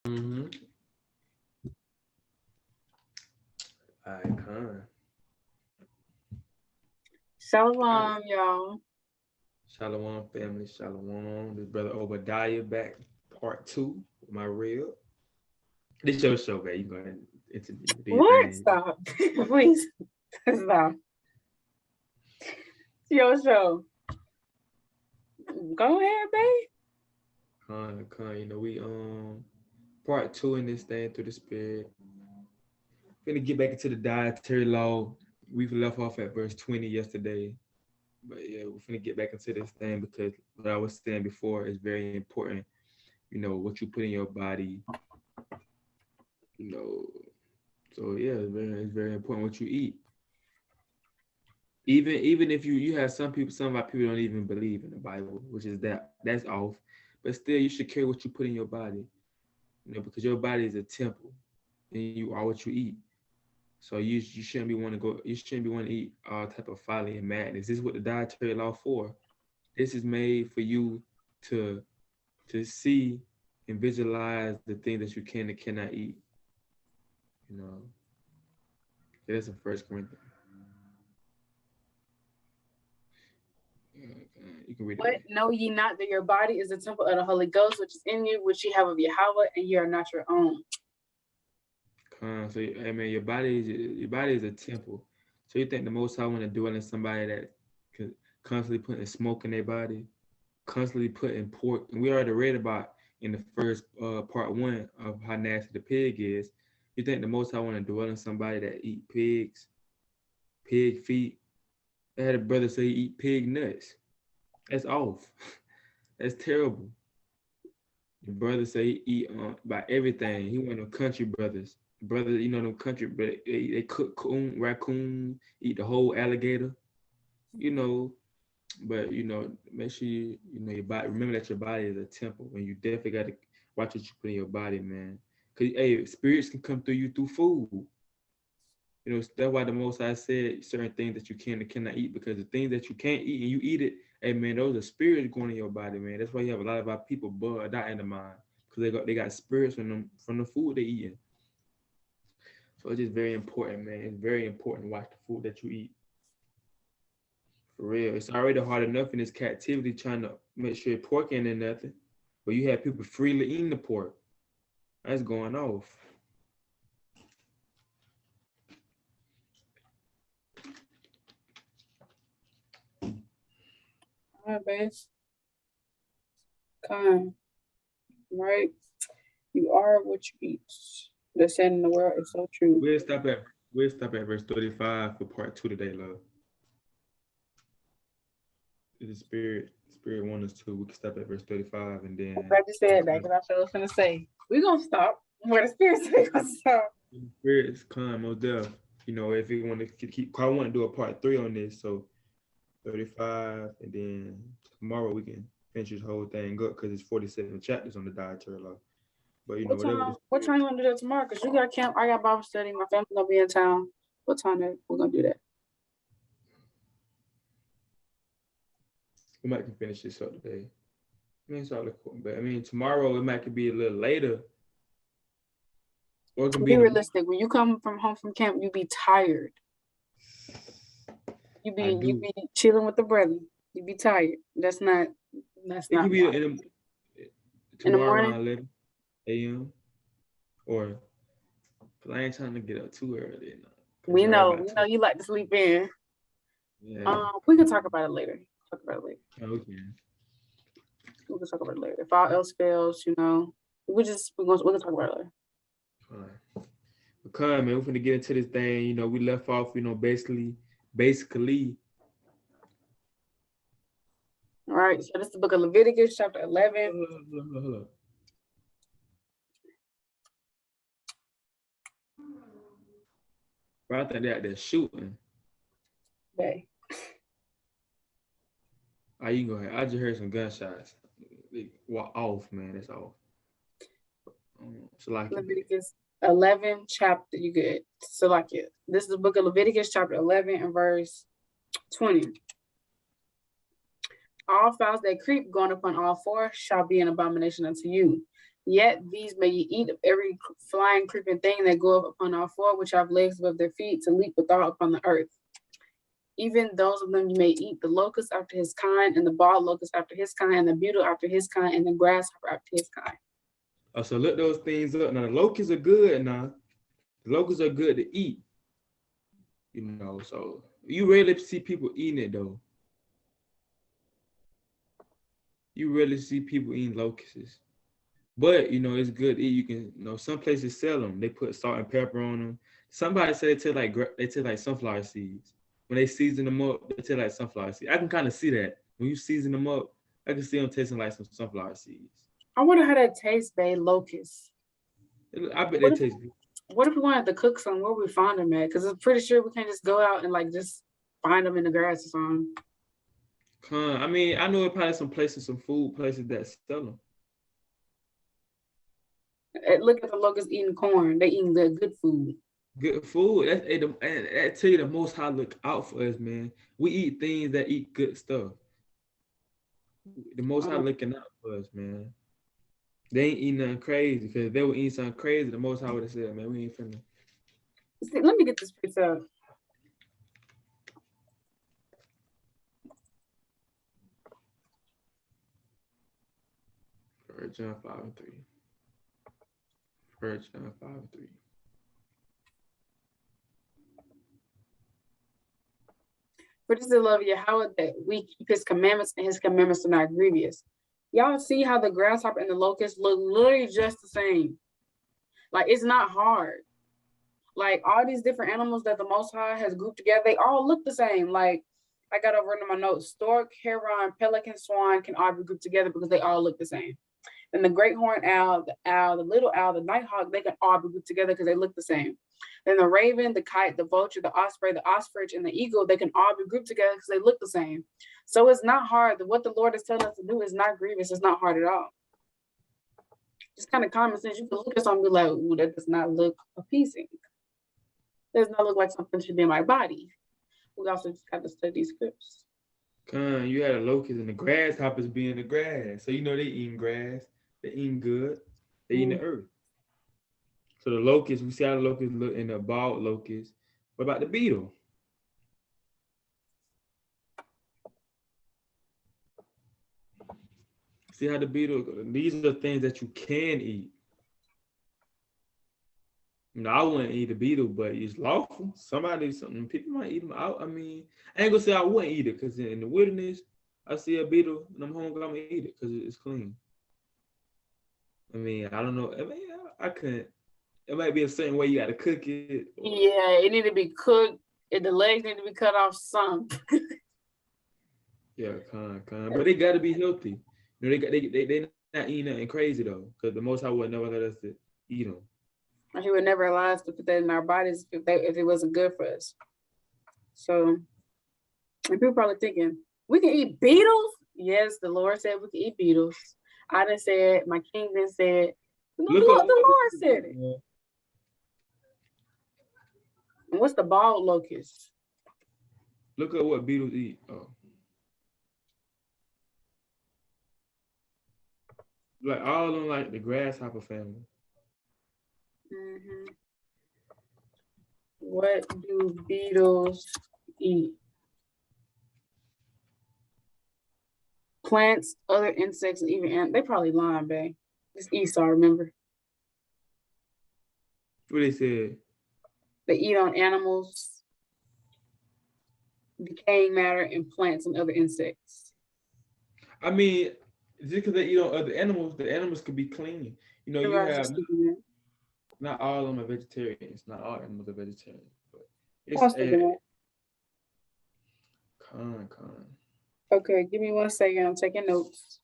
Mm-hmm. Icon. Shalom, y'all. Shalawam family, Shalawam. This brother Obadiah back, part 2. My real. This your show, man. You go ahead and interview. Do your What? thing. Stop. Please. Stop. It's your show. Go ahead, babe. You know, we part 2 in this thing through the spirit. Finna get back into the dietary law. We've left off at verse 20 yesterday. But yeah, we're finna get back into this thing because what I was saying before is very important. You know, what you put in your body, you know. So yeah, it's very important what you eat. Even if you have some of our people don't even believe in the Bible, which is that's off. But still you should care what you put in your body, you know, because your body is a temple and you are what you eat. So you shouldn't be want to go. You shouldn't be want to eat all type of folly and madness. This is what the dietary law for. This is made for you to to see and visualize the things that you can and cannot eat. You know, yeah, that's in First Corinthians. You can read it What? later. Know ye not that your body is a temple of the Holy Ghost, which is in you, which ye have of Yahweh, and ye are not your own. So I mean, your body is a temple. So you think the Most High want to dwell in somebody that constantly putting smoke in their body, constantly putting pork. And we already read about in the first part 1 of how nasty the pig is. You think the Most High want to dwell in somebody that eat pigs, pig feet? I had a brother say he eat pig nuts. That's off. That's terrible. The brother say he eat about everything. He one of them country brothers. Brothers, you know them country, but they cook raccoon, eat the whole alligator. You know, but you know, make sure you know your body. Remember that your body is a temple, and you definitely got to watch what you put in your body, man. Cause hey, spirits can come through you through food. You know, that's why the Most High said certain things that you can and cannot eat, because the things that you can't eat and you eat it, hey man, those are spirits going in your body, man. That's why you have a lot of our people die in the mind, because they got spirits from the food they eating. So it's just very important, man. It's very important to watch the food that you eat. For real. It's already hard enough in this captivity trying to make sure pork ain't in nothing. But you have people freely eating the pork. That's going off. All right, babe. Come. Right? You are what you eat. The saying in the world is so true. We'll stop at we'll stop at verse 35 for part 2 today, love. The spirit want us to. We can stop at verse 35 and I'm then glad you said that because I was going to say, we're going to stop where the spirit says we're going to stop. spirits come most deaf. You know, if you want to keep, I want to do a part 3 on this, so 35, and then tomorrow we can finish this whole thing up because it's 47 chapters on the dietary law. But you know, whatever the What time you want to do that tomorrow? Because you got camp, I got Bible study, my family's going to be in town. What time we're going to do that? we might can finish this up today. I mean, it's all cool, but I mean, tomorrow it might could be a little later, or it can be Be in the morning. realistic. When you come from home from camp, you be tired. You be chilling with the brother. You be tired. That's not. It could be in the tomorrow morning. around 11 a.m. or because I ain't trying to get up too early. We know you like to sleep in. Yeah. We can talk about it later. Okay. We can talk about it later. If all else fails, you know, we're gonna talk about it later. Fine. But come, man, we're gonna get into this thing. You know, we left off, you know, basically. All right, so this is the book of Leviticus, chapter 11. Hold up. Bro, I think they're shooting. Okay. You can go ahead. I just heard some gunshots. Off, man. It's off. Leviticus 11, chapter, you good. Salakia. This is the book of Leviticus, chapter 11, and verse 20. All fowls that creep going upon all four shall be an abomination unto you. Yet these may ye eat of every flying, creeping thing that go up upon all four, which have legs above their feet, to leap withal upon the earth. Even those of them you may eat, the locust after his kind, and the bald locust after his kind, and the beetle after his kind, and the grasshopper after his kind. So look those things up. Now the locusts are good now. The locusts are good to eat. You know, so you rarely see people eating it though. You rarely see people eating locusts. But you know, it's good to eat. You can, you know, some places sell them. They put salt and pepper on them. Somebody said they taste like sunflower seeds. When they season them up, they taste like sunflower seeds. I can kind of see that. When you season them up, I can see them tasting like some sunflower seeds. I wonder how that tastes, babe. Locusts. I bet they taste good. What if we wanted to cook some? Where we find them at? Because I'm pretty sure we can't just go out and like just find them in the grass or something. I mean, I know probably some places, some food places that sell them. Look at the locusts eating corn. They eating good food. Good food. That tell you the Most High look out for us, man. We eat things that eat good stuff. The Most High looking out for us, man. They ain't eating nothing crazy, because if they would eat something crazy, the Most High would have said, man, we ain't finna. See, let me get this pizza. 1 John 5:3. 1 John 5:3. For this is the love of Yahweh, that we keep his commandments, and his commandments are not grievous. Y'all see how the grasshopper and the locust look literally just the same. Like, it's not hard. Like, all these different animals that the Most High has grouped together, they all look the same. Like, I got over in my notes, stork, heron, pelican, swan can all be grouped together because they all look the same. And the great horned owl, the little owl, the nighthawk, they can all be grouped together because they look the same. Then the raven, the kite, the vulture, the osprey, the ostrich, and the eagle, they can all be grouped together because they look the same. So it's not hard. What the Lord is telling us to do is not grievous. It's not hard at all. Just kind of common sense. You can look at something and be like, ooh, that does not look appeasing. Does not look like something should be in my body. We also just got to study scripts. You had a locust and the grasshoppers be in the grass. So you know they eating grass. They eating good. They eating the earth. So the locust, we see how the locust look in the bald locust. What about the beetle? See how the beetle, these are the things that you can eat. You know, I wouldn't eat a beetle, but it's lawful. People might eat them out. I mean, I ain't gonna say I wouldn't eat it, because in the wilderness, I see a beetle and I'm hungry, I'm gonna eat it because it's clean. I mean, I don't know. I mean, I couldn't. It might be a certain way you got to cook it. Yeah, it need to be cooked. And the legs need to be cut off some. Yeah, but they got to be healthy. You know, they not eating nothing crazy though, because the Most High would never let us to eat them. He would never allow us to put that in our bodies if it wasn't good for us. So, and people probably thinking, we can eat beetles? Yes, the Lord said we can eat beetles. I didn't say it. My king didn't say it. The Lord said it. Yeah. And what's the bald locust? Look at what beetles eat. Oh. Like all of them, like the grasshopper family. Mm-hmm. What do beetles eat? Plants, other insects, and even ants. They probably lying, babe. It's Esau, remember? What they said? They eat on animals, decaying matter, and plants and other insects. I mean, just because they eat on other animals, the animals could be clean. You know, you have not all of them are vegetarians. Not all animals are vegetarians, but it's con. Okay, give me 1 second. I'm taking notes.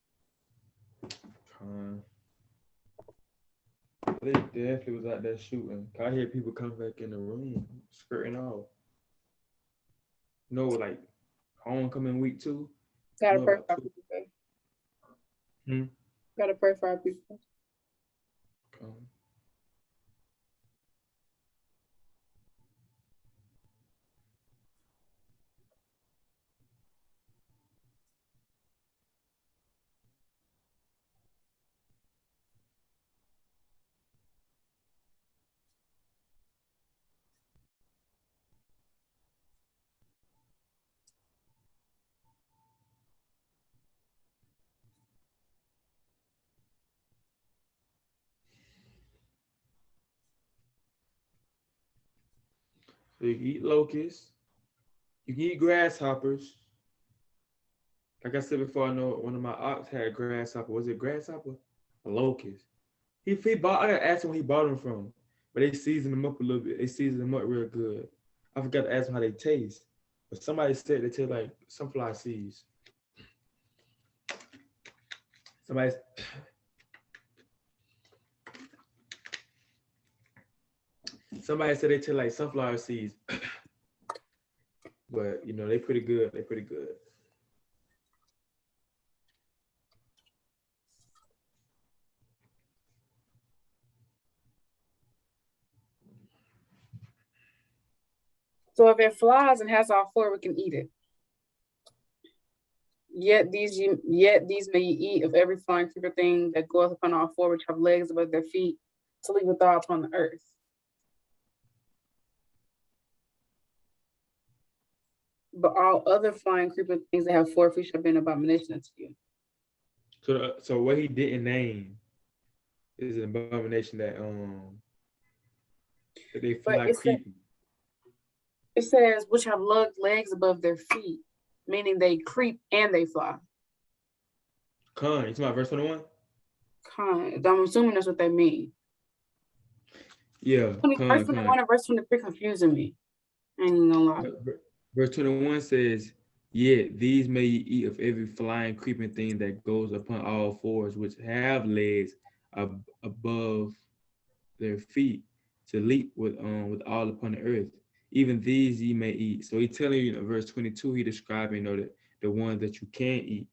They definitely was out there shooting. I hear people come back in the room, skirting off. You know, like homecoming week 2. Gotta pray for our people. Gotta pray for our people. So you can eat locusts. You can eat grasshoppers. Like I said before, I know one of my ops had a grasshopper. Was it grasshopper? A locust. He bought. I got to ask him where he bought them from, but they seasoned them up a little bit. They seasoned them up real good. I forgot to ask him how they taste, but somebody said they taste like sunflower seeds. Somebody. Somebody said they taste like sunflower seeds, but you know they pretty good. They pretty good. So if it flies and has all four, we can eat it. Yet these may ye eat of every flying creeper thing that goeth upon all four, which have legs above their feet, to leap withal upon the earth. But all other flying creeper things that have 4 feet shall be an abomination unto you. So what he didn't name is an abomination that they fly creepy. It says which have legs above their feet, meaning they creep and they fly. You talking about verse 21? I'm assuming that's what they mean. Yeah. Verse 21 and verse 23 confusing me. I ain't even gonna lie. Verse 21 says, "Yet these may ye eat of every flying, creeping thing that goes upon all fours, which have legs above their feet, to leap with all upon the earth. Even these ye may eat." So he's telling you in verse 22, he describing, that the ones that you can eat,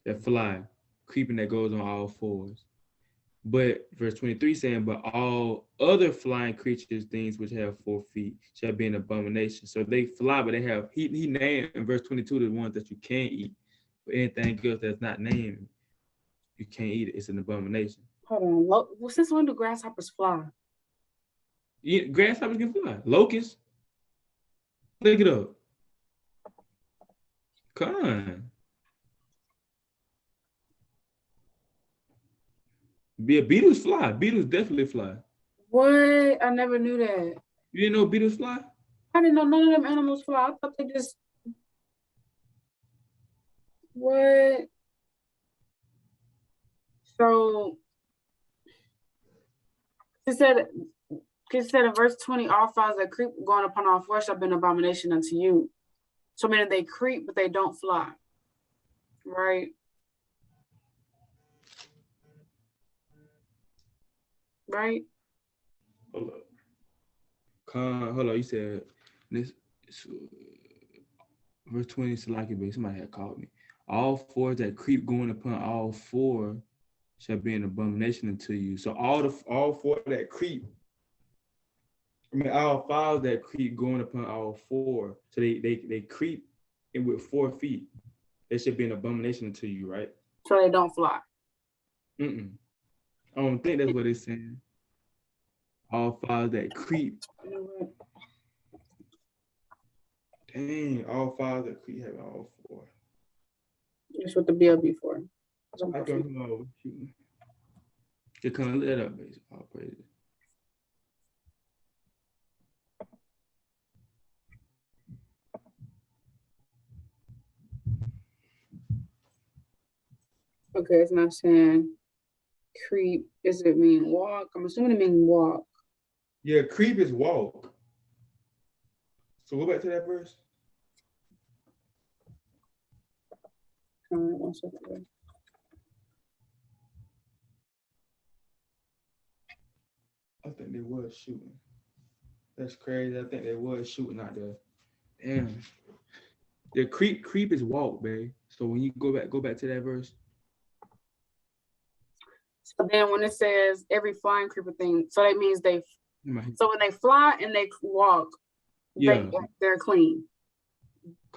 that fly, creeping that goes on all fours. But verse 23 saying, "But all other flying creatures, things which have 4 feet, shall be an abomination." So they fly, but they have, he named in verse 22 the ones that you can eat. But anything else that's not named, you can't eat it. It's an abomination. Hold on. Since when do grasshoppers fly? Grasshoppers can fly. Locusts. Look it up. Come on. Beetles fly. Beetles definitely fly. What? I never knew that. You didn't know beetles fly? I didn't know none of them animals fly. I thought they just... What? So, he said in verse 20, all fowls that creep going upon all fours shall be an abomination unto you. So meaning they creep, but they don't fly. Right? Right? Hold up. You said this verse 20 is like it, somebody had called me. All fours that creep going upon all four shall be an abomination unto you. So all four that creep, all fowls that creep going upon all four. So they creep in with 4 feet. They should be an abomination unto you, right? So they don't fly. I don't think that's what it's saying. All fowls that creep. Dang, all fowls that creep have all 4. That's what the bill be for. I don't know. Just kind of look that up, basically. All praises. Okay, it's not saying creep. Does it mean walk? I'm assuming it means walk. Yeah, creep is walk. So go back to that verse. All right, 1 second. I think they was shooting. That's crazy. I think they was shooting out there. Damn. The creep is walk, babe. So when you go back to that verse. So then when it says every flying creeper thing, so that means so when they fly and they walk, they're clean.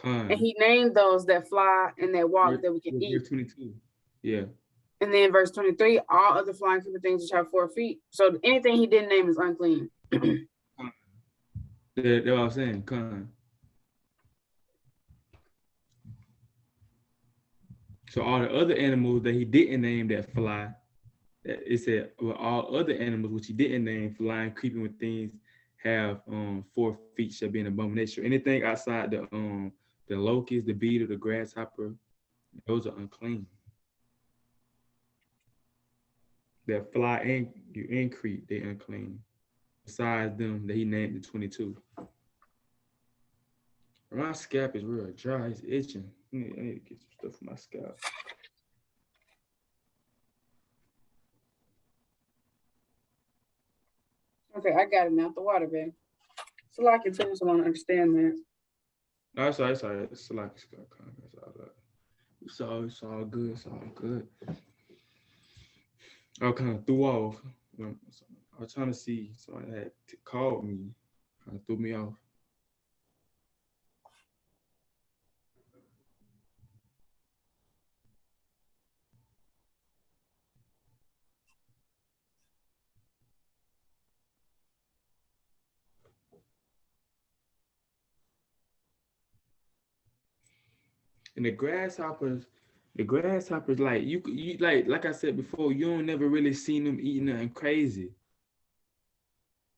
And he named those that fly and that walk that we can eat. Verse 22. Yeah. And then verse 23, all other flying creeper things which have 4 feet. So anything he didn't name is unclean. That's what I'm saying. So all the other animals that he didn't name that fly, it said, well, all other animals which he didn't name, flying, creeping with things, have 4 feet shall be an abomination. Anything outside the locust, the beetle, the grasshopper, those are unclean. That fly and you increase, they unclean. Besides them that he named the 22. My scalp is real dry. It's itching. I need to get some stuff for my scalp. Okay, I got it now. The water, babe. So like it took so long to understand that. No, it's all right. It's all right. It's like it's all right. It's all good. It's all good. I kind of threw off. I was trying to see somebody had called me. Kind of threw me off. And the grasshoppers, like you like I said before, you don't never really seen them eating nothing crazy.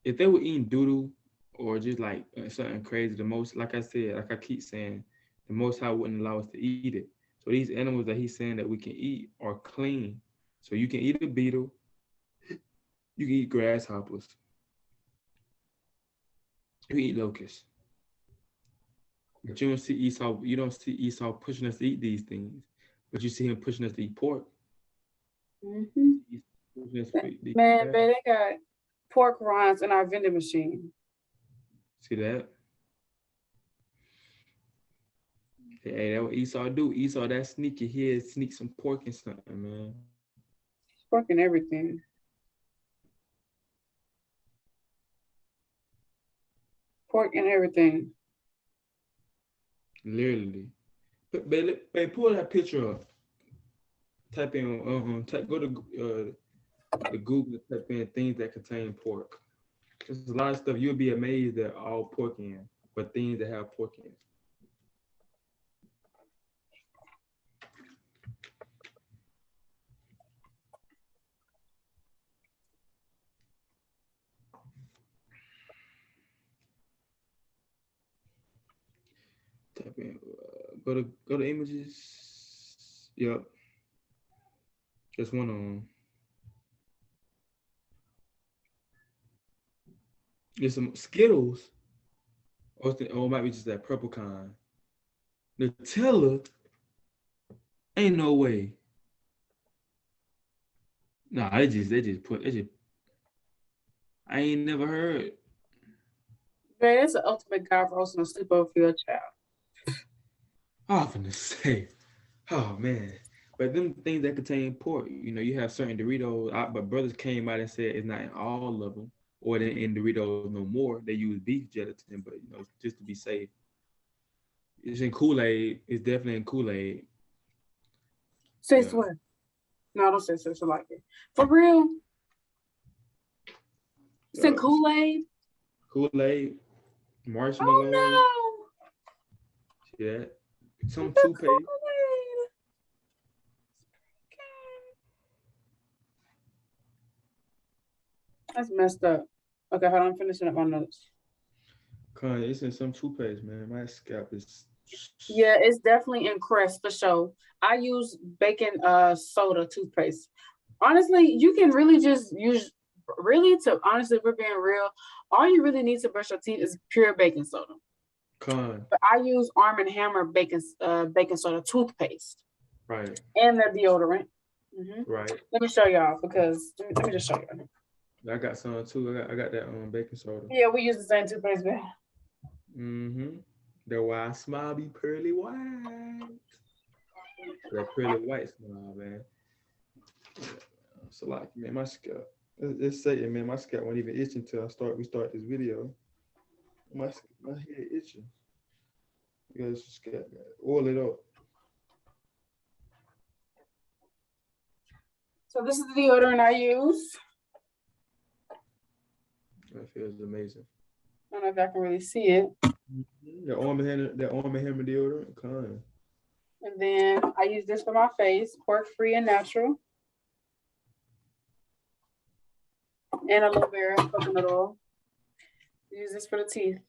If they were eating doodle or just like something crazy, the most, like I said, like I keep saying, the Most High wouldn't allow us to eat it. So these animals that he's saying that we can eat are clean. So you can eat a beetle, you can eat grasshoppers, you can eat locusts. But you don't see Esau pushing us to eat these things. But you see him pushing us to eat pork. Mm-hmm. Man, babe, they got pork rinds in our vending machine. See that? Hey, that what Esau do. Esau that sneaky here, sneak some pork and something, man. Pork and everything. Pork and everything. Literally. Babe, pull that picture up. Type in go to the Google, type in things that contain pork. There's a lot of stuff you'll be amazed that all pork in, but things that have pork in. Type in, go to images. Yep, just one on. There's some Skittles. Or it might be just that purple kind. Nutella. Ain't no way. Nah, they just put. I ain't never heard. Babe, that's the ultimate guy for hosting a sleepover for your child. I'm finna say, oh man. But them things that contain pork, you have certain Doritos, but brothers came out and said it's not in all of them, or in Doritos no more. They use beef gelatin, but just to be safe. It's in Kool-Aid. It's definitely in Kool-Aid. Since when? No, don't say something like it. For real? It's in Kool-Aid? Kool-Aid, marshmallow. Oh no! See that? Some toothpaste. That's messed up. Okay, hold on, I'm finishing up my notes. It's in some toothpaste, man. My scalp is. Yeah, it's definitely in Crest for sure. I use baking soda toothpaste. Honestly, you can really just use honestly, we're being real. All you really need to brush your teeth is pure baking soda. But I use Arm & Hammer baking soda toothpaste. Right. And their deodorant. Mm-hmm. Right. Let me show y'all because let me just show you. I got some too. I got that baking soda. Yeah, we use the same toothpaste, man. Mm-hmm. The white smile be pearly white. That pearly white smile, man. So like, man, my scalp. Let's say it, man. My scalp wasn't even itching until we start this video. My head itching. You guys just get oil it up. So this is the deodorant I use. That feels amazing. I don't know if I can really see it. Mm-hmm. The Arm & Hammer deodorant, kind. And then I use this for my face, pork-free and natural. And aloe vera coconut oil. Use this for the teeth.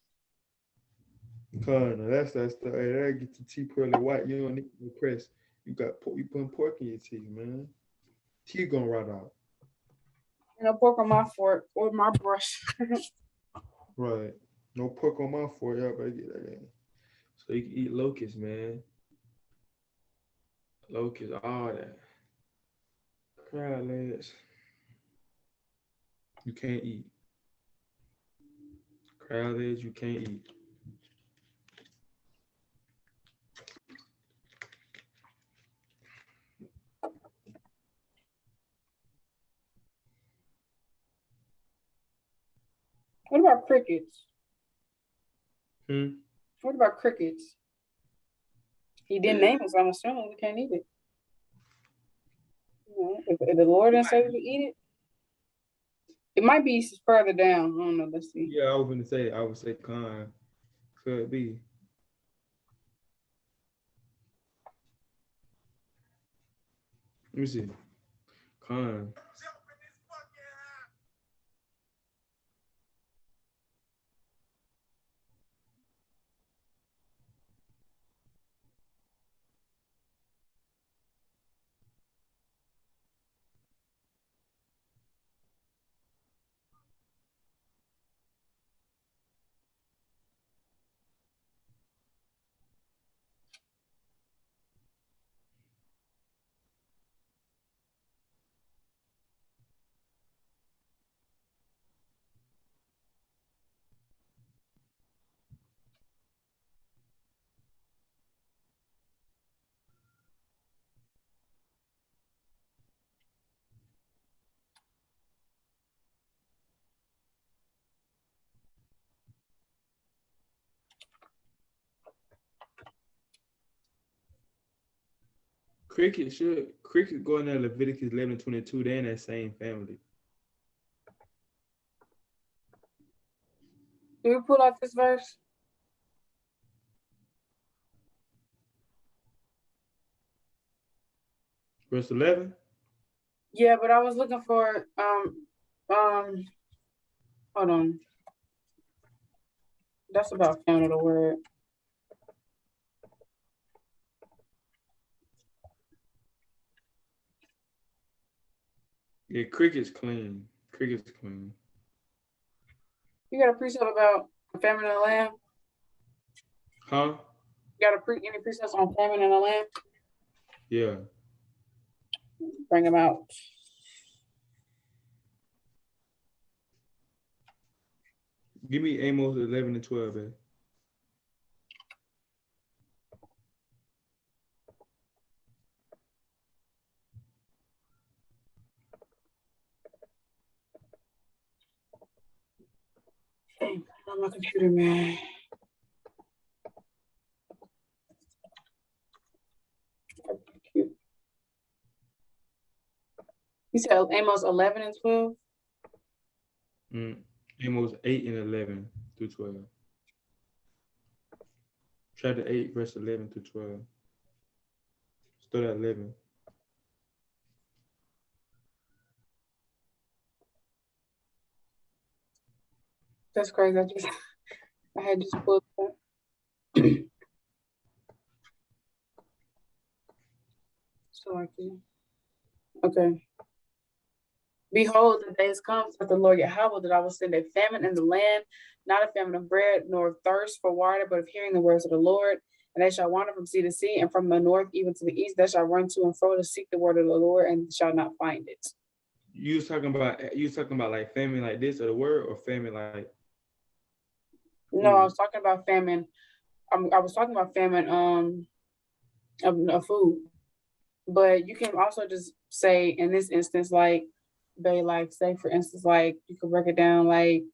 Con, that's that stuff. Hey, that get your teeth pearly white. You don't need to press. You putting pork in your teeth, man. Teeth gonna rot out. You know, pork on my fork or my brush. Right. No pork on my fork. Y'all better get that in. So you can eat locusts, man. Locusts, all that. Crab legs. You can't eat. Crab legs, you can't eat. What about crickets? Hmm. What about crickets? He didn't name it, so I'm assuming we can't eat it. You know, if the Lord didn't say we could eat it, it might be further down. I don't know. Let's see. Yeah, I would say con. Could be. Let me see. Con. Cricket go in there Leviticus 11:22. They in that same family. Do we pull out this verse? Verse 11. Yeah, but I was looking for hold on. That's about famine of the word. Yeah, cricket's clean. Cricket's clean. You got a precept about famine in the land? Huh? You got any precepts on famine in the land? Yeah. Bring them out. Give me Amos 11 and 12, babe. Dang, on my computer, man. You said Amos 11 and 12? Amos 8 and 11 through 12. Chapter 8, verse 11 through 12. Start at 11. That's crazy. I had just pulled that. So I can. Okay. Behold, the days come, saith the Lord Yahweh, that I will send a famine in the land, not a famine of bread, nor of thirst for water, but of hearing the words of the Lord. And they shall wander from sea to sea, and from the north even to the east. They shall run to and fro to seek the word of the Lord, and shall not find it. You was talking about like famine like this or the word, or famine like? No, I was talking about famine. I was talking about famine of food. But you can also just say in this instance, like say for instance, like you could break it down like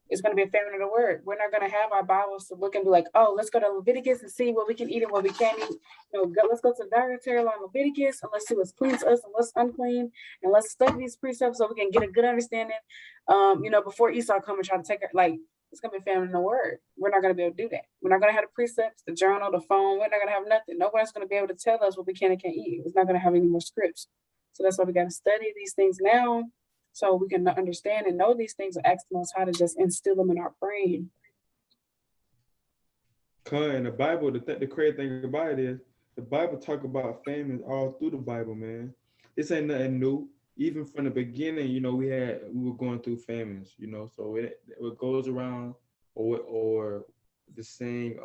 it's going to be a famine of the word. We're not going to have our Bibles to look and be like, oh, let's go to Leviticus and see what we can eat and what we can't eat. Let's go to Dietary on Leviticus and let's see what's clean to us and what's unclean, and let's study these precepts so we can get a good understanding. Before Esau come and try to take it, like it's going to be a famine in the word. We're not going to be able to do that. We're not going to have the precepts, the journal, the phone. We're not going to have nothing. Nobody's going to be able to tell us what we can and can't eat. It's not going to have any more scripts. So that's why we got to study these things now, so we can understand and know these things and ask the Most High to just instill them in our brain. In the Bible, the crazy thing about it is the Bible talk about famines all through the Bible, man. This ain't nothing new. Even from the beginning, you know, we were going through famines, you know. So it goes around or the saying,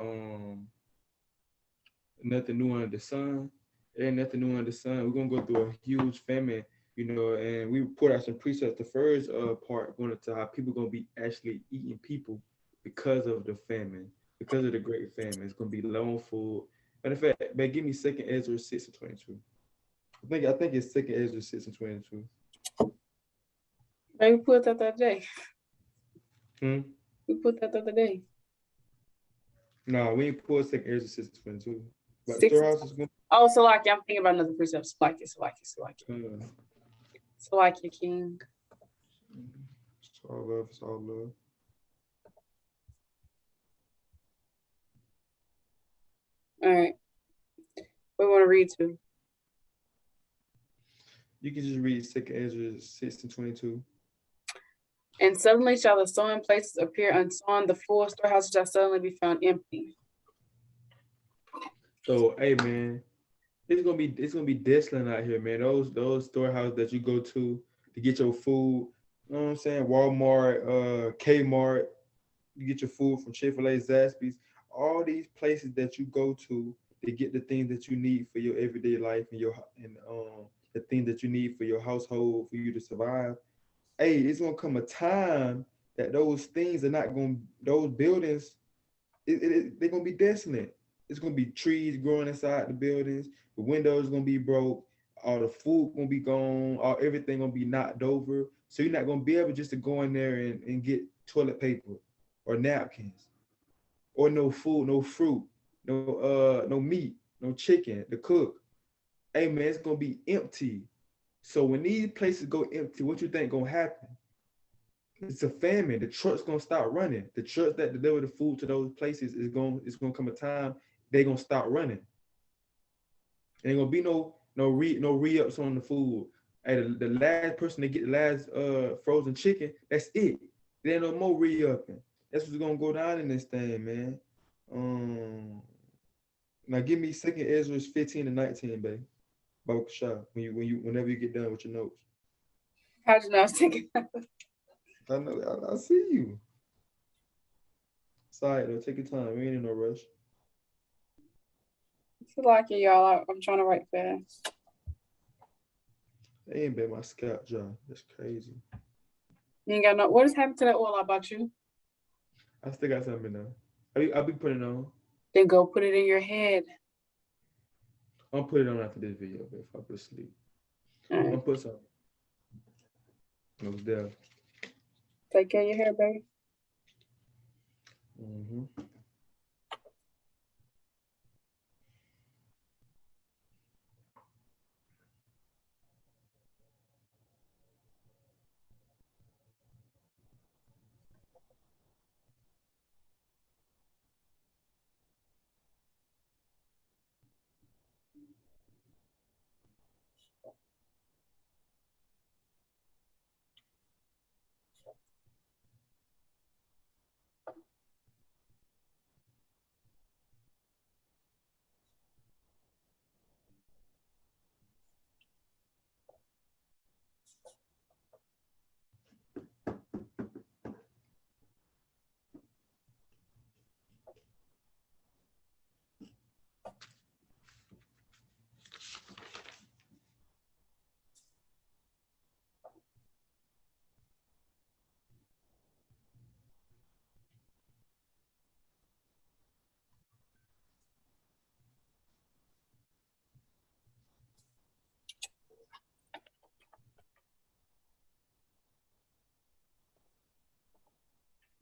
nothing new under the sun. There ain't nothing new under the sun. We're gonna go through a huge famine, you know, and we put out some precepts. The first part going into how people gonna be actually eating people because of the famine, because of the great famine. It's gonna be low on food. Matter of fact, man, give me 2nd Ezra 6:22. I think it's 2nd Ezra 6:22. We put that the other day. We put that the other day. No, we ain't pulled 2nd Ezra 6:22. But the storehouse is going. Oh, Salaki, I'm thinking about another precept. Salaki. Salaki, King. It's all love. It's all love. All right. We want to read to. You can just read 2nd Ezra 6:22. And suddenly shall the sowing places appear unsown, the full storehouses shall suddenly be found empty. So, hey man, it's gonna be desolate out here, man. Those storehouses that you go to get your food, you know what I'm saying? Walmart, Kmart, you get your food from Chick-fil-A, Zaxby's, all these places that you go to get the things that you need for your everyday life and the things that you need for your household for you to survive. Hey, it's gonna come a time that those things are not gonna, those buildings, they're gonna be desolate. It's gonna be trees growing inside the buildings, the windows gonna be broke, all the food gonna be gone, everything gonna be knocked over. So you're not gonna be able just to go in there and get toilet paper or napkins or no food, no fruit, no meat, no chicken to cook. Hey man, it's gonna be empty. So when these places go empty, what you think gonna happen? It's a famine. The truck's gonna start running. The trucks that deliver the food to those places it's gonna come a time they're gonna start running. Ain't gonna be no re-ups on the food. Hey, the last person to get the last frozen chicken, that's it. There ain't no more re-upping. That's what's gonna go down in this thing, man. Now give me 2nd Ezra 15-19, babe. Baruch Shah, whenever you get done with your notes. How'd you know I was taking that? I know, I see you. Sorry though, take your time. We ain't in no rush. Salaki, y'all. I'm trying to write fast. They ain't been my scalp, John. That's crazy. You ain't got no. What has happened to that oil about you? I still got something in there. I'll be putting it on. Then go put it in your head. I'll put it on after this video, but if I go to sleep. I'll put some. No doubt. Take care of your hair, baby.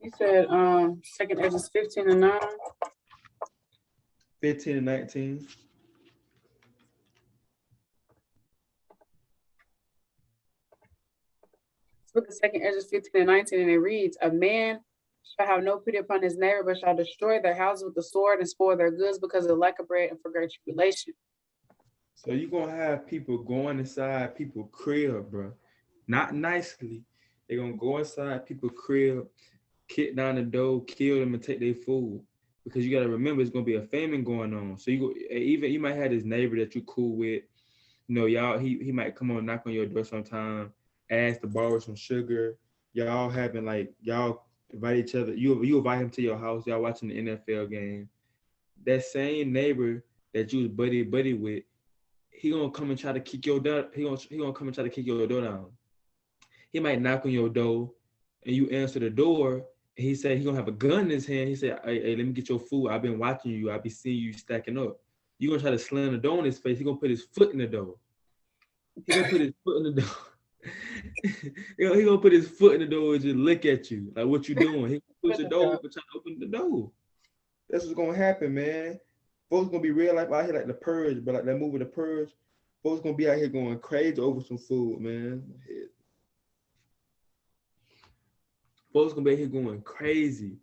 You said 2nd Ezra 15-9. 15-19. Look at 2nd Ezra 15-19, and it reads, "A man shall have no pity upon his neighbor, but shall destroy their houses with the sword and spoil their goods because of the lack of bread and for great tribulation." So you're gonna have people going inside people's crib, bro, not nicely. They're gonna go inside people's crib, kick down the door, kill them, and take their food. Because you gotta remember, it's gonna be a famine going on. So even you might have this neighbor that you cool with. You know, y'all he might come on knock on your door sometime, ask to borrow some sugar. Y'all having like y'all invite each other. You invite him to your house. Y'all watching the NFL game. That same neighbor that you was buddy with, he gonna come and try to kick your door. He gonna come and try to kick your door down. He might knock on your door, and you answer the door. And he said he gonna have a gun in his hand. He said, "Hey, let me get your food. I've been watching you. I be seeing you stacking up." You gonna try to slam the door in his face. He gonna put his foot in the door. He gonna put his foot in the door. He gonna put his foot in the door and just look at you like, "What you doing?" He push the door up and try to open the door. That's what's gonna happen, man. Folks gonna be real life out here like The Purge, but like that movie The Purge. Folks gonna be out here going crazy over some food, man. Folks gonna be out here going crazy.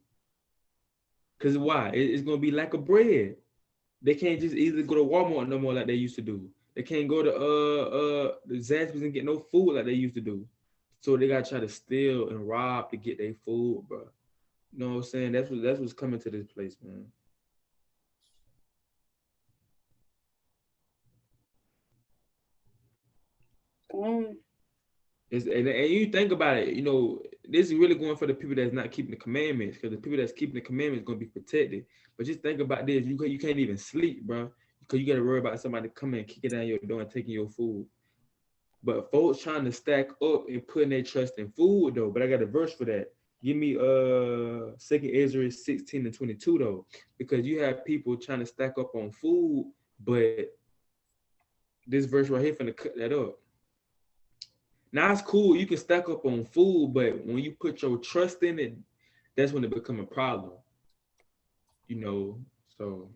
Cause why? It's gonna be lack of bread. They can't just easily go to Walmart no more like they used to do. They can't go to the Zaxby's and get no food like they used to do. So they gotta try to steal and rob to get their food, bro. You know what I'm saying? That's what's coming to this place, man. And you think about it, you know, this is really going for the people that's not keeping the commandments, because the people that's keeping the commandments going to be protected. But just think about this, you can't even sleep, bro, because you got to worry about somebody coming and kicking down your door and taking your food. But folks trying to stack up and putting their trust in food, though. But I got a verse for that. Give me 2 Ezra 16 and 22, though, because you have people trying to stack up on food, but this verse right here finna cut that up. Now it's cool, you can stack up on food, but when you put your trust in it, that's when it become a problem. You know, so.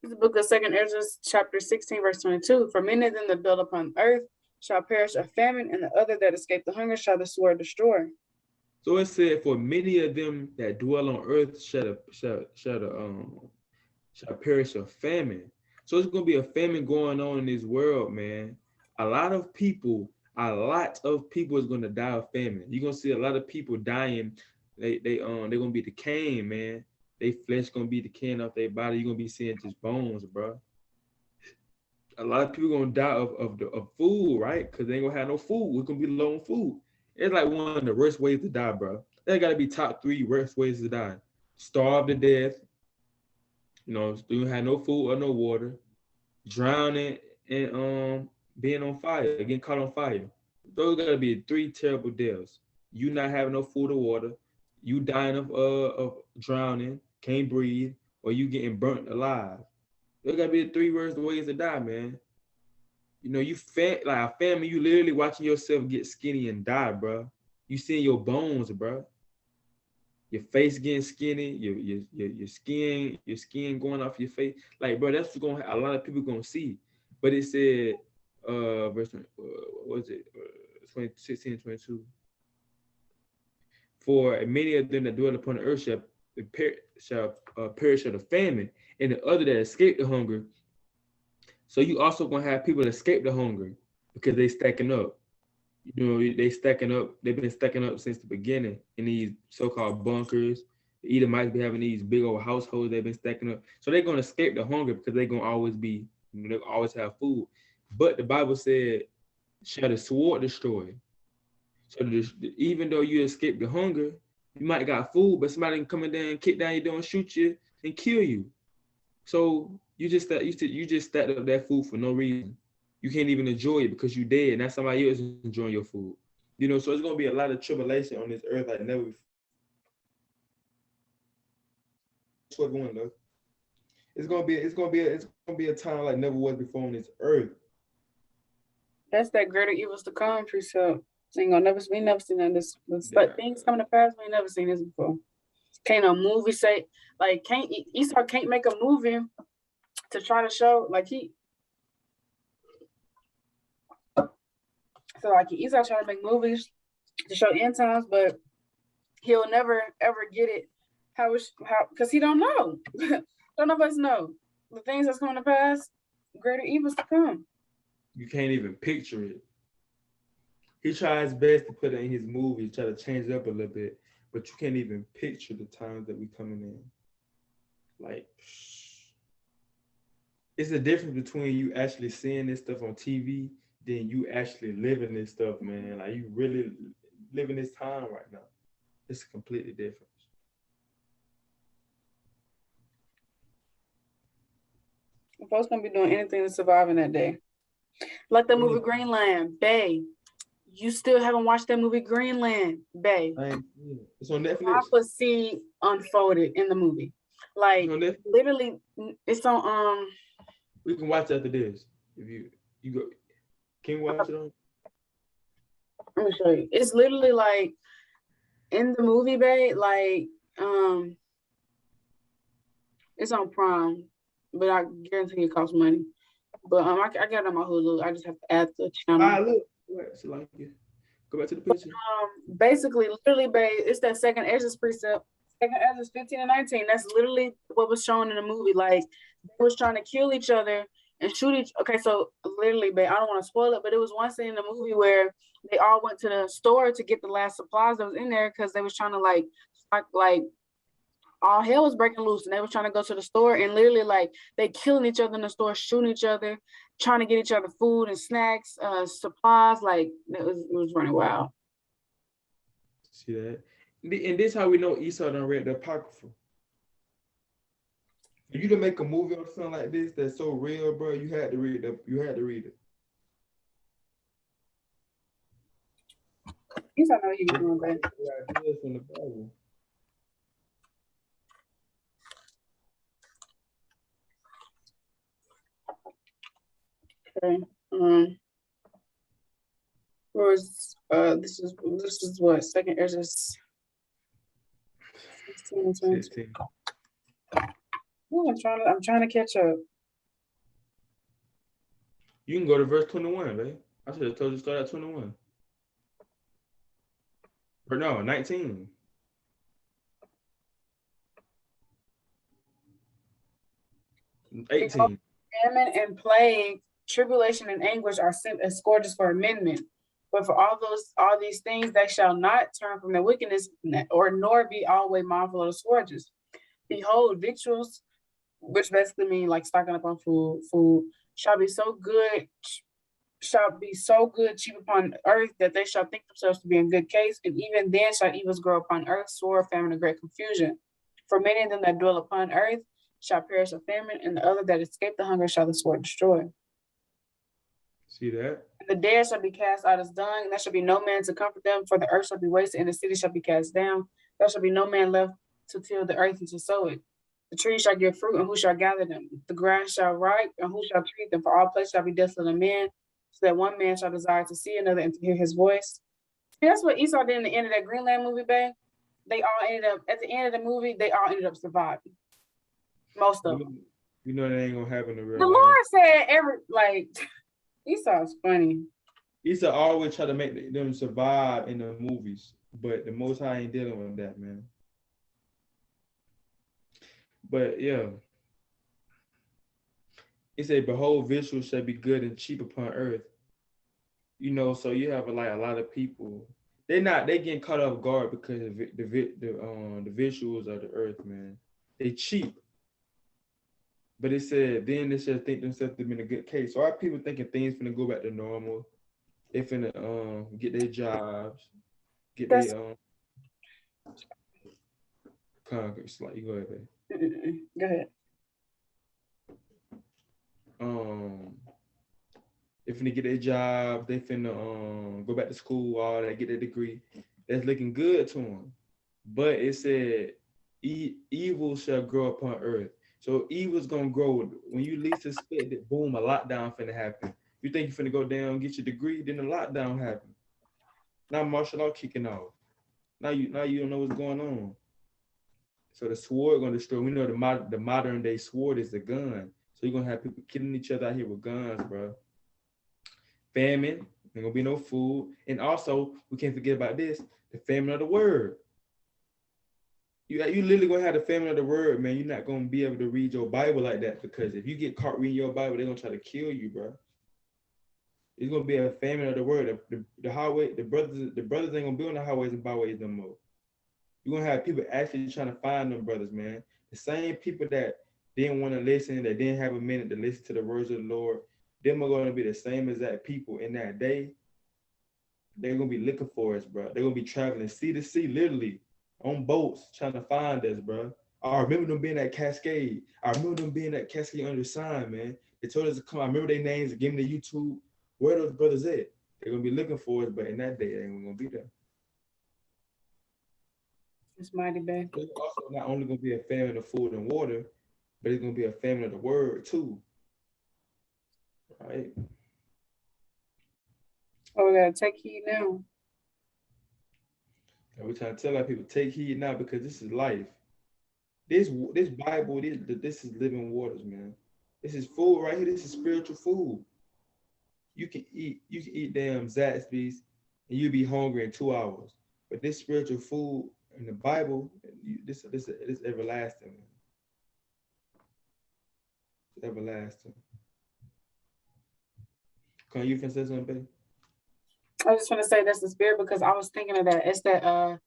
The book of 2 Ezra, chapter 16, verse 22. For many of them that build upon earth shall perish of famine, and the other that escape the hunger shall the sword destroy. So it said, for many of them that dwell on earth shall perish of famine. So it's gonna be a famine going on in this world, man. A lot of people is gonna die of famine. You're gonna see a lot of people dying. They're gonna be decaying, man. They flesh gonna be decaying off their body. You're gonna be seeing just bones, bro. A lot of people gonna die of food, right? Because they ain't gonna have no food. We're gonna be low on food. It's like one of the worst ways to die, bro. That gotta be top 3 worst ways to die. Starve to death. You know, you have no food or no water. Drowning and being on fire, getting caught on fire. Those gotta be 3 terrible deaths. You not having no food or water, you dying of drowning, can't breathe, or you getting burnt alive. Those gotta be the 3 worst ways to die, man. You know, like a family, you literally watching yourself get skinny and die, bro. You seeing your bones, bro. Your face getting skinny, your skin going off your face. Like, bro, that's what a lot of people gonna see. But it said, verse, what was it? 16 and 22. For many of them that dwell upon the earth shall perish of the famine, and the other that escape the hunger. So you also gonna have people that escape the hunger because they stacking up. You know, they stacking up. They've been stacking up since the beginning in these so-called bunkers. The Edomites be having these big old households. They've been stacking up, so they're gonna escape the hunger because they're gonna always be, you know, they always have food. But the Bible said, "Shall the sword destroy?" So even though you escape the hunger, you might got food, but somebody can come in there and kick down your door and shoot you and kill you. So you just stacked up that food for no reason. You can't even enjoy it because you dead, and that's somebody else enjoying your food. You know, so it's gonna be a lot of tribulation on this earth like never before. It's gonna be a time like never was before on this earth. That's that greater evils to come, precept. We never seen this. Things coming to pass. We ain't never seen this before. Can't a movie say like Esau can't make a movie to try to show like Esau trying to make movies to show end times, but he'll never ever get it. How because he don't know. None of us know the things that's coming to pass. Greater evils to come. You can't even picture it. he tries best to put it in his movies, try to change it up a little bit, but you can't even picture the times that we coming in. Like, it's the difference between you actually seeing this stuff on TV than you actually living this stuff, man. Like, you really living this time right now. It's completely different. Folks gonna be doing anything to survive in that day. Like the movie Greenland, Bay. You still haven't watched that movie Greenland, Bay. It's on Netflix. Prophecy unfolded in the movie. Like literally, it's on. We can watch after this. If you go, can you watch it on? Let me show you. It's literally like in the movie, Bay. Like it's on Prime, but I guarantee it costs money. But I got it on my Hulu. I just have to add the channel. Look. So like, go back to the picture. Basically, literally, it's that second Ezra's precept, second Ezra's 15 and 19. That's literally what was shown in the movie. Like they was trying to kill each other and shoot each. Okay, so literally, I don't want to spoil it, but it was one scene in the movie where they all went to the store to get the last supplies that was in there because they was trying to like all hell was breaking loose and they were trying to go to the store and literally like they killing each other in the store, shooting each other, trying to get each other food and snacks, supplies. Like it was running wild. See that? And this how we know Esau done read the Apocrypha. For you to make a movie or something like this that's so real, bro, you had to read it. Esau know he was doing that. Ideas from the Bible. Okay. This is what second Ezra's 16. Oh, I'm trying to catch up. You can go to verse 21, right? I should have told you to start at 21. Or no, 19. $18. Famine and plague, tribulation and anguish are sent as scourges for amendment. But for all these things, they shall not turn from their wickedness, or nor be always mindful of the scourges. Behold, victuals, which basically mean like stocking up on food, shall be so good, cheap upon earth that they shall think themselves to be in good case, and even then shall evils grow upon earth, sword, famine, and great confusion. For many of them that dwell upon earth shall perish of famine, and the other that escape the hunger shall the sword destroy. See that? And the dead shall be cast out as dung, and there shall be no man to comfort them, for the earth shall be wasted, and the city shall be cast down. There shall be no man left to till the earth and to sow it. The trees shall give fruit, and who shall gather them? The grass shall ripe, and who shall treat them? For all places shall be desolate of men, so that one man shall desire to see another and to hear his voice. See, that's what Esau did in the end of that Greenland movie, babe. They all ended up, at the end of the movie, they all ended up surviving. Most of them. You know that ain't gonna happen in real life. The Lord said Esau's funny. Esau always try to make them survive in the movies, but the Most High ain't dealing with that, man. But yeah, it said, "Behold, victuals shall be good and cheap upon earth." You know, so you have a lot of people. They getting caught off guard because of the visuals of the earth, man. They cheap. But it said, then they should think themselves to be in a good case. So our people thinking things finna go back to normal. They finna get their jobs, get their Congress. Like, you go ahead, babe. Go ahead. They finna get their job. They finna go back to school, all that, get their degree. That's looking good to them. But it said, evil shall grow upon earth. So evil's gonna grow. When you least expect it, boom, a lockdown finna happen. You think you're finna go down, get your degree, then the lockdown happen. Now martial law kicking off. Now you don't know what's going on. So the sword gonna destroy. We know the modern day sword is the gun. So you're gonna have people killing each other out here with guns, bro. Famine, there gonna be no food. And also, we can't forget about this, the famine of the word. You literally gonna have the famine of the word, man. You're not gonna be able to read your Bible like that, because if you get caught reading your Bible, they're gonna try to kill you, bro. It's gonna be a famine of the word. The highway, the brothers ain't gonna be on the highways and byways no more. You're gonna have people actually trying to find them brothers, man. The same people that didn't want to listen, that didn't have a minute to listen to the words of the Lord, them are gonna be the same exact people in that day. They're gonna be looking for us, bro. They're gonna be traveling sea to sea, literally, on boats, trying to find us, bro. I remember them being at Cascade. I remember them being at Cascade under sign, man. They told us to come. I remember their names and give me the YouTube. Where those brothers at? They're gonna be looking for us, but in that day, they ain't gonna be there. It's mighty bad. There's also not only gonna be a famine of food and water, but it's gonna be a famine of the word too. Right? Oh, we gotta take heed now. And we're trying to tell our people, take heed now because this is life. This Bible, this is living waters, man. This is food right here. This is spiritual food. You can eat damn Zaxby's and you'll be hungry in 2 hours. But this spiritual food in the Bible, this everlasting, man. It's everlasting. Can you say something, babe? I just want to say that's the spirit because I was thinking of that. It's that 1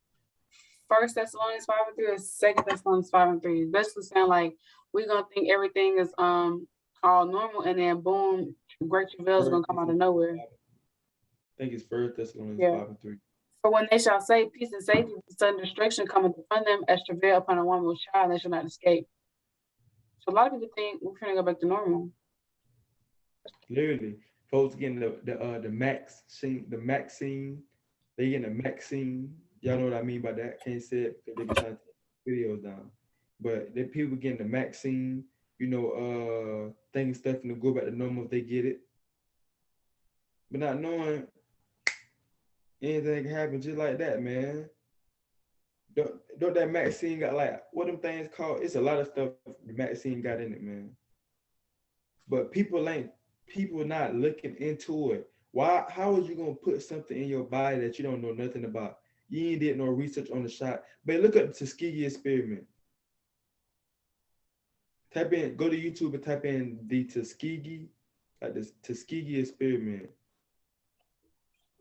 Thessalonians 5:3 or 2 Thessalonians 5:3. It's basically saying like we're gonna think everything is all normal and then boom, great travail is gonna come out of nowhere. I think it's 1 Thessalonians 5:3. For when they shall say peace and safety, sudden destruction cometh upon them as travail upon a woman with child, they shall not escape. So a lot of people think we're gonna go back to normal. Literally, folks getting the Maxine, they getting the Maxine. Y'all know what I mean by that. Can't say it because they be trying to take videos down. But the people getting the Maxine, thinking stuff and to go back to normal if they get it. But not knowing anything can happen just like that, man. Don't that Maxine got like, what them things called? It's a lot of stuff the Maxine got in it, man. But people not looking into it. Why? How are you gonna put something in your body that you don't know nothing about? You ain't did no research on the shot. But look at the tuskegee experiment. Go to YouTube and type in the Tuskegee, like the Tuskegee experiment.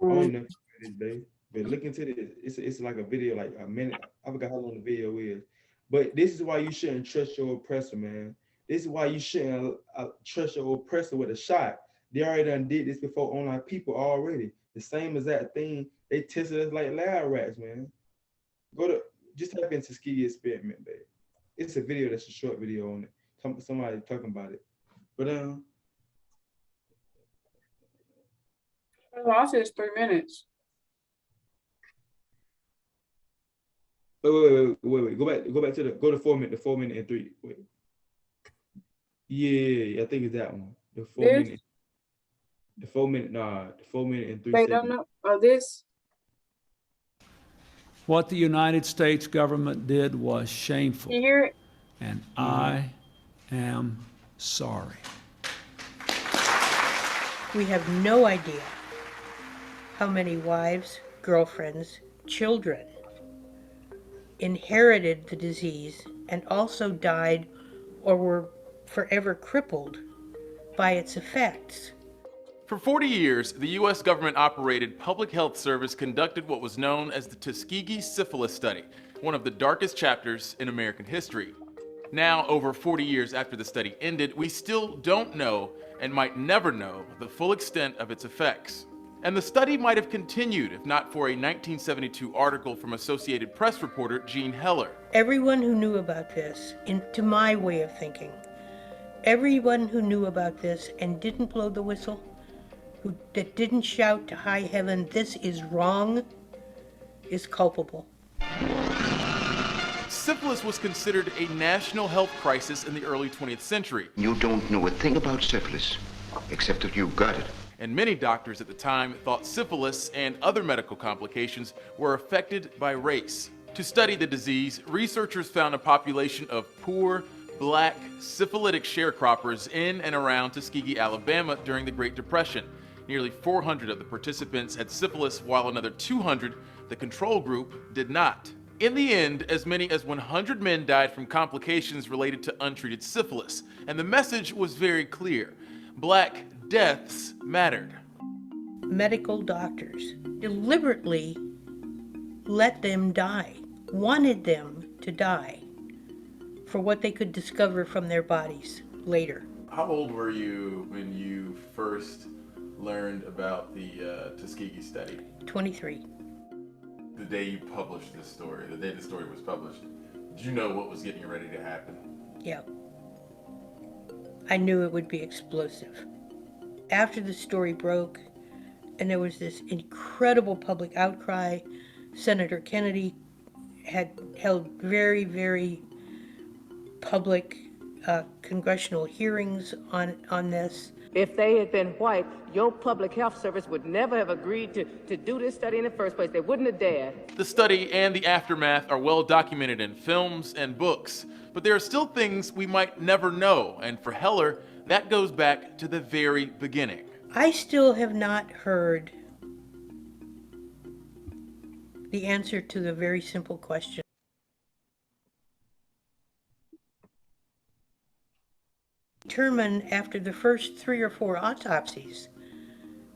I don't know this, babe. But look into this. It's like a video, like a minute. I forgot how long the video is. But this is why you shouldn't trust your oppressor, man. This is why you shouldn't trust your oppressor with a shot. They already done did this before on our people already. The same as that thing. They tested us like lab rats, man. Just type in Tuskegee experiment, babe. It's a video that's a short video on it. Somebody talking about it. But I said it's 3 minutes. Wait. Go back to go to 4 minute, the 4 minute and 3. Wait. Yeah, I think it's that one. The 4 minute. The 4 minute, the 4 minute and 3 They seconds. don't know this. What the United States government did was shameful. You hear it? And I am sorry. We have no idea how many wives, girlfriends, children inherited the disease and also died or were forever crippled by its effects. For 40 years, the U.S. government-operated public health service conducted what was known as the Tuskegee Syphilis Study, one of the darkest chapters in American history. Now, over 40 years after the study ended, we still don't know and might never know the full extent of its effects. And the study might have continued if not for a 1972 article from Associated Press reporter Jean Heller. Everyone who knew about this, to my way of thinking, everyone who knew about this and didn't blow the whistle, that didn't shout to high heaven, "This is wrong," is culpable. Syphilis was considered a national health crisis in the early 20th century. You don't know a thing about syphilis, except that you've got it. And many doctors at the time thought syphilis and other medical complications were affected by race. To study the disease, researchers found a population of poor, black, syphilitic sharecroppers in and around Tuskegee, Alabama during the Great Depression. Nearly 400 of the participants had syphilis, while another 200, the control group, did not. In the end, as many as 100 men died from complications related to untreated syphilis, and the message was very clear: Black deaths mattered. medical doctors deliberately let them die, wanted them to die for what they could discover from their bodies later. How old were you when you first learned about the Tuskegee study? 23. The day you published this story, the day the story was published, did you know what was getting ready to happen? Yeah. I knew it would be explosive. After the story broke, and there was this incredible public outcry, Senator Kennedy had held very, very public congressional hearings on this. If they had been white, your public health service would never have agreed to do this study in the first place. They wouldn't have dared. The study and the aftermath are well documented in films and books, but there are still things we might never know, and for Heller, that goes back to the very beginning. I still have not heard the answer to the very simple question. Determine after the first 3 or 4 autopsies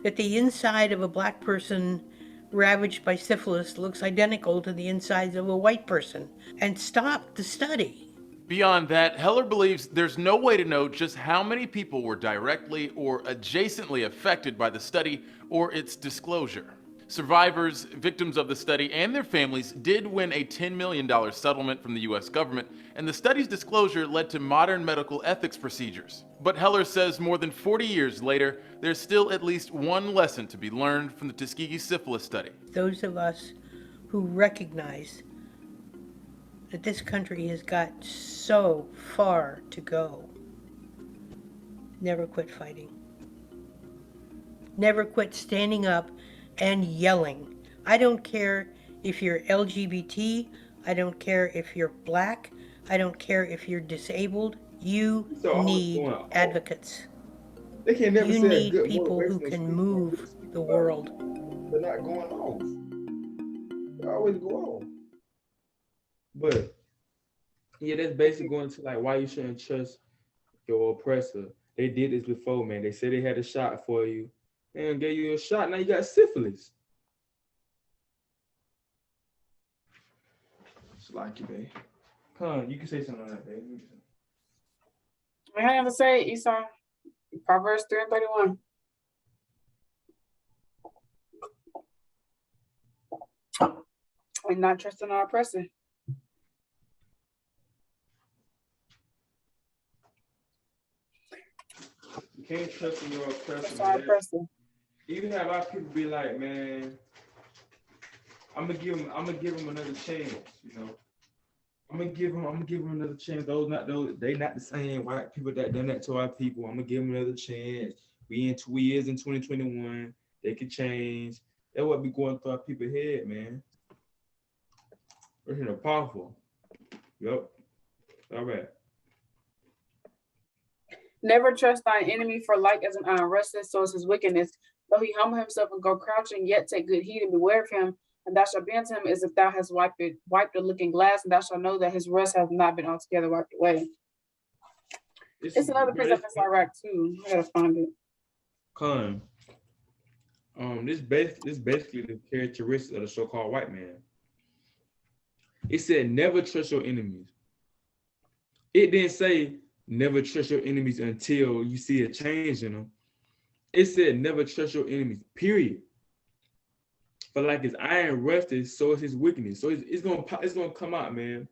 that the inside of a black person ravaged by syphilis looks identical to the insides of a white person, and stop the study. Beyond that, Heller believes there's no way to know just how many people were directly or adjacently affected by the study or its disclosure. Survivors, victims of the study, and their families did win a $10 million settlement from the US government, and the study's disclosure led to modern medical ethics procedures. But Heller says more than 40 years later, there's still at least one lesson to be learned from the Tuskegee syphilis study. Those of us who recognize that this country has got so far to go, never quit fighting. Never quit standing up and yelling. I don't care if you're LGBT, I don't care if you're black, I don't care if you're disabled. You need advocates. They can't never You say a need good people word who based on can speaking move on the world. They're not going on. They always go on. But yeah, that's basically going to like why you shouldn't trust your oppressor. They did this before, man. They said they had a shot for you. And gave you a shot. Now you got syphilis. It's like you, babe. Come on, you can say something on that, babe. I have to say, Esau, Proverbs 3:31. And not trusting our oppressor. You can't trust in your oppressor. Trust our oppressor. Even have our people be like, man, I'm gonna give them another chance, you know. I'm gonna give them another chance. They not the same white people that done that to our people. I'm gonna give them another chance. We in 2 years in 2021, they could change. That's what be going through our people's head, man. We're powerful. Yep. All right. Never trust thine enemy, for like as an iron restless, so is his wickedness. Though he humble himself and go crouching, yet take good heed and beware of him. And thou shalt be unto him as if thou hast wiped the looking glass, and thou shalt know that his rest has not been altogether wiped away. It's another place up in Iraq too. I gotta find it. Con. This basically the characteristics of the so-called white man. It said never trust your enemies. It didn't say never trust your enemies until you see a change in them. It said never trust your enemies, period. But like his iron rusted, so is his wickedness. So it's gonna come out, man.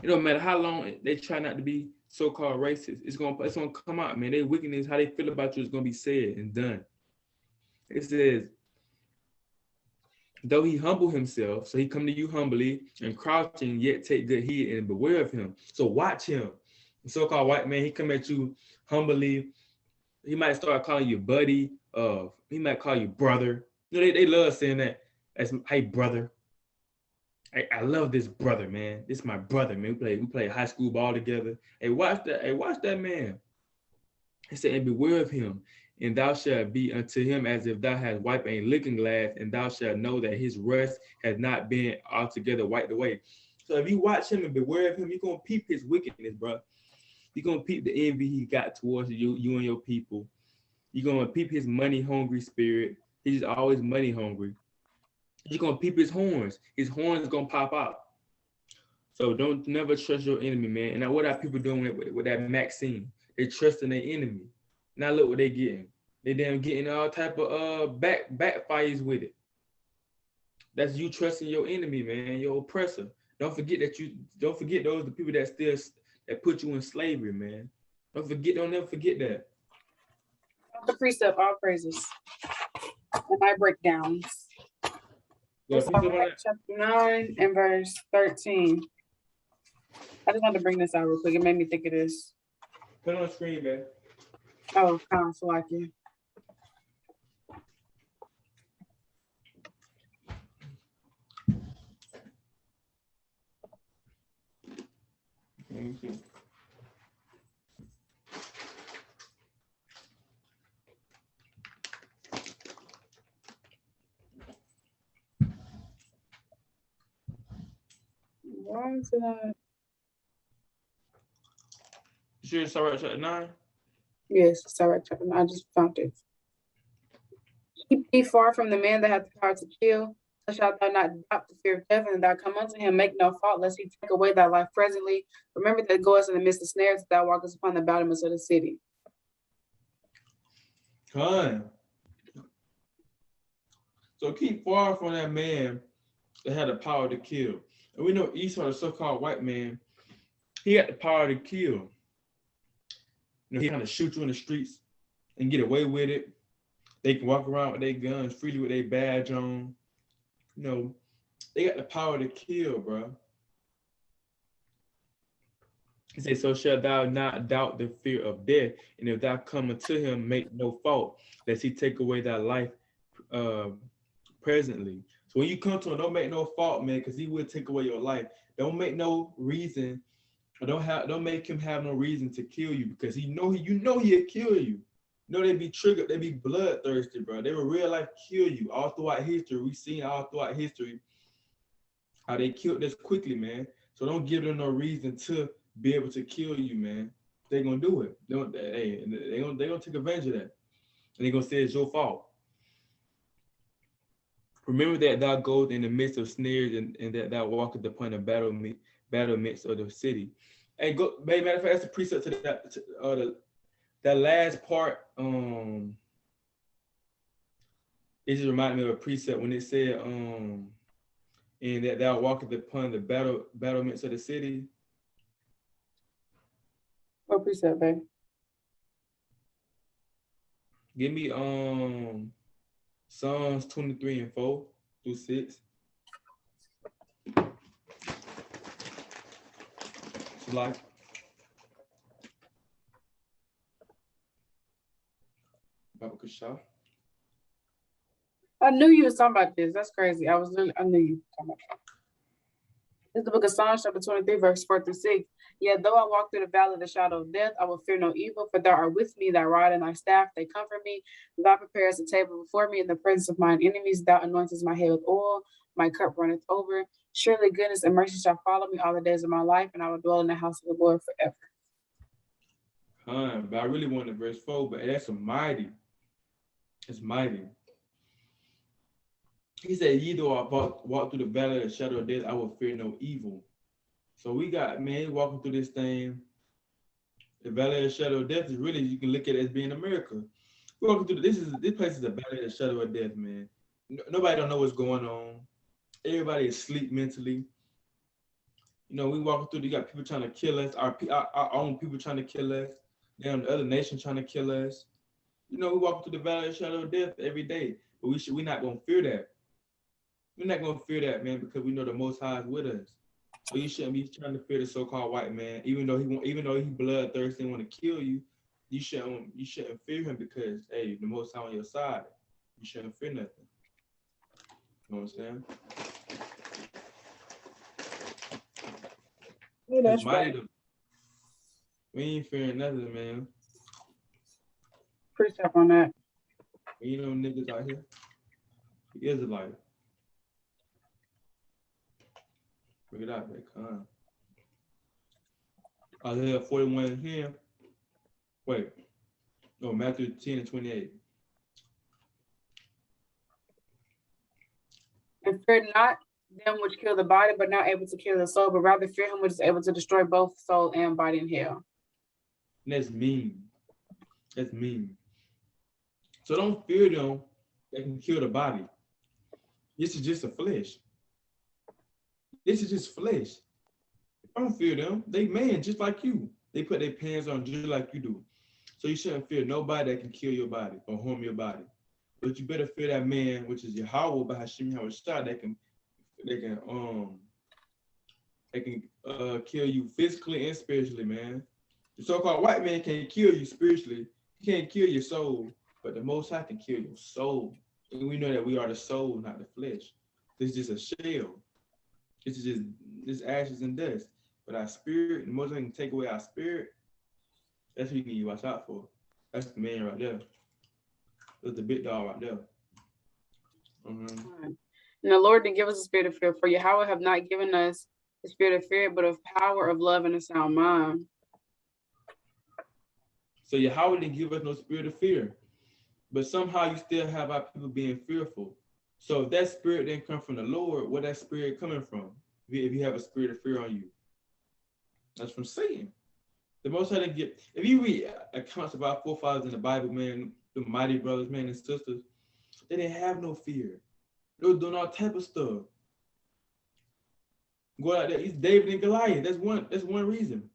It don't matter how long they try not to be so-called racist. It's gonna come out, man. Their wickedness, how they feel about you, is gonna be said and done. It says, though he humble himself, so he come to you humbly and crouching, yet take good heed and beware of him. So watch him. The so-called white man, he come at you humbly. He might start calling you buddy. He might call you brother. You know, they love saying that. As hey brother. I love this brother, man. This is my brother, man. We play high school ball together. Hey, watch that man. He said, and beware of him, and thou shalt be unto him as if thou hast wiped a looking glass, and thou shalt know that his rest has not been altogether wiped away. So if you watch him and beware of him, you're gonna peep his wickedness, bro. You're gonna peep the envy he got towards you and your people. You're gonna peep his money hungry spirit. He's just always money hungry. You're gonna peep his horns. His horns gonna pop out. So don't never trust your enemy, man. And now what are people doing with that Maxine? They trusting their enemy. Now look what they getting. They damn getting all type of backfires with it. That's you trusting your enemy, man, your oppressor. Don't forget those the people that put you in slavery, man. Don't never forget that. The precept, all praises. And my breakdowns. Yeah, Chapter 9 and verse 13. I just wanted to bring this out real quick. It made me think of this. Put it on the screen, man. Oh, so like you. Let me see. Why is it? You sure it's all right, chapter 9? Yes, sorry, chapter 9. I just found it. Keep thee far from the man that hath the power to kill. So shalt thou not doubt the fear of death, and thou come unto him, make no fault, lest he take away thy life presently. Remember that goest in the midst of snares, that thou walkest upon the battlements of the city. Time. So keep far from that man that had the power to kill. And we know Esau, the so-called white man, he had the power to kill. You know, he kind of shoot you in the streets and get away with it. They can walk around with their guns freely with their badge on. You know, they got the power to kill, bro. He said, so shalt thou not doubt the fear of death, and if thou come unto him, make no fault, lest he take away thy life presently. So when you come to him, don't make no fault, man, because he will take away your life. Don't make no reason, or don't make him have no reason to kill you, because you know he'll kill you. You know they be triggered, they be bloodthirsty, bro. They will real life kill you all throughout history. We've seen all throughout history how they killed us quickly, man. So don't give them no reason to be able to kill you, man. They're gonna do it. They're gonna take advantage of that. And they're gonna say it's your fault. Remember that thou goest in the midst of snares, and that thou walkest upon the battle midst of the city. And go, matter of fact, that's the precept to that last part. It just reminded me of a precept when it said, and that thou walkest upon the battlements of the city. What precept, babe? Give me Psalms 23 and 4 through 6. It's like I knew you was talking about this. That's crazy. I knew you were talking about that. This is the book of Psalms, chapter 23, verse 4 through 6. Yet though I walk through the valley of the shadow of death, I will fear no evil, for thou art with me, thy rod and thy staff, they comfort me. Thou preparest a table before me in the presence of mine enemies. Thou anointest my head with oil, my cup runneth over. Surely goodness and mercy shall follow me all the days of my life, and I will dwell in the house of the Lord forever. But I really wanted verse 4, but that's mighty. It's mighty. He said, ye though I walk through the valley of the shadow of death, I will fear no evil. So we got, man, walking through this thing. The valley of the shadow of death is really, you can look at it as being America. We're walking through this place is a valley of the shadow of death, man. Nobody don't know what's going on. Everybody is asleep mentally. You know, we walking through, you got people trying to kill us, our own people trying to kill us, the other nation trying to kill us. You know, we walk through the valley of the shadow of death every day, but we're not gonna fear that. We're not gonna fear that, man, because we know the Most High is with us. So you shouldn't be trying to fear the so-called white man, even though he bloodthirsty and want to kill you. You shouldn't fear him because, hey, the Most High on your side. You shouldn't fear nothing. You know what I'm saying? Yeah, that's right. We ain't fearing nothing, man. Precept on that. You know niggas out here. He is a liar. Bring it out, man. Come on. Isaiah 41 here. Wait. No, Matthew 10:28. And fear not them which kill the body, but not able to kill the soul, but rather fear him which is able to destroy both soul and body in hell. And that's mean. That's mean. So don't fear them that can kill the body. This is just a flesh. This is just flesh. Don't fear them. They man just like you. They put their pants on just like you do. So you shouldn't fear nobody that can kill your body or harm your body. But you better fear that man, which is Yahweh by Hashem Yahushua, that can kill you physically and spiritually, man. The so-called white man can't kill you spiritually. He can't kill your soul, but the Most High can kill your soul. And we know that we are the soul, not the flesh. This is just a shell. This is just ashes and dust. But our spirit, the Most High can take away our spirit. That's who you need to watch out for. That's the man right there. That's the big dog right there. And the Lord did give us a spirit of fear, for Yahweh have not given us the spirit of fear, but of power, of love, and a sound mind. So Yahweh didn't give us no spirit of fear. But somehow you still have our people being fearful. So if that spirit didn't come from the Lord, where that spirit coming from? If you have a spirit of fear on you. That's from Satan. The Most High didn't get, if you read accounts of our forefathers in the Bible, man, the mighty brothers, man, and sisters, they didn't have no fear. They were doing all type of stuff. Go out there, it's David and Goliath. That's one reason.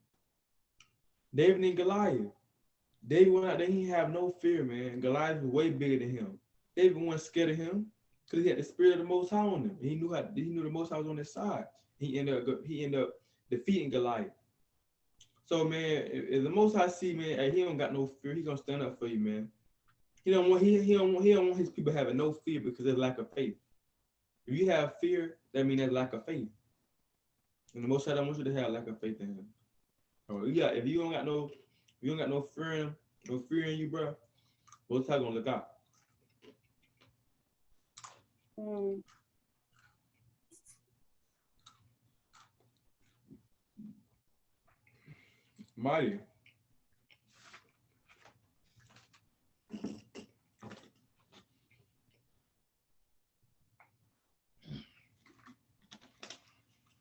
David and Goliath. David went out there, he didn't have no fear, man. Goliath was way bigger than him. David wasn't scared of him because he had the spirit of the Most High on him. He knew the Most High was on his side. He ended up defeating Goliath. So, man, if the Most High see, man, hey, he don't got no fear, he gonna stand up for you, man. He don't want his people having no fear because there's lack of faith. If you have fear, that means there's lack of faith. And the Most High don't want you to have lack of faith in him. So, if you don't got no fear in you, bro, Most High gonna look out. Mighty.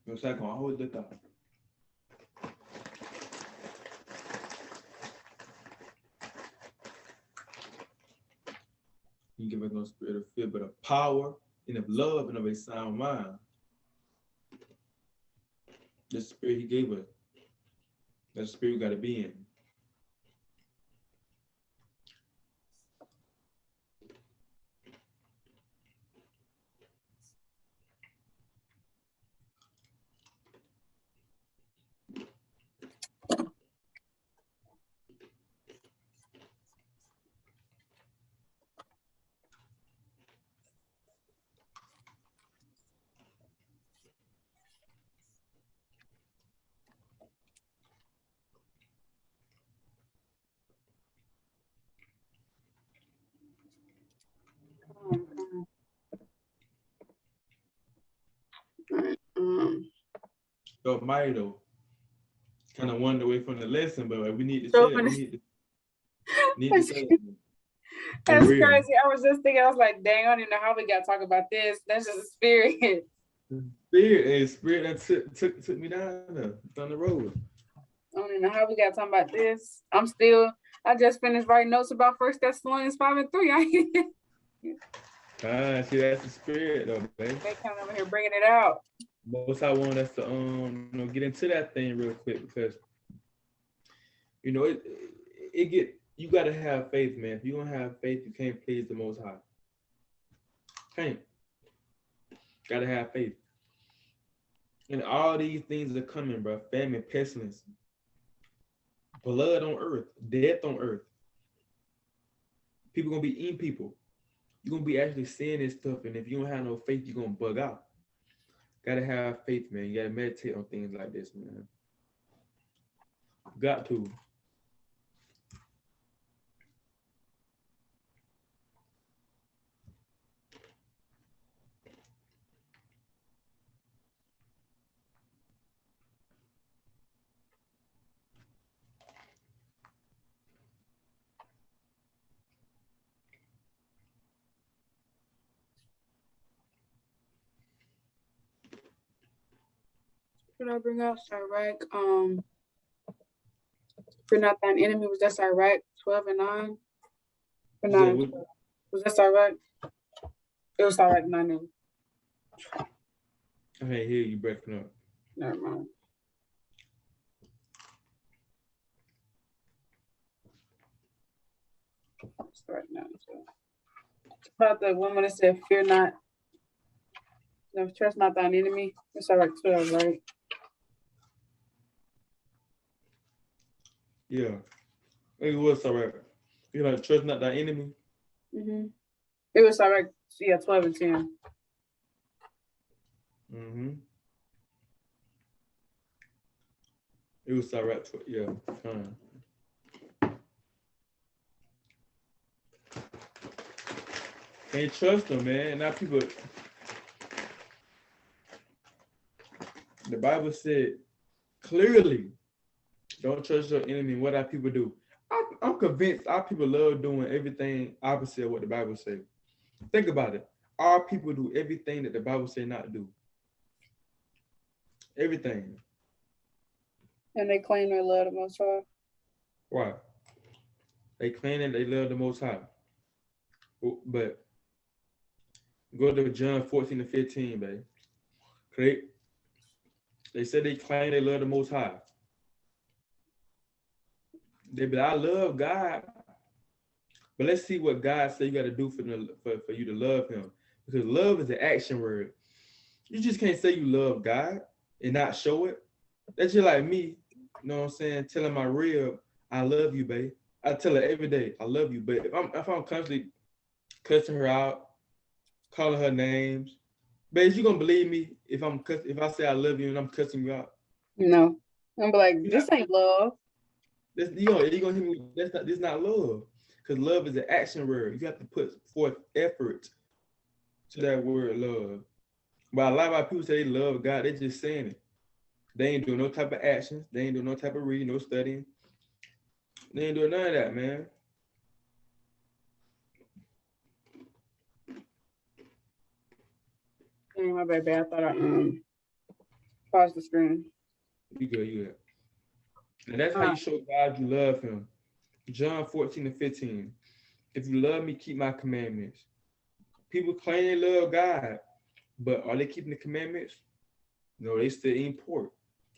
Most High gonna always look out. He give us no spirit of fear, but of power and of love and of a sound mind. The spirit he gave us. That spirit we got to be in. So mighty though. Kind of wandered away from the lesson, but we need to say it. We need to say it. That's crazy. I was just thinking, I was like, dang, I don't even know how we got to talk about this. That's just a spirit. Spirit that took me down the road. I don't even know how we got to talk about this. I just finished writing notes about 1 Thessalonians 5 and 3. See, that's the spirit though, baby. They coming over here bringing it out. Most I want us to get into that thing real quick because you gotta have faith, man. If you don't have faith, you can't please the Most High. Can't. Gotta have faith. And all these things are coming, bro. Famine, pestilence, blood on earth, death on earth. People gonna be eating people. You're gonna be actually seeing this stuff, and if you don't have no faith, you're gonna bug out. Gotta have faith, man. You gotta meditate on things like this, man. Got to. Can I bring out Sirach? For not thine enemy, was that Sirach 12 and 9? For 9 and 12. Was that Sirach? It was Sirach 9 and. I can't hear you breaking up. Never mind. Sirach 9 and 12. It's about the one when it said, fear not. No, trust not thine enemy. It's Sirach 12, right? Yeah. It was Sirach. You know, trust not thy enemy. Mm-hmm. It was Sirach, 12 and 10. Mm-hmm. It was Sirach, yeah. Can't trust them, man. Now people, the Bible said clearly, don't trust your enemy. What our people do? I'm convinced our people love doing everything opposite of what the Bible says. Think about it. Our people do everything that the Bible says not to do. Everything. And they claim they love the Most High. Why? They claim that they love the Most High. But go to John 14 and 15, babe. Correct? They said they claim they love the Most High. They be like, I love God. But let's see what God said you got to do for you to love him. Because love is an action word. You just can't say you love God and not show it. That's just like me, you know what I'm saying, telling my rib, I love you, babe. I tell her every day, I love you. But if I'm constantly cussing her out, calling her names, babe, you gonna believe me if I say I love you and I'm cussing you out? No. I'm like, this ain't love. You gonna hear me, this not love. Because love is an action word. You have to put forth effort to that word love. But a lot of our people say they love God, they just saying it. They ain't doing no type of actions. They ain't doing no type of reading, no studying. They ain't doing none of that, man. Hey, my bad, babe. I thought I paused the screen. You good. And that's how you show God you love him. John 14 and 15. If you love me, keep my commandments. People claim they love God, but are they keeping the commandments? No, they still eating pork.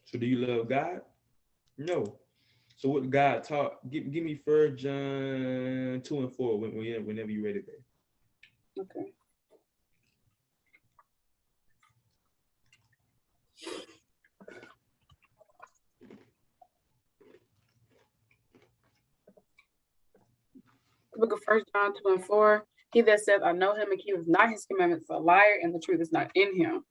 So do you love God? No. So what God taught, give me 1 John 2 and 4 whenever you're ready, babe. Okay. The book of 1 John 2 and 4. He that says, I know him and keepeth not his commandments is a liar, and the truth is not in him.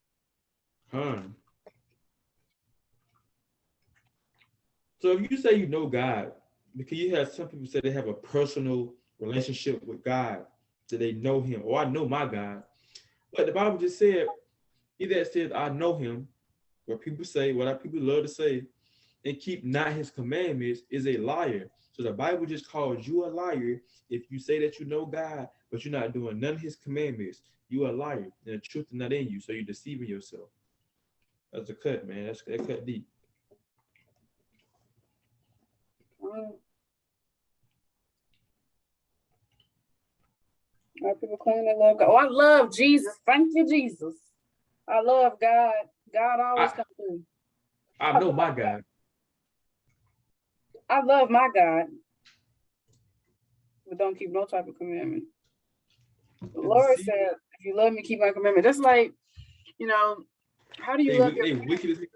So if you say you know God, because you have some people say they have a personal relationship with God, that they know him, or I know my God. But the Bible just said, he that says, I know him, what people say, what our people love to say, and keep not his commandments is a liar. So the Bible just calls you a liar if you say that you know God, but you're not doing none of his commandments. You are a liar, and the truth is not in you, so you're deceiving yourself. That's a cut, man. That cut deep. People claim they love God. Oh, I love Jesus. Thank you, Jesus. I love God. God always comes through. I know my God. I love my God, but don't keep no type of commandment. The Lord said, if you love me, keep my commandment. That's like, how do you love your parents? Wicked as hell.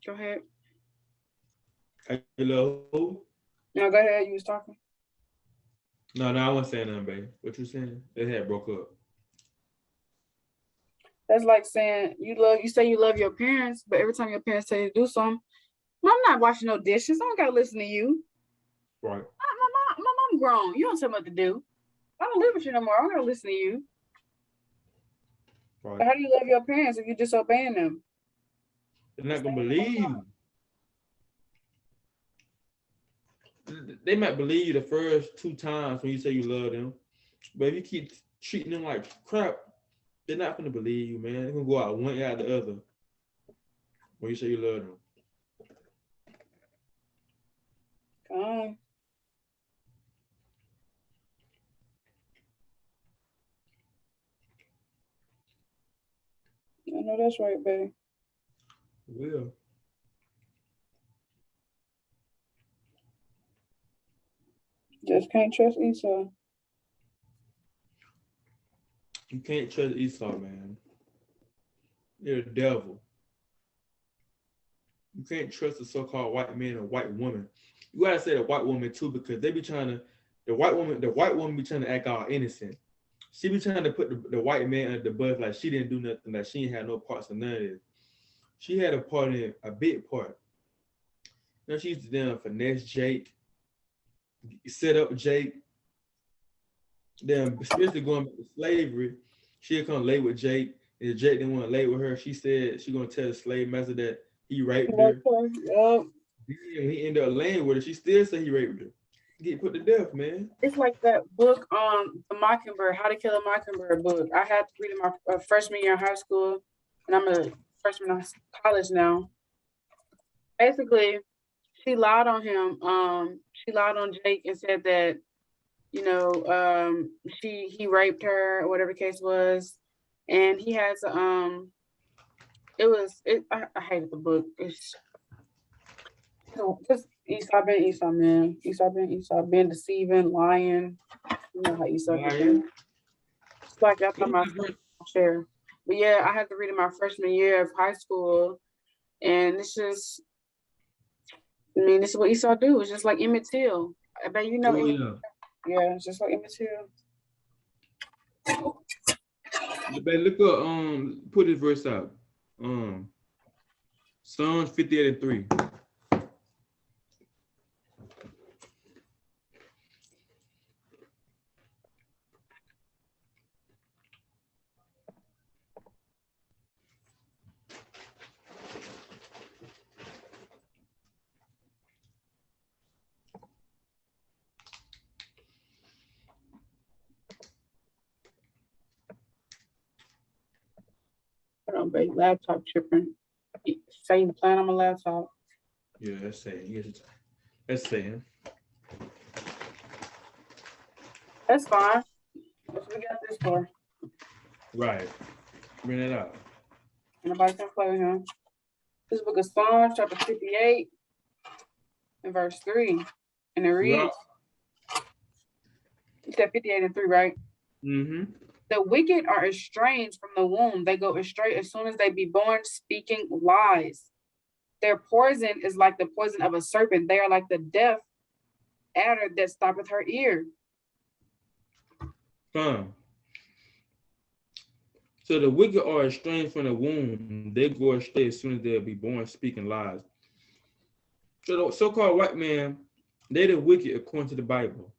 Go ahead. Hello. No, go ahead. You was talking. No, I wasn't saying nothing, babe. What you saying? It had broke up. That's like saying you say you love your parents, but every time your parents tell you to do something, I'm not washing no dishes. I don't gotta listen to you. Right. My mom grown. You don't tell me what to do. I don't live with you no more. I don't gotta listen to you. Right. But how do you love your parents if you're disobeying them? They're not gonna believe you. They might believe you the first 2 times when you say you love them, but if you keep treating them like crap, They're not gonna believe you, man. They're gonna go out one out the other when you say you love them. Come. I know that's right, baby. Will. Just can't trust Esau. You can't trust Esau, man. You're the devil. You can't trust a so-called white man or white woman. You gotta say the white woman too, because they be trying to. The white woman be trying to act all innocent. She be trying to put the white man under the bus like she didn't do nothing, like she ain't had no parts in none of this. She had a part in a big part. You know, she used to then finesse Jake, set up Jake. Then, especially going back to slavery, she'd come lay with Jake, and if Jake didn't want to lay with her, she said she gonna tell the slave master that he raped her. Yep. Then he ended up laying with her. She still said he raped her. Get put to death, man. It's like that book, The Mockingbird, How to Kill a Mockingbird book. I had to read it my freshman year in high school, and I'm a freshman in college now. Basically, she lied on him. She lied on Jake and said that, he raped her, or whatever the case was, and he has I hated the book. It's just Esau, man. Esau, being deceiving, lying. You know how Esau gets. It's like I thought my share. But yeah, I had to read it my freshman year of high school, and this is what Esau do. It's just like Emmett Till. I bet you know. Oh, Emmett. yeah. Yeah, it's just like Emmett Till. But look up, put this verse out. Psalms 58:3. Hold on, baby. Laptop tripping. Same plan on my laptop. Yeah, that's saying. That's saying. That's fine. What we got this for? Right. Bring it out. Nobody can play with him. This book of Psalms, chapter 58, and verse 3. And it reads, you said 58:3, right? Mm-hmm. The wicked are estranged from the womb. They go astray as soon as they be born, speaking lies. Their poison is like the poison of a serpent. They are like the deaf adder that stoppeth her ear. Fine. So the wicked are estranged from the womb. They go astray as soon as they'll be born, speaking lies. So the so-called white man, they the wicked according to the Bible.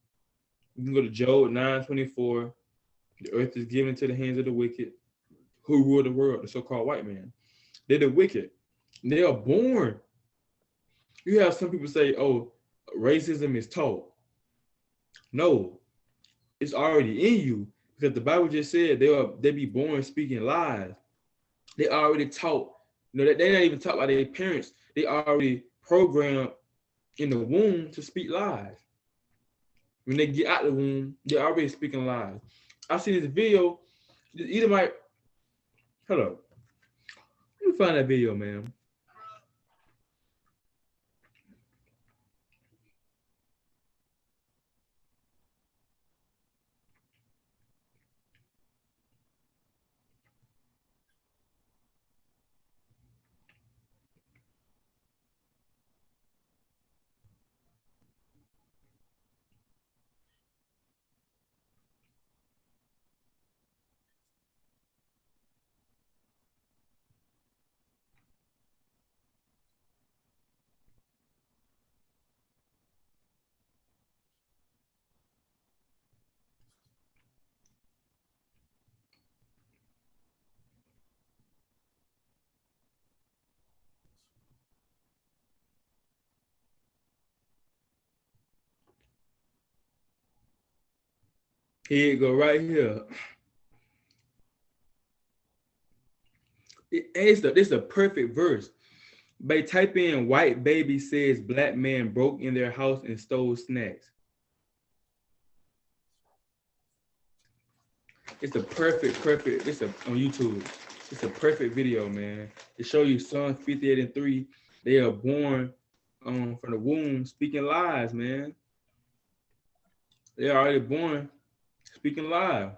You can go to Job 9:24. The earth is given to the hands of the wicked who rule the world, the so-called white man. They're the wicked. They are born. You have some people say, oh, racism is taught. No, it's already in you because the Bible just said they be born speaking lies. They already taught. They're not even taught by their parents. They already programmed in the womb to speak lies. When they get out the womb, they're already speaking lies. I seen this video. Either my hold up. Let me find that video, man. Here you go, right here. It's a perfect verse. But type in white baby says black man broke in their house and stole snacks. It's a perfect. It's on YouTube. It's a perfect video, man. To show you Psalm 58 and 3. They are born from the womb speaking lies, man. They are already born speaking lies.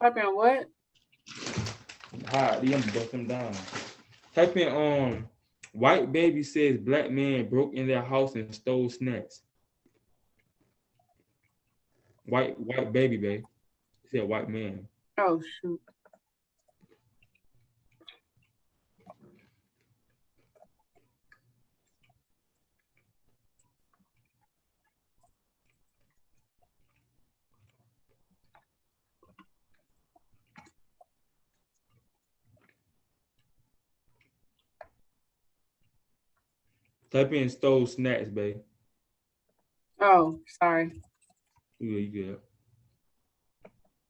Type in what? Hard. You gonna bust them down. Type in white baby says black man broke in their house and stole snacks. White baby, babe. It said white man. Oh shoot. Type in stole snacks, babe. Oh, sorry. You good.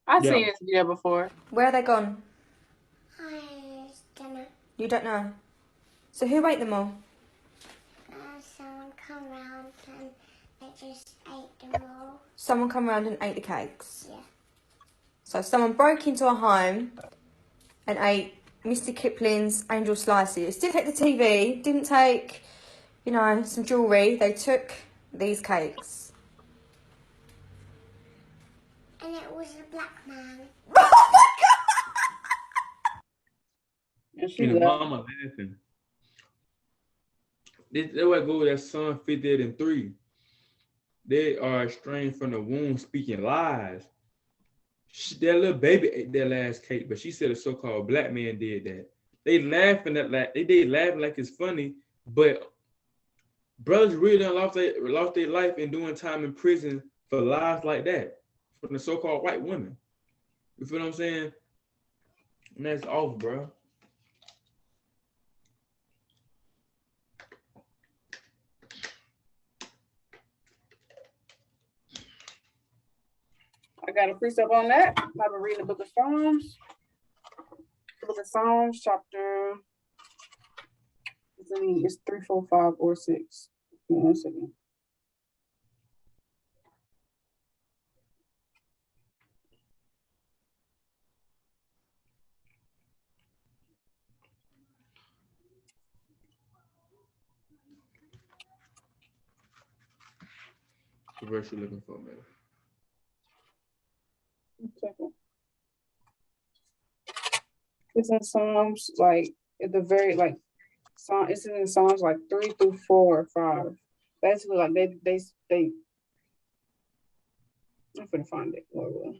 I've Yeah. seen this video before. Where are they gone? I don't know. You don't know. So who ate them all? Someone come round and they just ate them all. Someone come around and ate the cakes. Yeah. So someone broke into a home and ate Mr. Kipling's Angel Slices. Didn't take the TV, didn't take, some jewellery. They took these cakes. And it was a black man. And she And the left. mama laughing. That's why I go with that Psalm 58 and 3. They are estranged from the womb speaking lies. That little baby ate that last cake, but she said a so-called black man did that. They laughing at like they laughing like it's funny, but brothers really done lost their life and doing time in prison for lies like that from the so-called white women. You feel what I'm saying? And that's off, bro. I got a precept on that. I've been reading the book of Psalms. The book of Psalms, chapter. It's 3, 4, 5, or 6. Give me 1 second. The verse you're looking for, man. 1 second. It's in Psalms, like at the very it's in Psalms like 3 through 4 or 5. Basically, like they. I'm gonna find it. Lord will.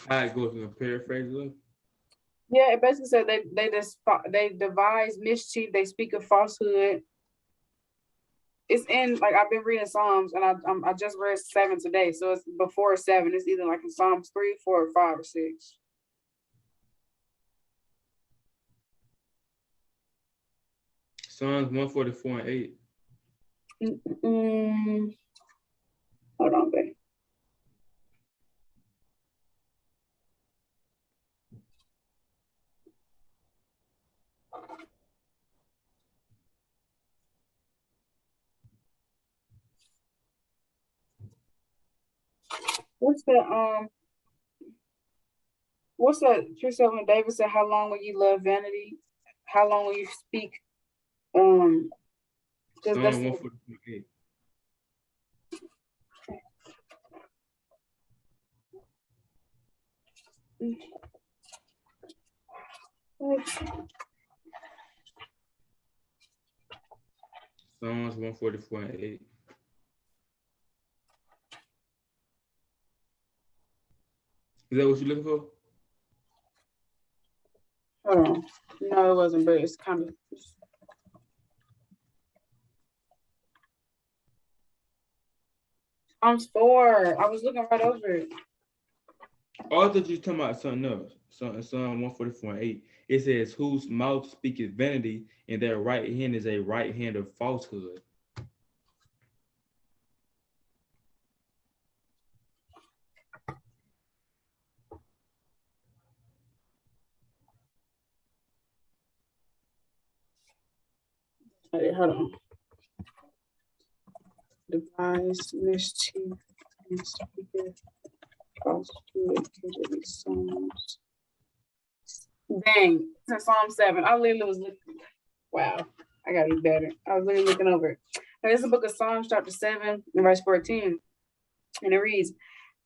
How it goes in a paraphrase, look. Yeah, it basically said they devise mischief. They speak of falsehood. It's in I've been reading Psalms and I just read 7 today, so it's before 7. It's either like in Psalms 3, 4, or 5, or 6. Psalms 144 and 8. Hold on, babe. What's that precept when David said, "How long will you love vanity? How long will you speak?" Psalm That's 144 and 8. Psalms 144 and 8. Is that what you're looking for? Hold on. No, it wasn't, but it's kind of. Psalms 4. I was looking right over it. Oh, I thought you were talking about something else. Psalm 144:8. It says, whose mouth speaketh vanity, and their right hand is a right hand of falsehood. Hold on. Devise mischief and speaketh falsehood. Psalms. Dang, it's in Psalm 7. I literally was looking. Wow, I gotta be better. I was literally looking over it. Now, this is the book of Psalms, chapter 7, and verse 14. And it reads,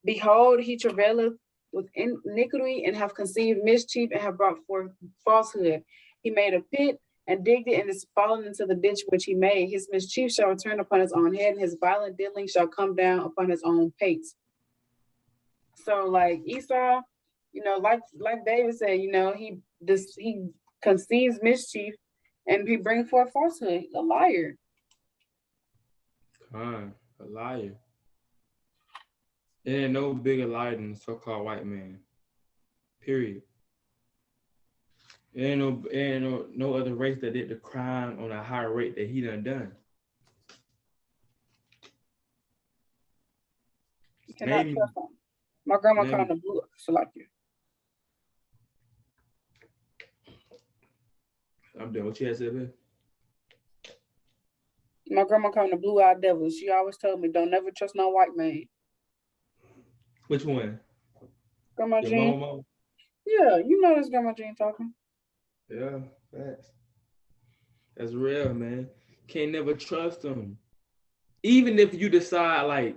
behold, he travaileth with iniquity and have conceived mischief and have brought forth falsehood. He made a pit and digged it and is fallen into the ditch which he made. His mischief shall return upon his own head, and his violent dealing shall come down upon his own pate. So like Esau, like David said, he conceives mischief and he brings forth falsehood. A liar. A liar. There ain't no bigger liar than the so-called white man. Period. There ain't no other race that did the crime on a higher rate that he done. You cannot trust him. My grandma called him the blue Salakia. I'm done. What you had to say, man? My grandma called him the blue-eyed devil. She always told me, don't never trust no white man. Which one? Grandma Your Jean? mama? Yeah, you know this Grandma Jean talking. Yeah, that's real, man. Can't never trust them. Even if you decide like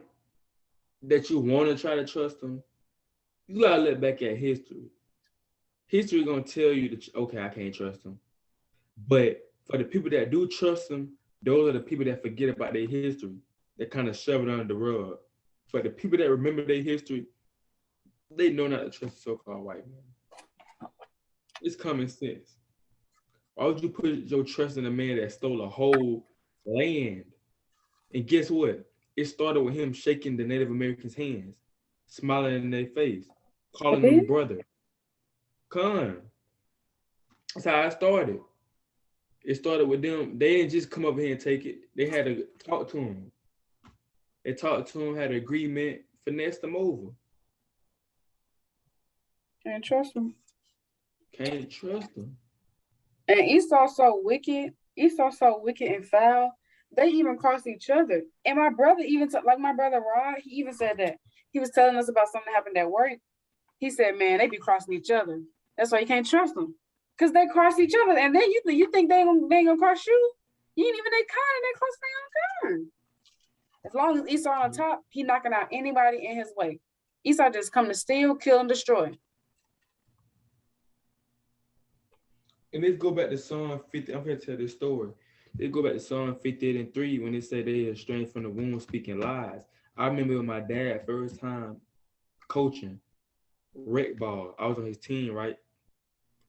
that you want to try to trust them, you gotta look back at history. History gonna tell you that okay, I can't trust them. But for the people that do trust them, those are the people that forget about their history. That kind of shove it under the rug. For the people that remember their history, they know not to trust the so-called white man. It's common sense. Why would you put your trust in a man that stole a whole land? And guess what? It started with him shaking the Native Americans' hands, smiling in their face, calling them brother. That's how it started. It started with them. They didn't just come up here and take it. They had to talk to him. They talked to him, had an agreement, finessed them over. Can't trust him. Can't trust them. And Esau's so wicked. Esau's so wicked and foul. They even cross each other. And my brother even, like my brother Rod, he even said that. He was telling us about something that happened at work. He said, man, they be crossing each other. That's why you can't trust them. Because they cross each other. And then you think they ain't gonna cross you? You ain't even they kind, they cross their own kind. As long as Esau on top, he knocking out anybody in his way. Esau just come to steal, kill, and destroy. And let's go back to Psalm 50. I'm going to tell this story. Let's go back to Psalm 58:3 when it said they are estranged from the womb speaking lies. I remember when my dad first time coaching rec ball. I was on his team, right?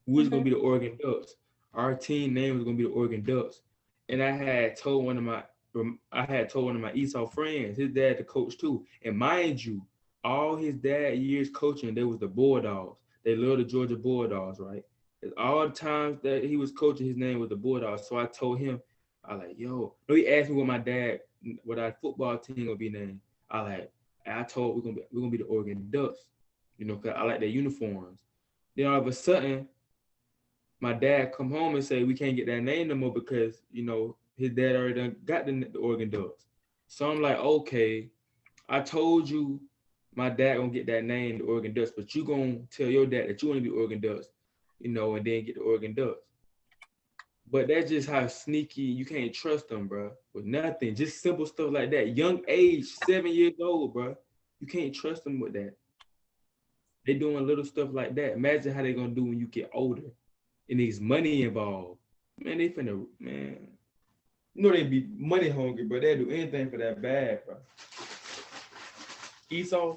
We was going to be the Oregon Ducks. Our team name was going to be the Oregon Ducks. And I had told one of my Esau friends, his dad the coach too. And mind you, all his dad years coaching, they was the Bulldogs. They loved the Georgia Bulldogs, right? All the times that he was coaching, his name was the Bulldogs. So I told him, no, he asked me what our football team gonna be named. I told we're gonna be the Oregon Ducks, cause I like their uniforms. Then all of a sudden, my dad come home and say we can't get that name no more because his dad already done got the Oregon Ducks. So I'm like, okay, I told you my dad gonna get that name, the Oregon Ducks, but you gonna tell your dad that you want to be Oregon Ducks, and then get the Oregon Ducks. But that's just how sneaky, you can't trust them, bro, with nothing. Just simple stuff like that. Young age, 7 years old, bro. You can't trust them with that. They doing little stuff like that. Imagine how they gonna do when you get older and there's money involved. Man, they finna, man. They be money hungry, but they do anything for that bag, bro. Esau,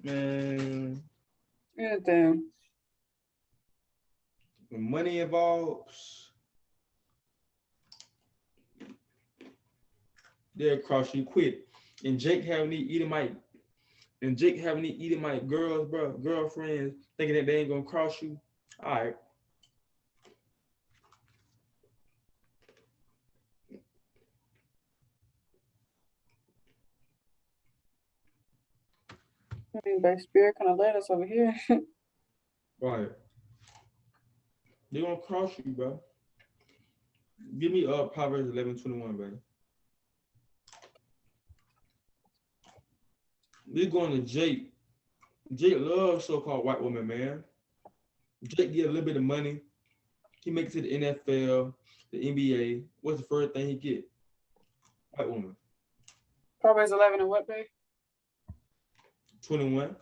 man. Anything. When money involves, they'll cross you quick. And Jake having these Edomite girls, bro, girlfriends, thinking that they ain't gonna cross you. All right. I mean, by spirit kind of led us over here. Right. They gonna cross you, bro. Give me Proverbs 11:21, baby. We're going to Jake. Jake loves so-called white woman, man. Jake get a little bit of money. He makes it to the NFL, the NBA. What's the first thing he get? White woman. Proverbs 11 and what, babe? 21.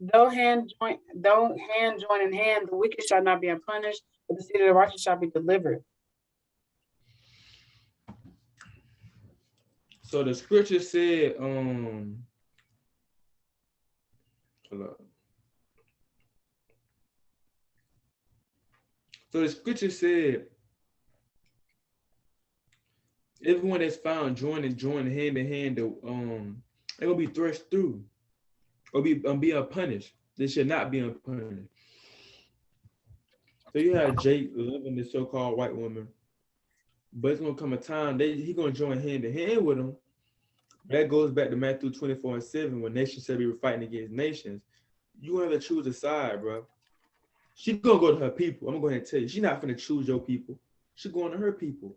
Though hand join in hand, the wicked shall not be unpunished, but the seed of the righteous shall be delivered. So the scripture said, hold up. So the scripture said, everyone that's found joined hand in hand, they're gonna be thrust through or be unpunished. They should not be unpunished. So you have Jake loving this so-called white woman, but it's gonna come a time he gonna join hand in hand with them. That goes back to Matthew 24:7, when nations shall be fighting against nations. You gonna have to choose a side, bro. She gonna go to her people. I'm gonna go ahead and tell you, she's not gonna choose your people. She going to her people.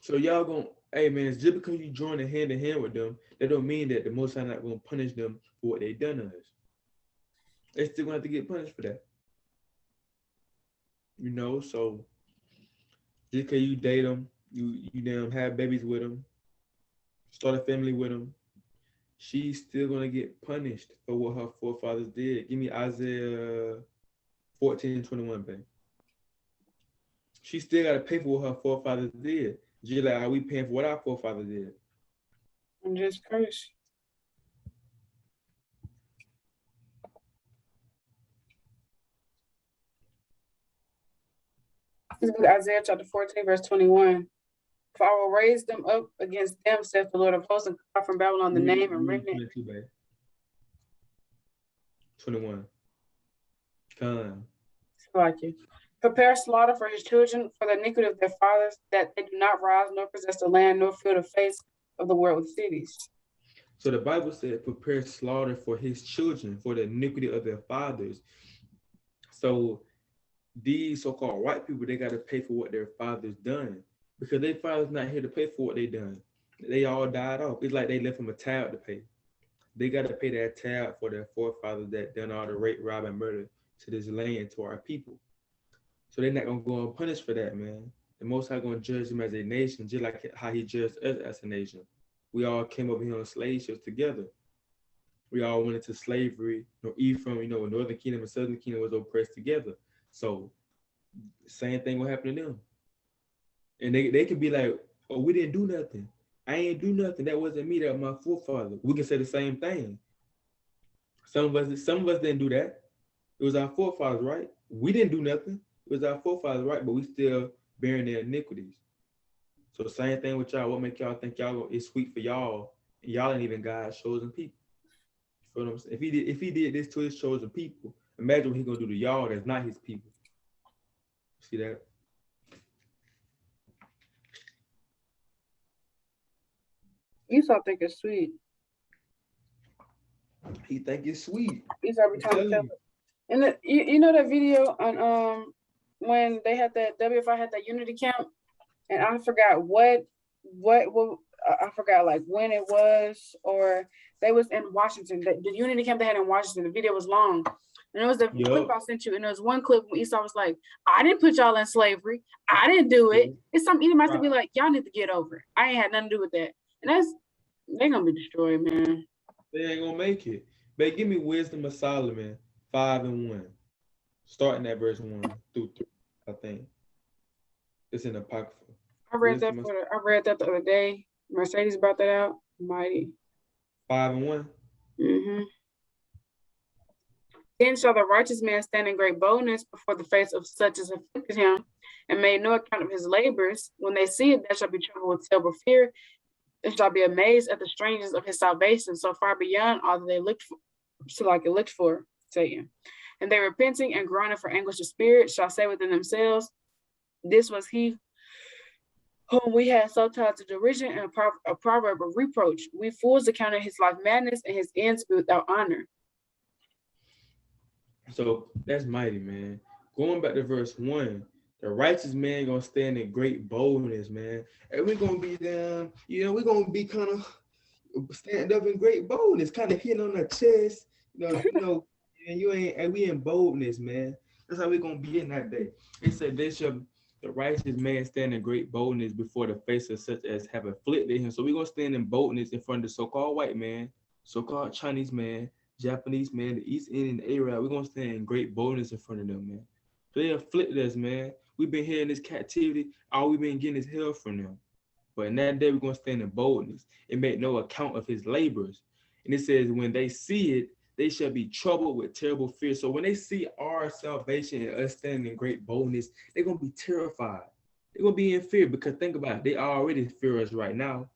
So y'all gonna, hey man, just because you join hand in hand with them, that don't mean that the Most High not gonna punish them for what they done to us. They still gonna have to get punished for that. You know, so just because you date them, you damn have babies with them, start a family with them, she's still gonna get punished for what her forefathers did. Give me Isaiah 14:21, babe. She still gotta pay for what her forefathers did. Just like, are we paying for what our forefathers did? I'm just cursed. This is Isaiah chapter 14, verse 21. For I will raise them up against them, saith the Lord of hosts, and cut from Babylon the name and remnant. 21. Come. I like it. Prepare slaughter for his children, for the iniquity of their fathers, that they do not rise nor possess the land, nor fill the face of the world with cities. So the Bible said, prepare slaughter for his children, for the iniquity of their fathers. So these so-called white people, they got to pay for what their fathers done, because their fathers not here to pay for what they done. They all died off. It's like they left them a tab to pay. They got to pay that tab for their forefathers that done all the rape, rob, and murder to this land, to our people. So they're not gonna go unpunished for that, man. The Most High gonna judge them as a nation, just like how he judged us as a nation. We all came over here on slave ships together. We all went into slavery. Ephraim, Northern Kingdom and Southern Kingdom was oppressed together. So same thing will happen to them. And they could be like, oh, we didn't do nothing. I ain't do nothing. That wasn't me. That was my forefather. We can say the same thing. Some of us didn't do that. It was our forefathers, right? We didn't do nothing. It was our forefathers, right? But we still bearing their iniquities. So same thing with y'all. What make y'all think y'all is sweet for y'all? And y'all ain't even God's chosen people. You know what I'm saying? If he did this to his chosen people, imagine what he gonna do to y'all that's not his people. See that? Esau think it's sweet. He think it's sweet. Esau every time he tells it. And you know that video on when they had that WFI had that unity camp, and I forgot what I forgot like when it was, or they was in Washington. The unity camp they had in Washington. The video was long, and it was the clip I sent you. And there was one clip when Esau was like, "I didn't put y'all in slavery. I didn't do it." It's some Edomites to be like, "Y'all need to get over it. I ain't had nothing to do with that." And they're gonna be destroyed, man. They ain't gonna make it. But give me Wisdom of Solomon 5:1, starting at verse 1 through 3. I think it's in the Apocrypha. I read that the other day. Mercedes brought that out. Mighty. 5:1. Then shall the righteous man stand in great boldness before the face of such as afflicted him, and made no account of his labors. When they see it, they shall be troubled with terrible fear, and shall be amazed at the strangeness of his salvation, so far beyond all that they looked for, looked for, Satan. And they repenting and groaning for anguish of spirit shall say within themselves, this was he whom we had so tied to derision and a proverb of reproach. We fools accounted his life madness and his ends without honor. So that's mighty, man. Going back to verse 1, the righteous man gonna stand in great boldness, man. And we're gonna be down, we're gonna be kind of stand up in great boldness, kind of hitting on our chest, and we in boldness, man. That's how we're gonna be in that day. It said the righteous man stand in great boldness before the face of such as have afflicted him. So we're gonna stand in boldness in front of the so-called white man, so-called Chinese man, Japanese man, the East Indian, the Arab. We're gonna stand in great boldness in front of them, man. They afflicted us, man. We've been here in this captivity. All we've been getting is hell from them. But in that day, we're gonna stand in boldness and make no account of his labors. And it says, when they see it, they shall be troubled with terrible fear. So when they see our salvation and us standing in great boldness, they're gonna be terrified. They're gonna be in fear, because think about it, they already fear us right now.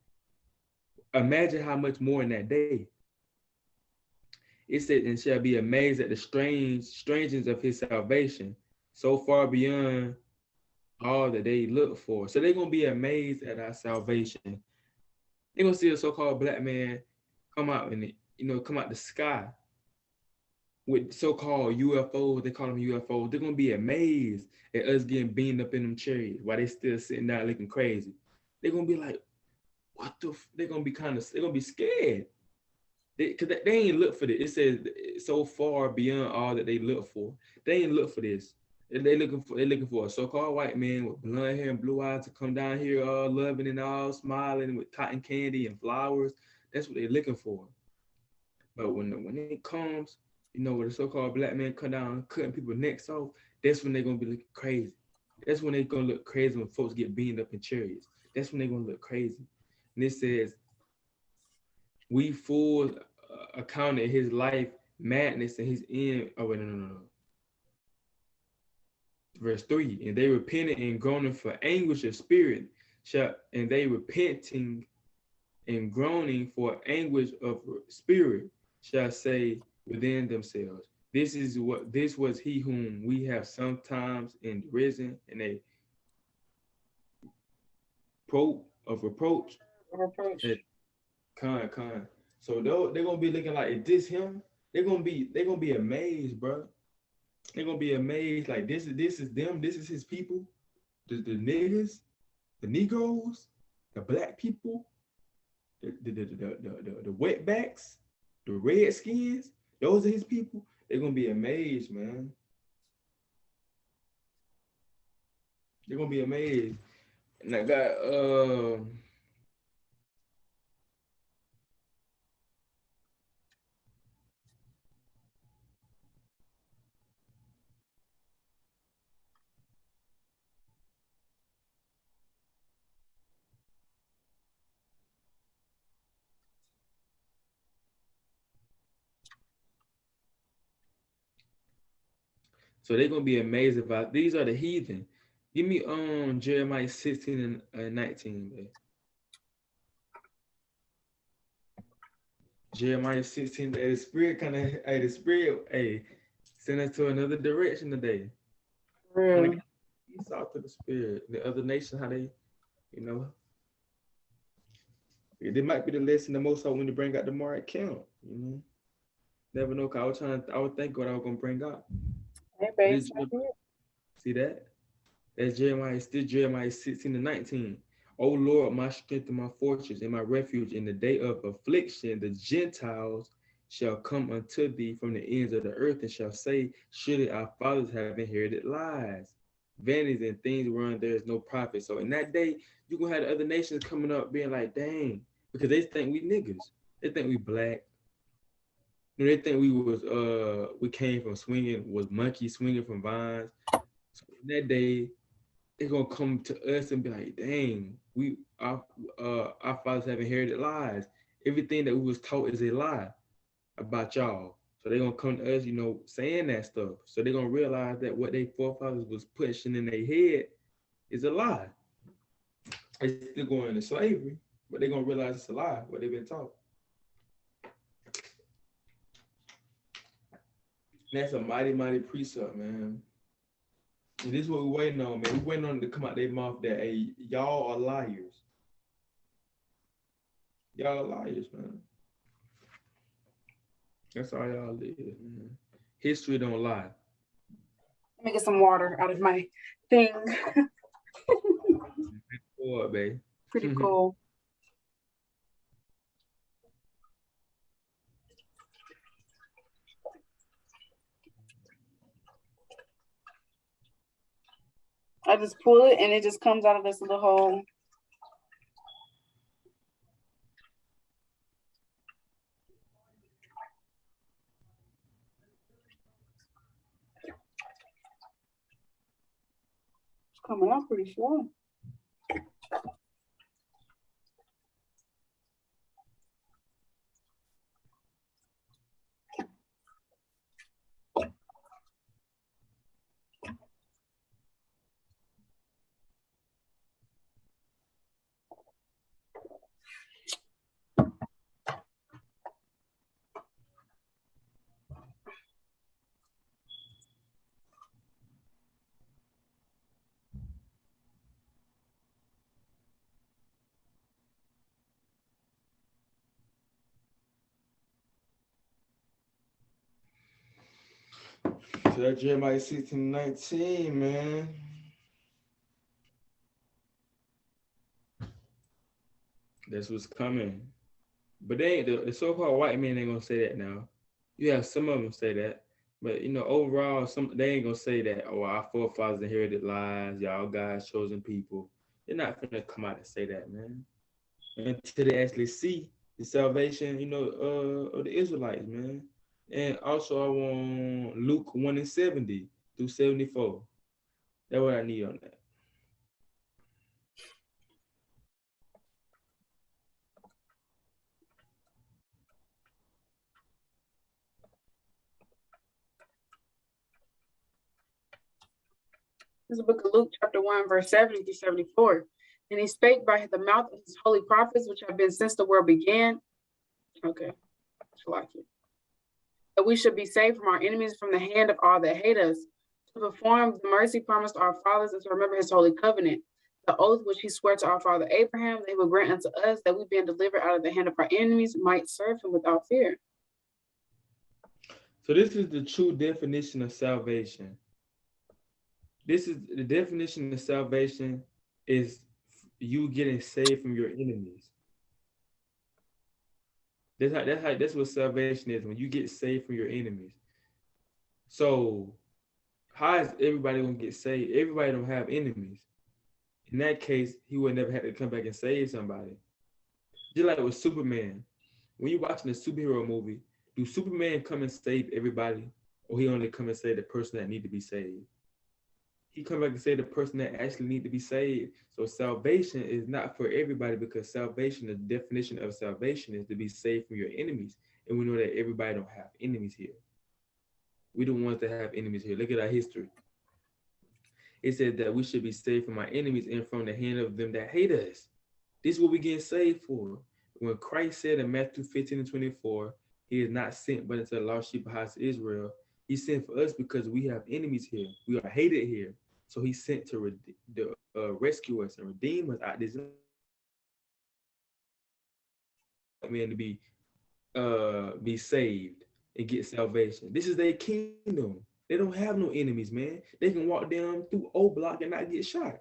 Imagine how much more in that day. It said, and shall be amazed at the strangeness of his salvation, so far beyond all that they look for. So they're gonna be amazed at our salvation. They're gonna see a so-called black man come out come out the sky with so-called UFOs. They call them UFOs. They're gonna be amazed at us getting beamed up in them chariots while they still sitting down looking crazy. They're gonna be like, what the? They're gonna be they're gonna be scared. Because they ain't look for this. It says so far beyond all that they look for. They ain't look for this. They're looking for a so-called white man with blonde hair and blue eyes to come down here all loving and all smiling with cotton candy and flowers. That's what they're looking for. But when it comes, with a so-called black man come down cutting people's necks off, that's when they're gonna be looking crazy. That's when they're gonna look crazy when folks get beamed up in chariots. That's when they're gonna look crazy. And it says, we fools accounted his life madness and his end. Oh, wait, no. Verse 3, and they repented and groaning for anguish of spirit, and they repenting and groaning for anguish of spirit shall say within themselves, this was he whom we have sometimes in derision and a reproach. Con. So they're gonna be looking like, is this him? They're gonna be amazed, bro. They're gonna be amazed, like this is them, this is his people, the niggas, the Negroes, the black people, the wetbacks, the redskins, those are his people. They're gonna be amazed, man. They're gonna be amazed. And I got so they're gonna be amazed about these are the heathen. Give me Jeremiah 16 and 19, man. Jeremiah 16, the spirit send us to another direction today. Really? He's out to the spirit. The other nation, how they, they might be the lesson the most I want to bring out the more account, Never know, cause I was thinking what I was gonna bring out. Hey, See that? That's Jeremiah 16 and 19. O Lord, my strength and my fortress and my refuge in the day of affliction, the Gentiles shall come unto thee from the ends of the earth and shall say, surely our fathers have inherited lies, vanities and things wherein there is no profit. So in that day, you're going to have the other nations coming up being like, dang, because they think we niggas. They think we black. They think we came from was monkeys swinging from vines. So in that day, they're gonna come to us and be like, dang, our fathers have inherited lies. Everything that we was taught is a lie about y'all. So they're gonna come to us, you know, saying that stuff. So they're gonna realize that what their forefathers was pushing in their head is a lie. They still going into slavery, but they're gonna realize it's a lie, what they've been taught. And that's a mighty, mighty precept, man. And this is what we're waiting on, man. We're waiting on it to come out their mouth that, hey, y'all are liars. Y'all are liars, man. That's all y'all live, man. History don't lie. Let me get some water out of my thing. Boy, babe. Pretty cool. I just pull it and it just comes out of this little hole. It's coming out pretty slow. So that Jeremiah 16:19, man. That's what's coming. But they ain't the so-called white men ain't gonna say that now. You have some of them say that, but you know, overall, they ain't gonna say that. Oh, our forefathers inherited lies. Y'all God's chosen people. They're not gonna come out and say that, man. Until they actually see the salvation, you know, of the Israelites, man. And also, I want Luke 1:70 through 74. That's what I need on that. This is the book of Luke, chapter 1, verse 70 through 74. And he spake by the mouth of his holy prophets, which have been since the world began. Okay, I like it. That we should be saved from our enemies, from the hand of all that hate us, to perform the mercy promised to our fathers, and to remember his holy covenant, the oath which he swore to our father Abraham, that he would grant unto us, that we, being delivered out of the hand of our enemies, might serve him without fear. So this is the true definition of salvation. This is the definition of salvation is you getting saved from your enemies. That's what salvation is, when you get saved from your enemies. So how is everybody gonna get saved? Everybody don't have enemies. In that case, he would never have to come back and save somebody. Just like with Superman. When you're watching a superhero movie, do Superman come and save everybody, or he only come and save the person that need to be saved? He come back and say the person that actually need to be saved. So salvation is not for everybody, because salvation, the definition of salvation is to be saved from your enemies. And we know that everybody don't have enemies here. We don't want to have enemies here. Look at our history. It said that we should be saved from our enemies and from the hand of them that hate us. This is what we get saved for. When Christ said in Matthew 15:24, he is not sent but into the lost sheep of the house of Israel. He sent for us because we have enemies here. We are hated here. So he sent to rescue us and redeem us out of this man to be saved and get salvation. This is their kingdom. They don't have no enemies, man. They can walk down through O Block and not get shot.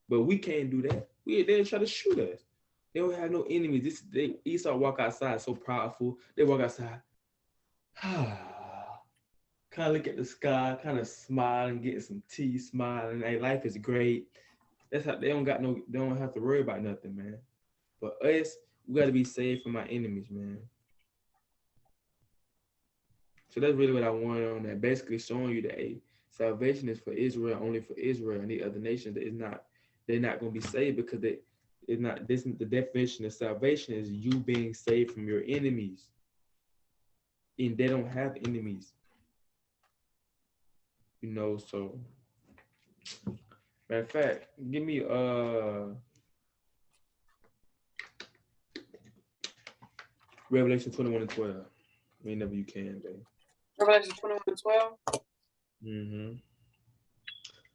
But we can't do that. They try to shoot us. They don't have no enemies. Esau walk outside so proudful. They walk outside. Kind of look at the sky, kind of smiling, getting some tea, smiling. Hey, life is great. That's how they don't have to worry about nothing, man. But us, we got to be saved from our enemies, man. So that's really what I wanted on that. Basically showing you that salvation is for Israel, only for Israel, and the other nations they're not going to be saved because it's not. The definition of salvation is you being saved from your enemies. and they don't have enemies. You know, so matter of fact, give me Revelation 21:12. Whenever you can, babe. Revelation 21:12. Mm-hmm.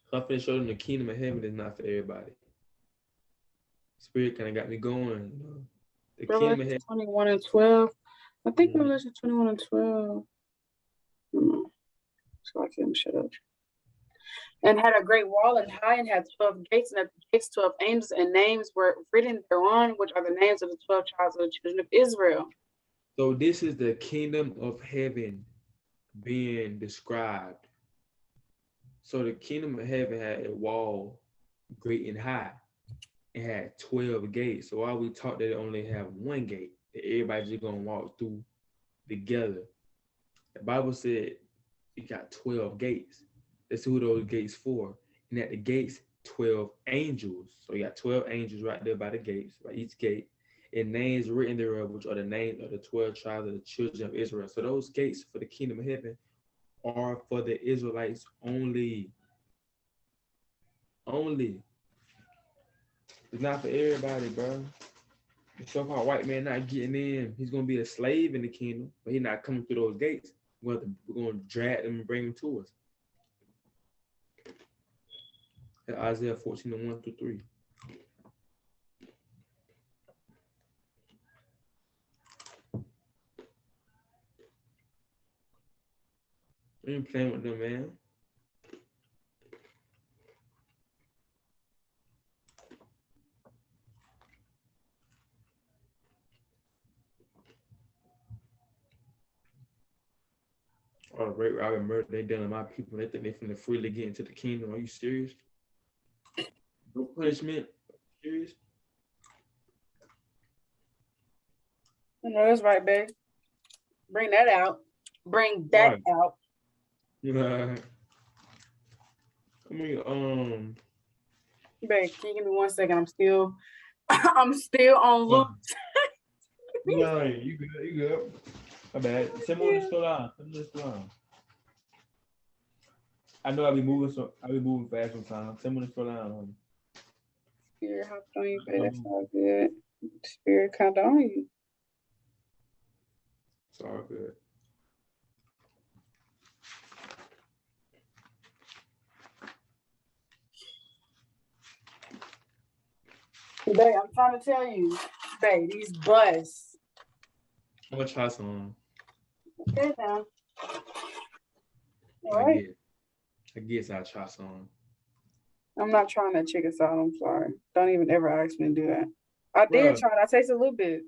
So I'm finna show them the kingdom of heaven is not for everybody. Spirit kind of got me going, you know. The kingdom of Revelation heaven. 21:12. I think Mhm. Revelation 21:12. So I can't shut up. And had a great wall and high, and had 12 gates, and at the gates 12 angels, and names were written thereon, which are the names of the 12 tribes of the children of Israel. So this is the kingdom of heaven being described. So the kingdom of heaven had a wall great and high. It had 12 gates. So while we taught that it only have one gate, that everybody just gonna walk through together. The Bible said it got 12 gates. That's who those gates for. And at the gates, 12 angels. So you got 12 angels right there by the gates, by each gate, and names written thereof, which are the names of the 12 tribes of the children of Israel. So those gates for the kingdom of heaven are for the Israelites only. Only. It's not for everybody, bro. The so-called white man not getting in. He's gonna be a slave in the kingdom, but he's not coming through those gates. We're gonna drag them and bring them to us. At Isaiah 14:1-3. We ain't playing with them, man. Oh, rape, robbery, murder, they dealing my people. They think they finna freely get into the kingdom. Are you serious? No punishment. Serious? No, that's right, babe. Bring that out. Bring that Right. out. I mean, Babe, can you give me 1 second? I'm still on loop. no, you good. My bad. Send me slow down. I know I be moving fast sometimes. Send me slow down. Spirit hopped on you, babe. That's all good. Spirit kind of on you. It's all good. Babe, I'm trying to tell you, babe, these busts. I'm gonna try some. Okay, now. All right. I guess I'll try some. I'm not trying that chicken salad. I'm sorry. Don't even ever ask me to do that. I did Bruh. try it. I tasted a little bit.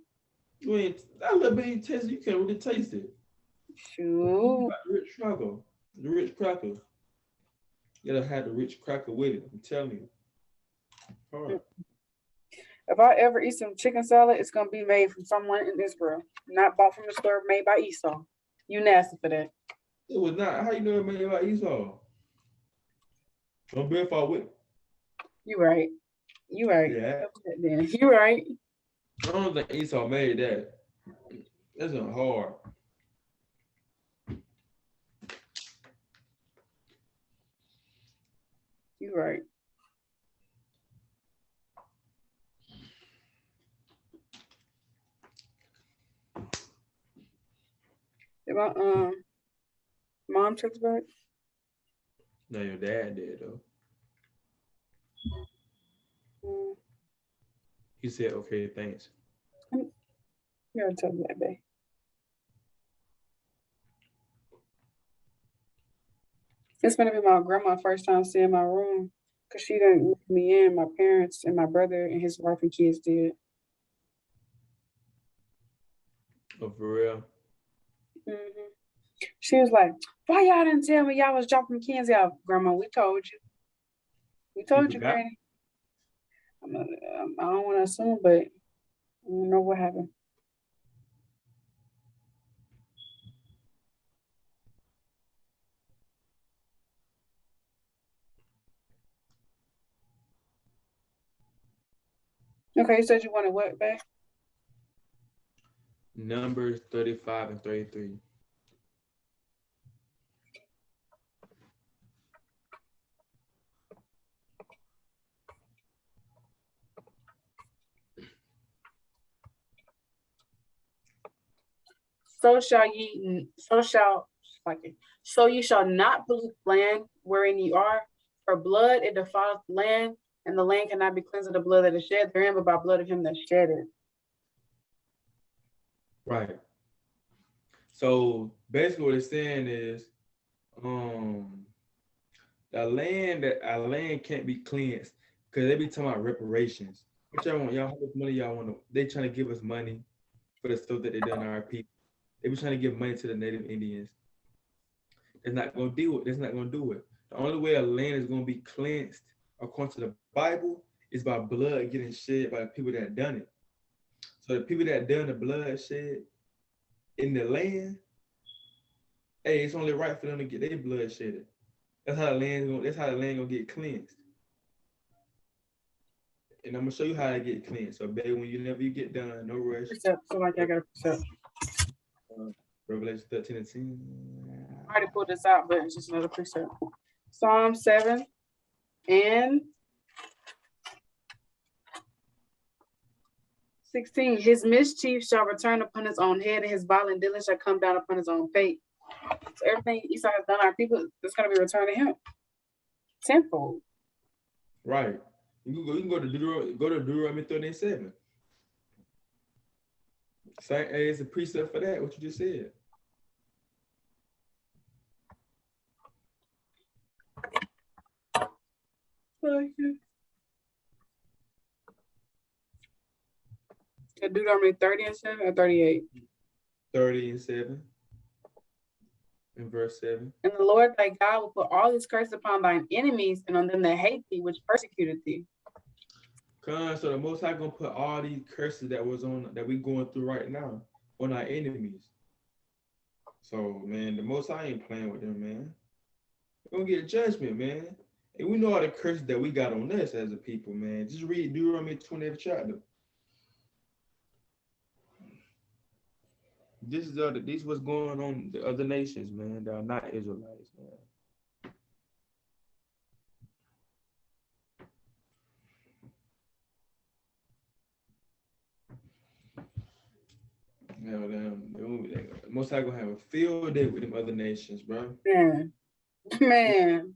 You ain't that little bit you taste it, you can't really taste it. Shoot. The rich cracker. The rich cracker. You gotta have the rich cracker with it. I'm telling you. All right. If I ever eat some chicken salad, it's gonna be made from someone in Israel, not bought from the store, made by Esau. You nasty for that. It was not. How you know it made by Esau? Don't be if I with. You right. You right. Yeah. Then you right. I don't think Esau made that. That's not hard. You right. Did my mom text back? No, your dad did though. He said, "Okay, thanks." You gotta tell me that, babe. It's gonna be my grandma's first time seeing my room, cause she didn't let me in. My parents and my brother and his wife and kids did. Oh, for real? Mm-hmm. She was like, "Why y'all didn't tell me y'all was dropping Kenzie off, Grandma? We told you. We told you, forgot? Granny." I don't want to assume, but I don't know what happened. Okay, you said you wanted what, babe? Numbers 35 and 33. so you shall not pollute land wherein you are, for blood it defileth the land, and the land cannot be cleansed of the blood that is shed therein, but by blood of him that shed it. Right. So basically what it's saying is, our land can't be cleansed because they be talking about reparations. What y'all want? Y'all, how much money y'all want? They trying to give us money for the stuff that they done to our people. They be trying to give money to the Native Indians. It's not gonna do it. It's not gonna do it. The only way a land is gonna be cleansed, according to the Bible, is by blood getting shed by the people that done it. So the people that done the blood shed in the land, hey, it's only right for them to get their blood shedded. That's how the land gonna get cleansed. And I'm gonna show you how to get cleansed. So baby, whenever you get done, no rush. Precept. So like I got a precept. Revelation 13 and 10. I already pulled this out, but it's just another precept. Psalm 7 and 16. His mischief shall return upon his own head, and his violent dealing shall come down upon his own fate. So everything Esau has done, our people, it's going to be returned to him tenfold. Right. You can go to Deuteronomy 37. Hey, it's a precept for that, what you just said. Deuteronomy 30 and 7 or 38? 30 and 7. In verse 7. And the Lord thy God will put all his curses upon thine enemies and on them that hate thee, which persecuted thee. So the Most High gonna put all these curses that we going through right now on our enemies. So man, the Most High ain't playing with them, man. We're gonna get judgment, man. And we know all the curses that we got on us as a people, man. Just read Deuteronomy 20th chapter. This is what's going on in the other nations, man, that are not Israelites, man. Most High gonna have a field day with them other nations, bro. Man.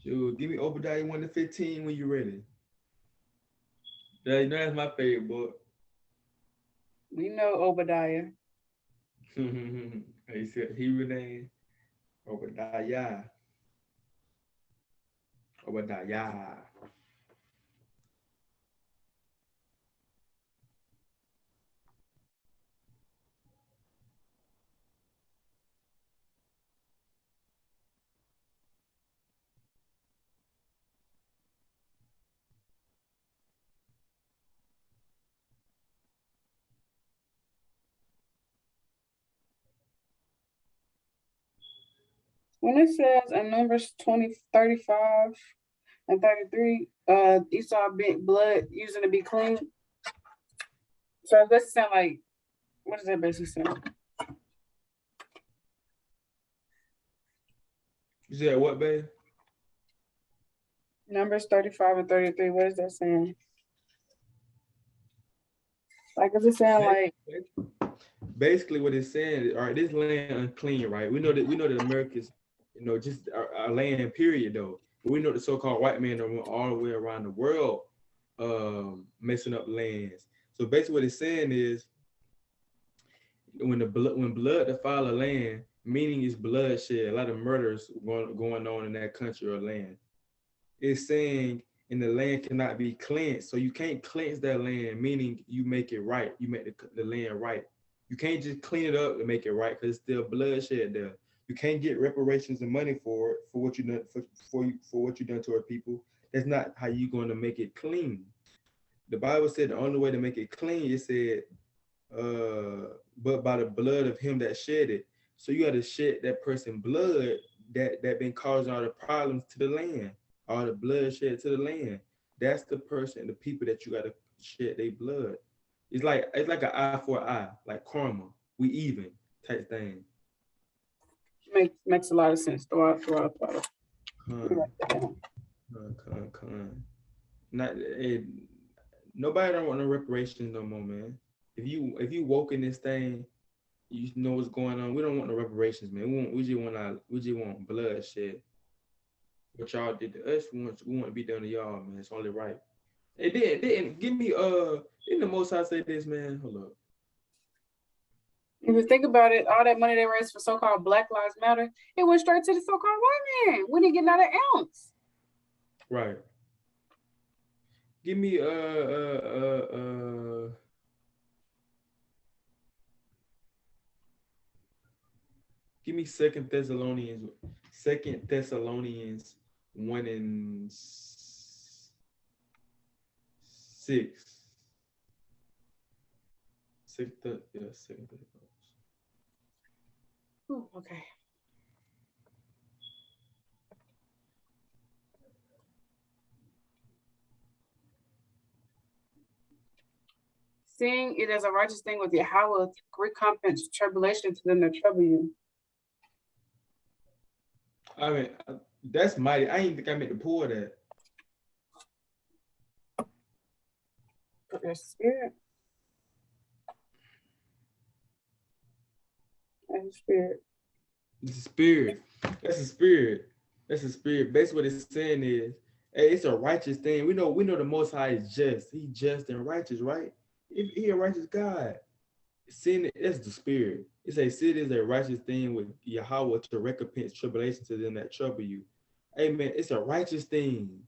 Sure, give me Obadiah 1-15 when you're ready. That's my favorite book. We know Obadiah. He said Hebrew name Obadiah. Obadiah. When it says in Numbers 20, 35 and 33, Esau bit blood using to be clean. So that sound like, what does that basically sound? You said what, babe? Numbers 35 and 33, what is that saying? Like, does it sound like? Basically what it's saying, all right, this land unclean, right? We know that America's, just our land, period, though. But we know the so-called white man that went all the way around the world messing up lands. So basically what it's saying is when blood defile a land, meaning it's bloodshed, a lot of murders going on in that country or land. It's saying and the land cannot be cleansed. So you can't cleanse that land, meaning you make it right. You make the land right. You can't just clean it up and make it right because it's still bloodshed there. You can't get reparations and money for it, for what you done for what you done to our people. That's not how you're going to make it clean. The Bible said the only way to make it clean, it said, but by the blood of him that shed it. So you got to shed that person's blood that been causing all the problems to the land, all the blood shed to the land. That's the person, the people that you got to shed their blood. It's like an eye for an eye, like karma. We even type thing. Makes a lot of sense. Nobody don't want no reparations no more, man. If you woke in this thing, You know what's going on. We don't want no reparations, man. We just want bloodshed. What y'all did to us, we want to be done to y'all, man. It's only right. And then give me didn't the Most High say this, man? Hold up. If you think about it, all that money they raised for so-called Black Lives Matter, it went straight to the so-called white man. We didn't get not an ounce. Right. Give me give me Second Thessalonians 1:6. Second Thessalonians. Ooh, okay. Seeing it as a righteous thing with Yahweh to recompense tribulation to them that trouble you. I mean, that's mighty. I didn't think I meant to pull that. Your spirit. And spirit. It's a spirit. That's a spirit. That's a spirit. Basically, what it's saying is, hey, it's a righteous thing. We know the Most High is just. He just and righteous, right? He a righteous God. Sin, that's the spirit. It says sin is a righteous thing with Yahweh to recompense tribulation to them that trouble you. Hey man, it's a righteous thing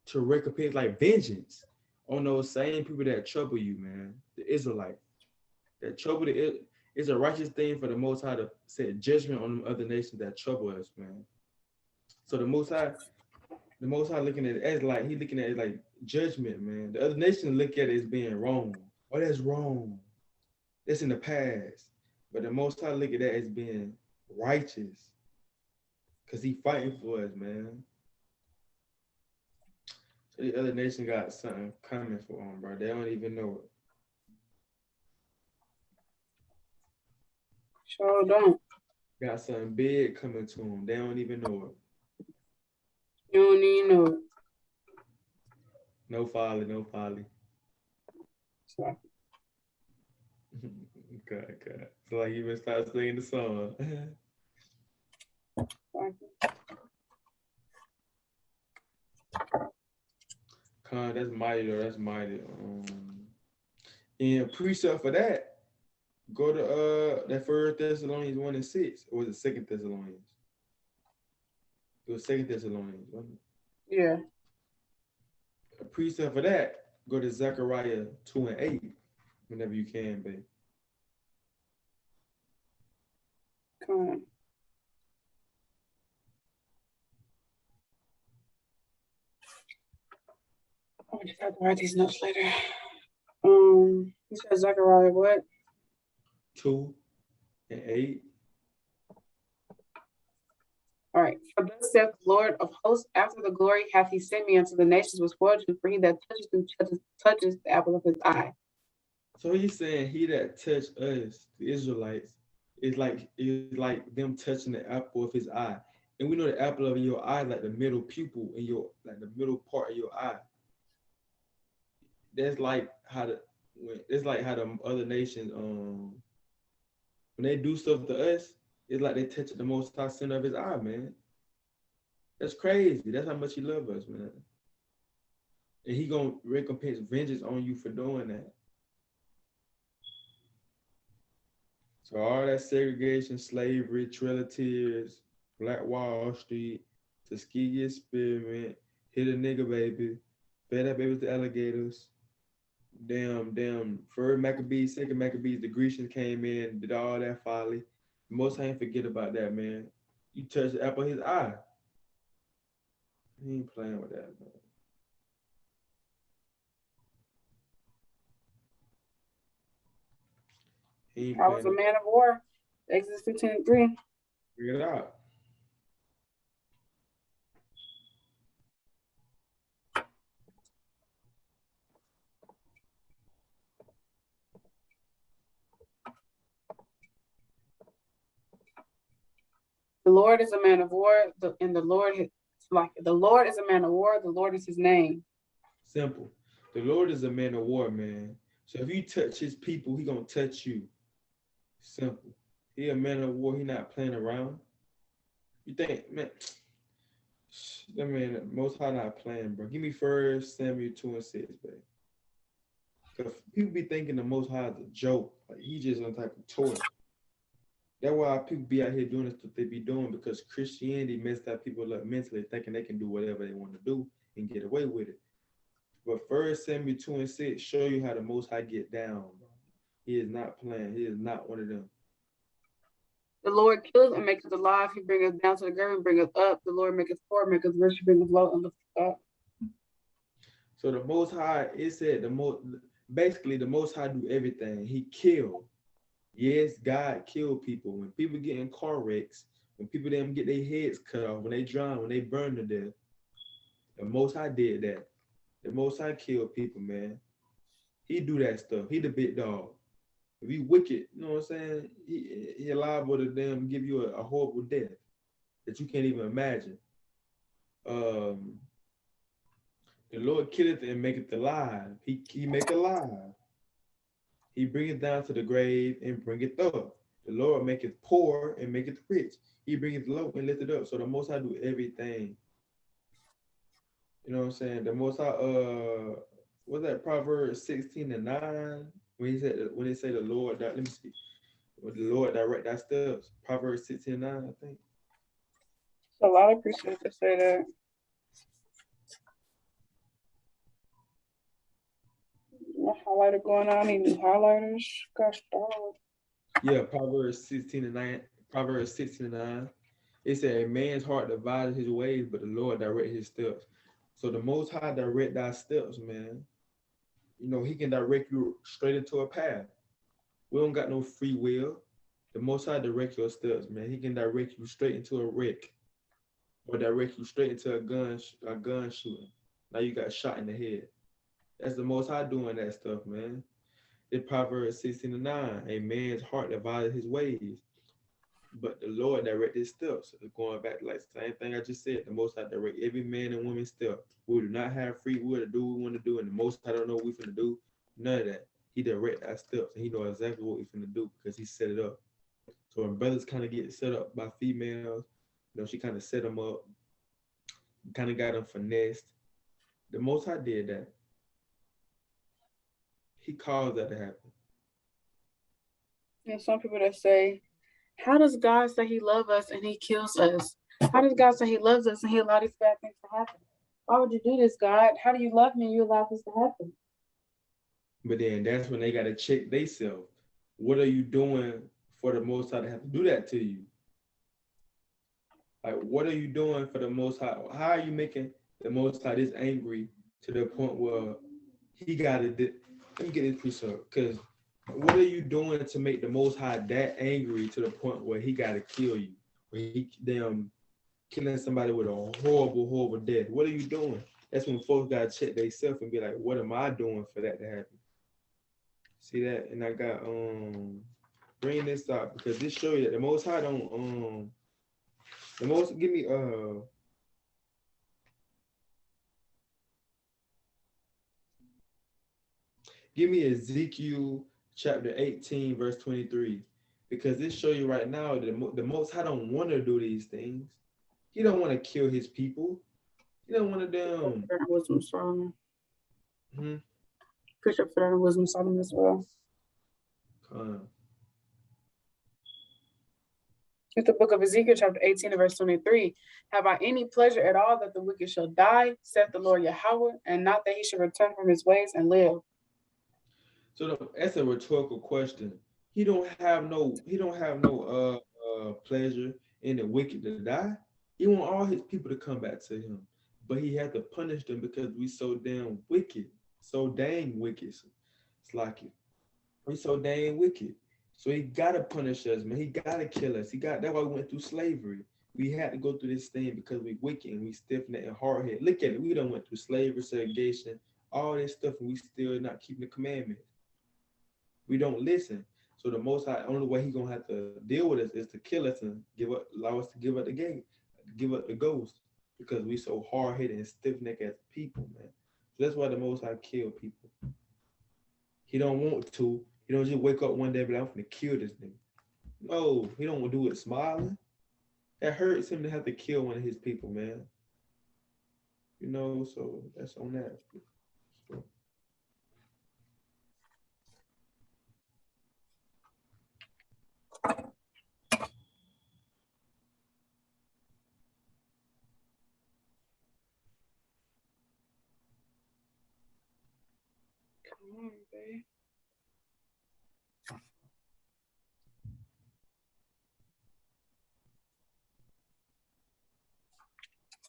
to recompense like vengeance on those same people that trouble you, man. The Israelites that trouble it's a righteous thing for the Most High to set judgment on them other nations that trouble us, man. So the Most High looking at it as like he looking at it like judgment, man. The other nations look at it as being wrong. Oh, that's wrong. That's in the past. But the Most High look at that as being righteous. Because he fighting for us, man. So the other nation got something coming for them, bro. They don't even know it. Sure don't. Got something big coming to them. They don't even know it. You don't even know it. No folly. Sorry. God. It's like you even start singing the song. Con, that's mighty though. That's mighty. And precept for that, go to that First Thessalonians 1:6, or was it Second Thessalonians? It was Second Thessalonians, wasn't it? Yeah. A precept for that, go to Zechariah 2:8, whenever you can, babe. Come on. I just have to write these notes later. You said Zechariah what? 2:8. All right. For thus saith the Lord of hosts, after the glory hath he sent me unto the nations with fortune, for he that touches you touches the apple of his eye. So he's saying he that touched us, the Israelites, is like them touching the apple of his eye. And we know the apple of your eye, like the middle pupil in your, like the middle part of your eye. That's like how the other nations, when they do stuff to us, it's like they touch the Most High center of his eye, man. That's crazy. That's how much he loves us, man. And he gonna recompense vengeance on you for doing that. So all that segregation, slavery, Trail of Tears, Black Wall Street, Tuskegee experiment, hit a nigga baby, fed up babies to alligators, damn, first Maccabees, second Maccabees, the Grecians came in, did all that folly. Most ain't forget about that, man. You touched the apple of his eye. He ain't playing with that, man. I was a man of war. Exodus 15:3. Figure it out. The Lord is a man of war, and the Lord is the Lord is a man of war, the Lord is his name. Simple. The Lord is a man of war, man. So if you touch his people, he gonna touch you. Simple. He a man of war. He not playing around. You think, man? That man, Most High not playing, bro. Give me 1 Samuel 2:6, babe. Cause people be thinking the Most High is a joke. Like he just some type of toy. That's why people be out here doing the stuff they be doing because Christianity messed up people up mentally, thinking they can do whatever they want to do and get away with it. But 1 Samuel 2:6 show you how the Most High get down, bro. He is not playing. He is not one of them. The Lord kills and maketh alive. He bringeth down to the grave and bringeth up. The Lord maketh poor, maketh rich, bringeth low and lifteth up. So the Most High, it said basically the Most High do everything. He killed. Yes, God killed people. When people get in car wrecks, when people them get their heads cut off, when they drown, when they burn to death, the Most High did that. The Most High killed people, man. He do that stuff. He the big dog. If you wicked, you know what I'm saying? He liable to them give you a horrible death that you can't even imagine. The Lord killeth and maketh alive. He make alive. He bringeth down to the grave and bringeth up. The Lord maketh poor and maketh rich. He bringeth low and lifteth up. So the Most High do everything. You know what I'm saying? The Most High, what's that Proverbs 16:9? When he say the Lord, let me see. When the Lord direct thy steps. Proverbs 16:9, I think. A lot of Christians that say that. My highlighter going on, any new highlighters? Gosh dog. Yeah, Proverbs 16:9. Proverbs 16:9. It said, a man's heart divided his ways, but the Lord direct his steps. So the Most High direct thy steps, man. You know, he can direct you straight into a path. We don't got no free will. The Most High direct your steps, man. He can direct you straight into a wreck or direct you straight into a gun shooting. Now you got shot in the head. That's the Most High doing that stuff, man. It's Proverbs 16:9. A man's heart divided his ways, but the Lord direct his steps. So going back to like the same thing I just said, the Most High direct every man and woman's step. We do not have free will to do what we want to do, and the Most High don't know what we finna do. None of that. He direct our steps, and he know exactly what we finna do because he set it up. So when brothers kind of get set up by females, you know, she kind of set them up, kind of got them finessed. The Most High did that. He caused that to happen. And some people that say, how does God say he loves us and he kills us? How does God say he loves us and he allowed these bad things to happen? Why would you do this, God? How do you love me and you allow this to happen? But then that's when they got to check themselves. What are you doing for the Most High to have to do that to you? Like, what are you doing for the Most High? How are you making the Most High this angry to the point where he got to, let me get this piece up, because what are you doing to make the Most High that angry to the point where he got to kill you? Where he killing somebody with a horrible, horrible death? What are you doing? That's when folks got to check themselves and be like, what am I doing for that to happen? See that? And I got, bring this up because this show you that the Most High don't, the most, give me, give me Ezekiel chapter 18, verse 23, because this show you right now that the Most High don't want to do these things. He don't want to kill his people. He don't want to them. Wisdom Solomon. Preacher for Wisdom Solomon as well. It's the book of Ezekiel, chapter 18, verse 23. Have I any pleasure at all that the wicked shall die, saith the Lord Yahweh, and not that he should return from his ways and live? So that's a rhetorical question. He don't have no pleasure in the wicked to die. He want all his people to come back to him, but he had to punish them because we so damn wicked, so dang wicked. It's like it. We so dang wicked. So he gotta punish us, man. He gotta kill us. That's why we went through slavery. We had to go through this thing because we wicked and we stiff-necked and hard-headed. Look at it. We done went through slavery, segregation, all this stuff, and we still not keeping the commandments. We don't listen. So the Most High, only way he gonna have to deal with us is to kill us and allow us to give up the game, give up the ghost, because we so hard-headed and stiff-necked as people, man. So that's why the Most High kill people. He don't want to. He don't just wake up one day and be like, I'm gonna kill this nigga. No, he don't do it smiling. That hurts him to have to kill one of his people, man. You know, so that's on that. So, Come on, babe.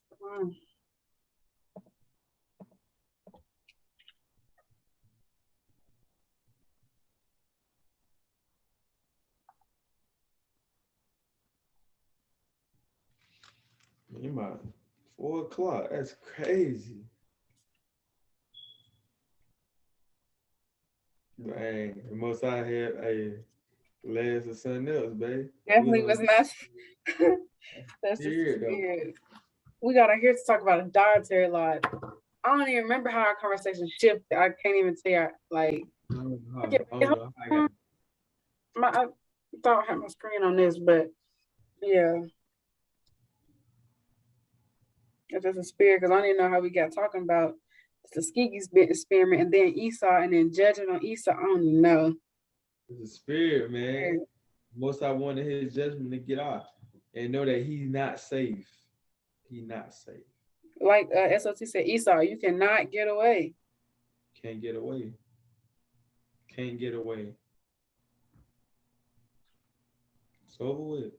Come on. man, you might 4 o'clock. That's crazy. Dang, the most I had a last or something else, babe. Definitely was not. That's just Here though. weird. We got here to talk about a dietary law. I don't even remember how our conversation shifted. I can't even tell. Like, I don't know how- okay, I don't know how I got I thought I had my screen on this, but yeah, it's just a spirit because I don't even know how we got talking about the Tuskegee's experiment and then Esau and then judging on Esau. I don't even know. it's a spirit, man. Most I wanted his judgment to get off and know that he's not safe. He's not safe. Like SOT said, Esau, you cannot get away. Can't get away. Can't get away. It's over with.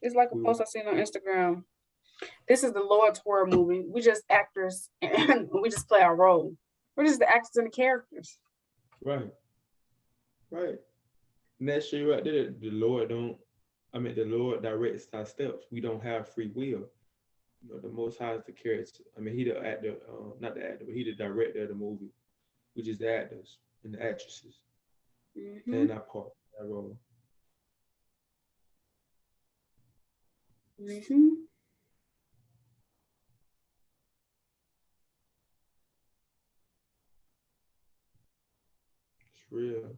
It's like a post I seen on Instagram. This is the Lord's horror movie. We just actors and we just play our role. We're just the actors and the characters. Right. Right. And that shit right there, the Lord directs our steps. We don't have free will. You know, the Most High is the character. I mean, he the actor, not the actor, but he the director of the movie. We just the actors and the actresses. Playing our part, that role. It's Real.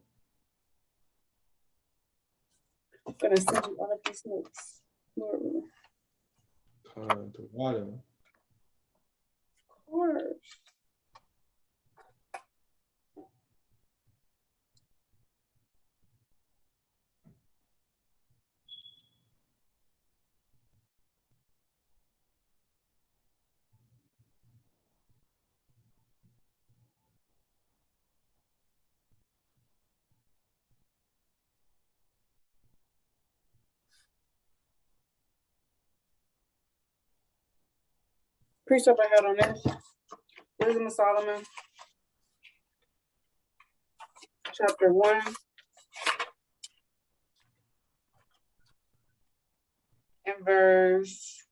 I'm gonna send you all of these notes. The water. Of course. Precept I had on this. Wisdom of Solomon, chapter 1. And verse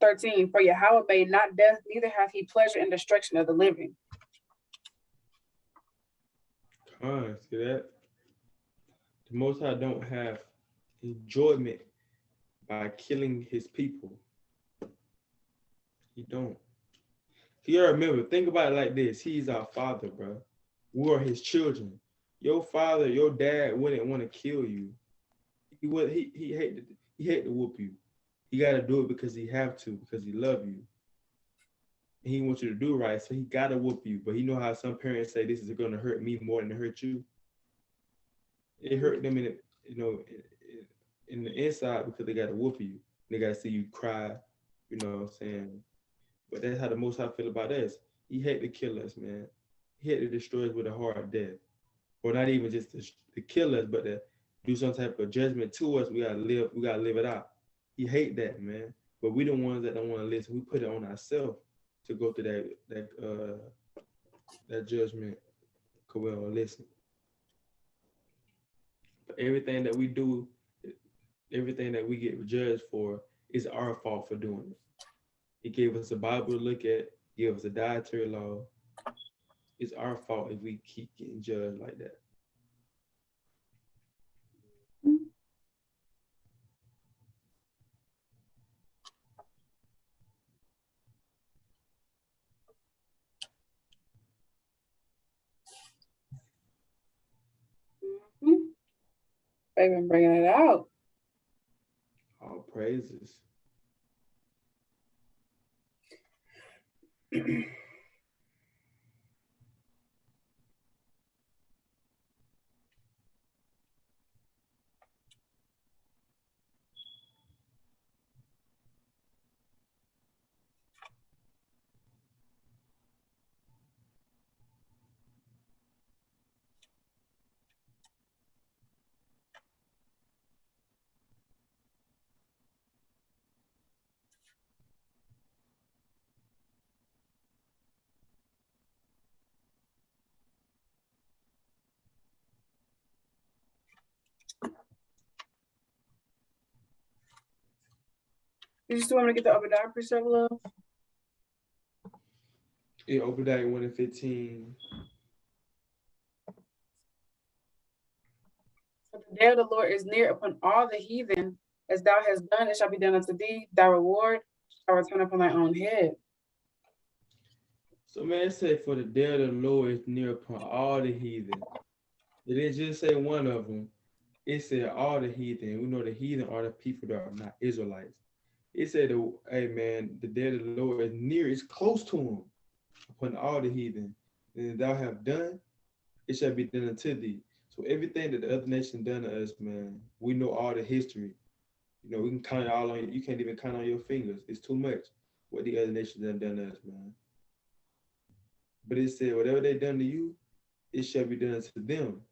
13. For Yahweh made not death, neither hath he pleasure in destruction of the living. See that? The Most High don't have enjoyment by killing his people. He don't. You gotta remember, think about it like this. He's our father, bro. We are his children. Your father, your dad wouldn't want to kill you. He would. He hate to whoop you. He got to do it because he have to, because he love you. And he wants you to do right, so he got to whoop you. But you know how some parents say this is going to hurt me more than it hurt you. It hurt them in in the inside because they got to whoop you. They got to see you cry. You know what I'm saying? But that's how the Most High feel about us. He hate to kill us, man. He hate to destroy us with a hard death. Or not even just to kill us, but to do some type of judgment to us. We gotta live it out. He hate that, man. But we the ones that don't want to listen. We put it on ourselves to go through that judgment because we don't listen. But everything that we do, everything that we get judged for is our fault for doing it. He gave us a Bible to look at, gave us a dietary law. It's our fault if we keep getting judged like that. They've been bringing it out. All praises. You just want me to get the Obadiah precept, love? Yeah, Obadiah 1 and 15. For the day of the Lord is near upon all the heathen. As thou hast done, it shall be done unto thee. Thy reward shall return upon thy own head. So man, it said, for the day of the Lord is near upon all the heathen. It didn't just say one of them. It said all the heathen. We know the heathen are the people that are not Israelites. It said, hey man, the day of the Lord is near, it's close to him, upon all the heathen. And thou have done, it shall be done unto thee. So everything that the other nation done to us, man, we know all the history. You know, we can count it all on, you can't even count on your fingers. It's too much what the other nations done to us, man. But it said, whatever they done to you, it shall be done to them.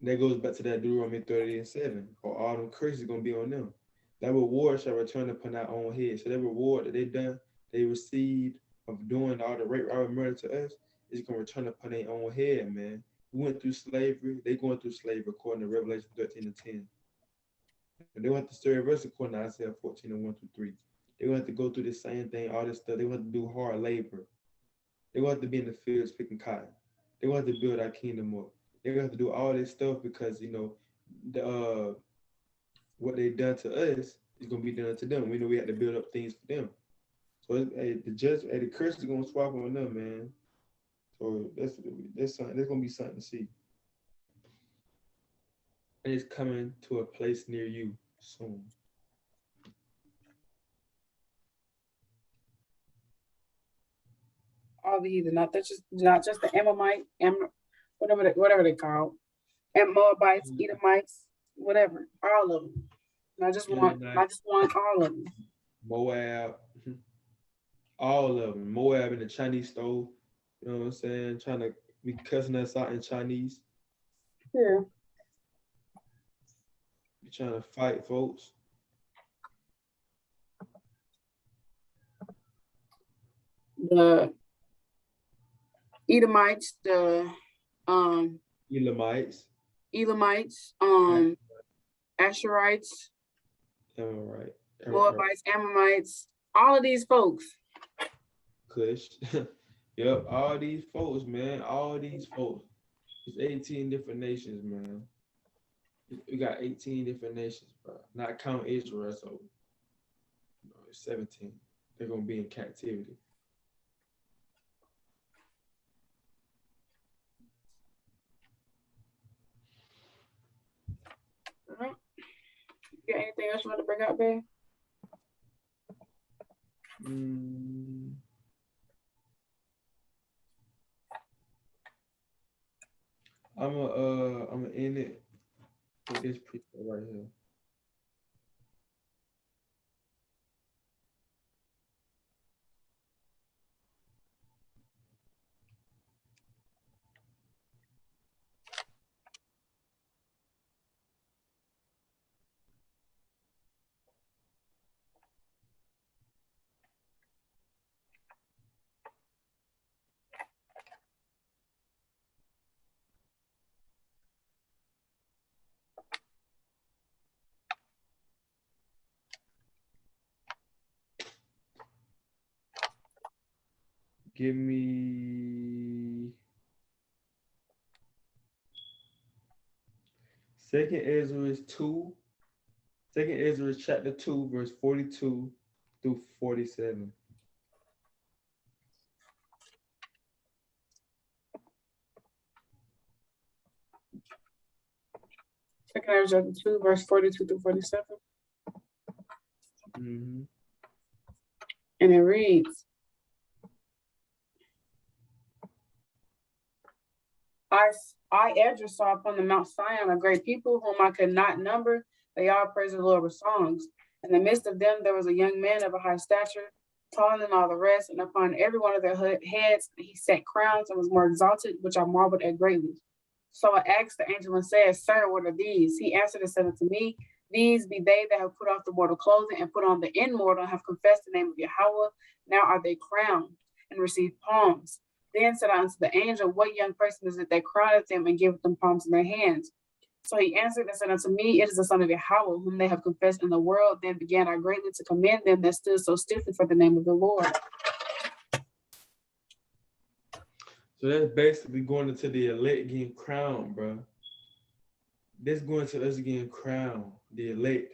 And that goes back to that Deuteronomy 30 and 7. Or all them curses going to be on them. That reward shall return upon our own head. So that reward that they done, they received of doing all the rape, robbery, murder to us, is going to return upon their own head, man. We went through slavery. They going through slavery according to Revelation 13 and 10. And they want to serve us according to Isaiah 14 and 1 through 3. They're going to have to go through the same thing, all this stuff. They want to do hard labor. They're going to have to be in the fields picking cotton. They're going to have to build our kingdom up. They're going to have to do all this stuff because, you know, the what they done to us is going to be done to them. We know we had to build up things for them. So the curse is going to swap on them, man. So that's something. There's going to be something to see. And it's coming to a place near you soon. All the heathen, not just the Ammonite, whatever they call, and Moabites, Edomites, whatever, all of them. I just want all of them. Moab, all of them. Moab in the Chinese stove. You know what I'm saying? Trying to be cussing us out in Chinese. Yeah. Be trying to fight folks. The Edomites, the Elamites, Asherites, right. Moabites, Ammonites, all of these folks. Kush. Yep, all these folks, man. All these folks. It's 18 different nations, man. We got 18 different nations, bro. Not count Israel, so it's 17. They're gonna be in captivity. You got anything else you want to bring up, babe? I'm gonna end it with this precept right here. Give me Second Ezra chapter 2, verse 42 through 47. Second Ezra chapter 2, verse 42 through 47. Mm-hmm. And it reads, I Ezra saw upon the Mount Zion a great people whom I could not number. They all praise the Lord with songs. In the midst of them there was a young man of a high stature, taller than all the rest, and upon every one of their heads he set crowns and was more exalted, which I marveled at greatly. So I asked the angel and said, Sir, what are these? He answered and said unto me, These be they that have put off the mortal clothing and put on the immortal and have confessed the name of Yahweh. Now are they crowned and received palms. Then said I unto the angel, What young person is it that crowneth them and giveth them palms in their hands? So he answered and said unto me, It is the son of Yahweh, whom they have confessed in the world. Then began I greatly to commend them that stood so stiffly for the name of the Lord. So that's basically going into the elect getting crowned, bro. That's going to us getting crowned, the elect.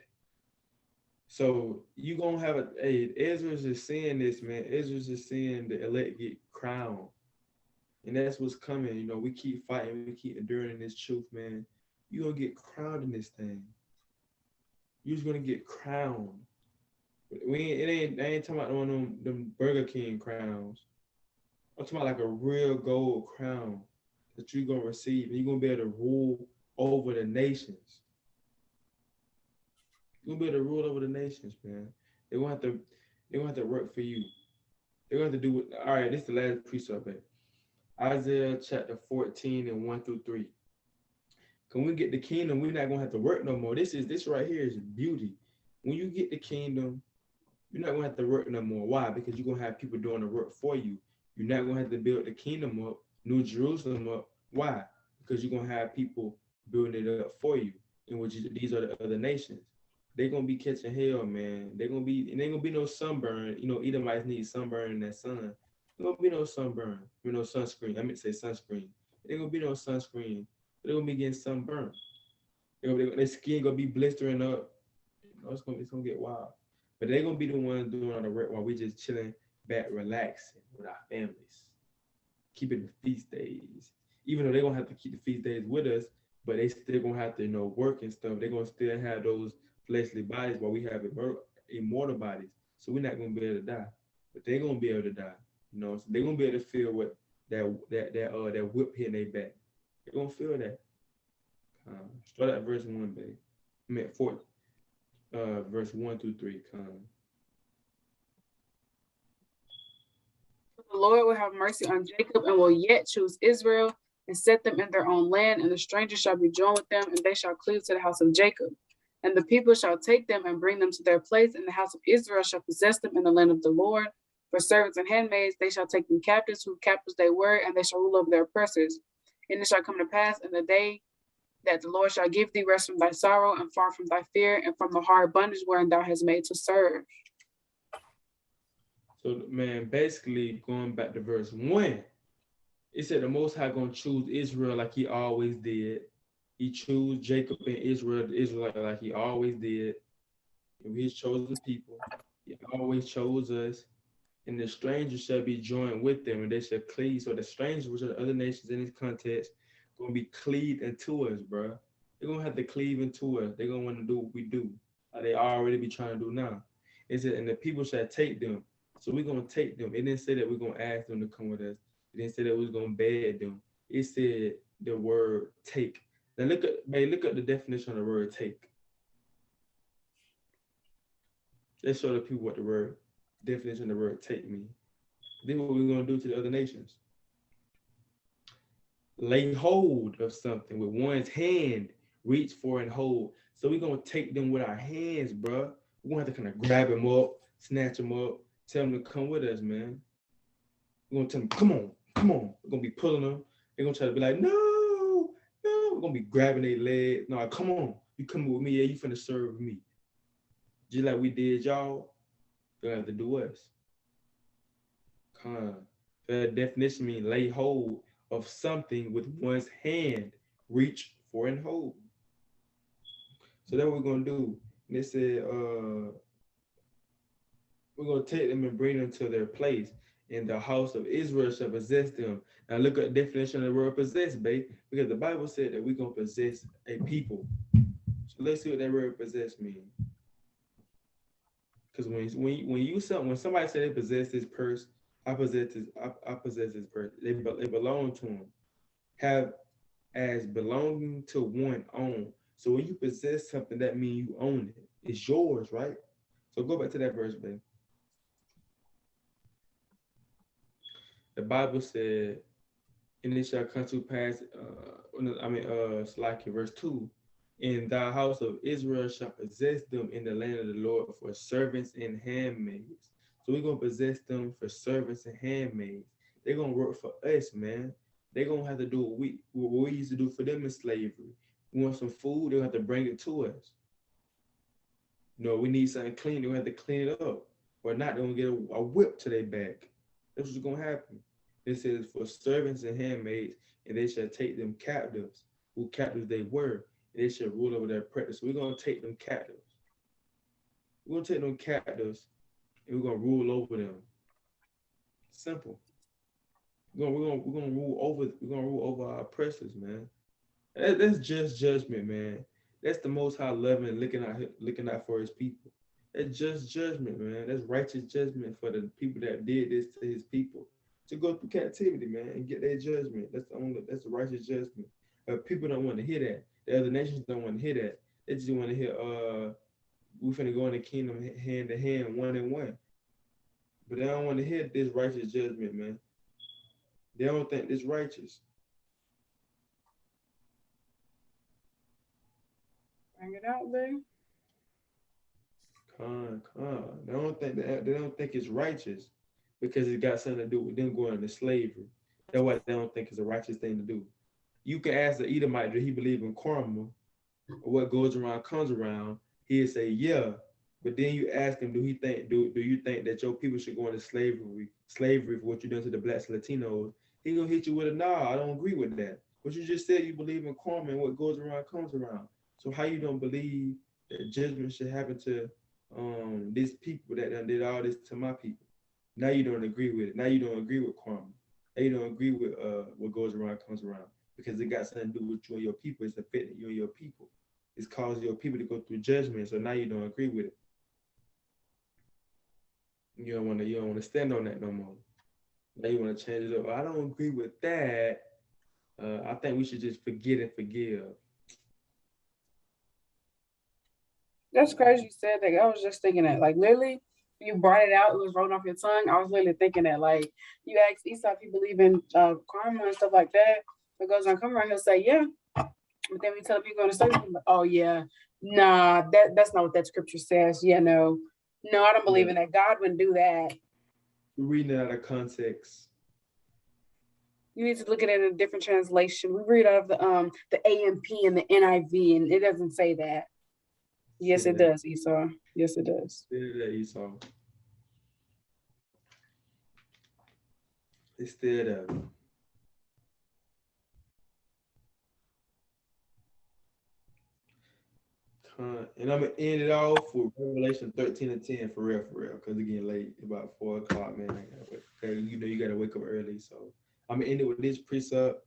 So you gonna have Ezra's just saying this, man. Ezra's just saying the elect get crowned. And that's what's coming. You know, we keep fighting, we keep enduring this truth, man. You're gonna get crowned in this thing. You're just gonna get crowned. I ain't talking about one of them Burger King crowns. I'm talking about like a real gold crown that you're gonna receive, and you're gonna be able to rule over the nations. You're gonna be able to rule over the nations, man. They're gonna have to work for you. They're gonna have to do what. All right, this is the last precept, man. Isaiah chapter 14 and 1 through 3. When we get the kingdom, we're not gonna have to work no more. This right here is beauty. When you get the kingdom, you're not gonna have to work no more. Why? Because you're gonna have people doing the work for you. You're not gonna have to build the kingdom up, New Jerusalem up. Why? Because you're gonna have people building it up for you. In which these are the other nations. They're gonna be catching hell, man. There ain't gonna be no sunburn. You know, Edomites need sunburn in that sun. There gonna be no sunburn. No sunscreen. I meant to say sunscreen. There gonna be no sunscreen. They're gonna be getting sunburned. Their skin gonna be blistering up. You know, it's gonna get wild. But they're gonna be the ones doing all the work while we just chilling back, relaxing with our families, keeping the feast days. Even though they're gonna have to keep the feast days with us, but they still gonna have to, work and stuff. They're gonna still have those fleshly bodies while we have immortal bodies. So we're not gonna be able to die, but they're gonna be able to die. So they're gonna be able to feel what that whip hitting their back. They're gonna feel that. Start at verse 1, babe. I mean, verse 1 through 3. The Lord will have mercy on Jacob and will yet choose Israel and set them in their own land, and the strangers shall be joined with them, and they shall cleave to the house of Jacob. And the people shall take them and bring them to their place, and the house of Israel shall possess them in the land of the Lord. For servants and handmaids, they shall take them captives, whose captives they were, and they shall rule over their oppressors. And it shall come to pass in the day that the Lord shall give thee rest from thy sorrow and far from thy fear and from the hard bondage wherein thou hast made to serve. So, man, basically going back to verse 1, it said the Most High gonna choose Israel like he always did. He chose Jacob and Israel, the Israelite, like he always did. And we his chosen people. He always chose us. And the strangers shall be joined with them, and they shall cleave. So the strangers, which are the other nations in this context, gonna be cleaved into us, bro. They're gonna have to cleave into us. They're gonna want to do what we do, like they already be trying to do now. It said, and the people shall take them. So we're gonna take them. It didn't say that we're gonna ask them to come with us. It didn't say that we was gonna beg them. It said the word take. Now look at the definition of the word take. Let's show the people what the definition of the word take means. This is what we're gonna do to the other nations. Lay hold of something with one's hand, reach for and hold. So we're gonna take them with our hands, bro. We're gonna have to kind of grab them up, snatch them up, tell them to come with us, man. We're gonna tell them, come on. We're gonna be pulling them. They're gonna try to be like, no. We're gonna be grabbing their legs. No, come on. You coming with me? Yeah, you finna serve me. Just like we did y'all, they're gonna have to do us. The definition means lay hold of something with one's hand, reach for and hold. So that's what we're gonna do. And they said, we're gonna take them and bring them to their place, and the house of Israel shall possess them. Now look at the definition of the word possess, babe, because the Bible said that we're gonna possess a people. So let's see what that word possess means. Because when somebody say they possess this purse, I possess this purse. They belong to him. Have as belonging to one own. So when you possess something, that means you own it. It's yours, right? So go back to that verse, babe. The Bible said, and it shall come to pass, Slacky, verse 2, in thy house of Israel shall possess them in the land of the Lord for servants and handmaids. So we're going to possess them for servants and handmaids. They're going to work for us, man. They're going to have to do what we used to do for them in slavery. We want some food, they'll have to bring it to us. You know, we need something clean, they'll have to clean it up. Or not, they're going to get a whip to their back. That's what's going to happen. It says, for servants and handmaids, and they shall take them captives, who captives they were, and they shall rule over their practice. So we're going to take them captives. We're going to take them captives, and we're going to rule over them. Simple. We're going to rule over our oppressors, man. That's just judgment, man. That's the Most High loving, looking out for his people. That's just judgment, man. That's righteous judgment for the people that did this to his people. To go through captivity, man, and get their judgment. That's the righteous judgment. People don't want to hear that. The other nations don't want to hear that. They just want to hear, we finna go in the kingdom hand to hand, one and one. But they don't want to hear this righteous judgment, man. They don't think this righteous. Bring it out, babe. They don't think it's righteous because it got something to do with them going into slavery. That's what they don't think is a righteous thing to do. You can ask the Edomite, do he believe in karma, or what goes around comes around? He'll say, yeah. But then you ask him, do you think that your people should go into slavery for what you done to the blacks and Latinos? He gonna hit you with a nah, I don't agree with that. But you just said you believe in karma and what goes around comes around. So how you don't believe that judgment should happen to these people that done did all this to my people? Now you don't agree with it. Now you don't agree with karma. Now you don't agree with what goes around comes around, because it got something to do with you and your people. It's affecting you and your people. It's causing your people to go through judgment. So now you don't agree with it. You don't want to stand on that no more. Now you want to change it up. I don't agree with that. I think we should just forget and forgive. That's crazy you said that. I was just thinking that, like, literally, you brought it out, it was rolling off your tongue. I was literally thinking that, like, you ask Esau if he believe in karma and stuff like that. It goes on, come around, he'll say, yeah. But then we tell people on the surface, oh, yeah, nah, that's not what that scripture says. Yeah, no, I don't believe in that. God wouldn't do that. We're reading it out of context. You need to look at it in a different translation. We read out of the AMP and the NIV, and it doesn't say that. Yes, it does, Esau. Yes, it does. Esau. It's there. And I'm gonna end it off with Revelation 13 and 10 for real, because it's getting late, about 4 o'clock, man. You gotta wake up early. So I'm gonna end it with this precept.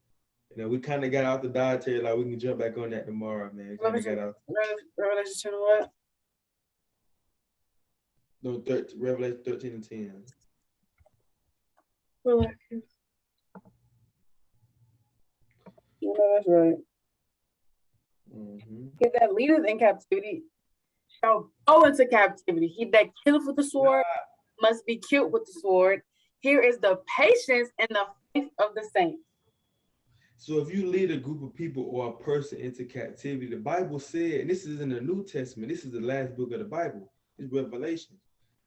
We kind of got out the dietary, like we can jump back on that tomorrow, man. Revelation 10 what? No, Revelation 13 and 10. Yeah, that's right. Mm-hmm. He that leadeth in captivity shall go into captivity. He that killeth with the sword must be killed with the sword. Here is the patience and the faith of the saints. So if you lead a group of people or a person into captivity, the Bible said, and this is in the New Testament, this is the last book of the Bible, it's Revelation.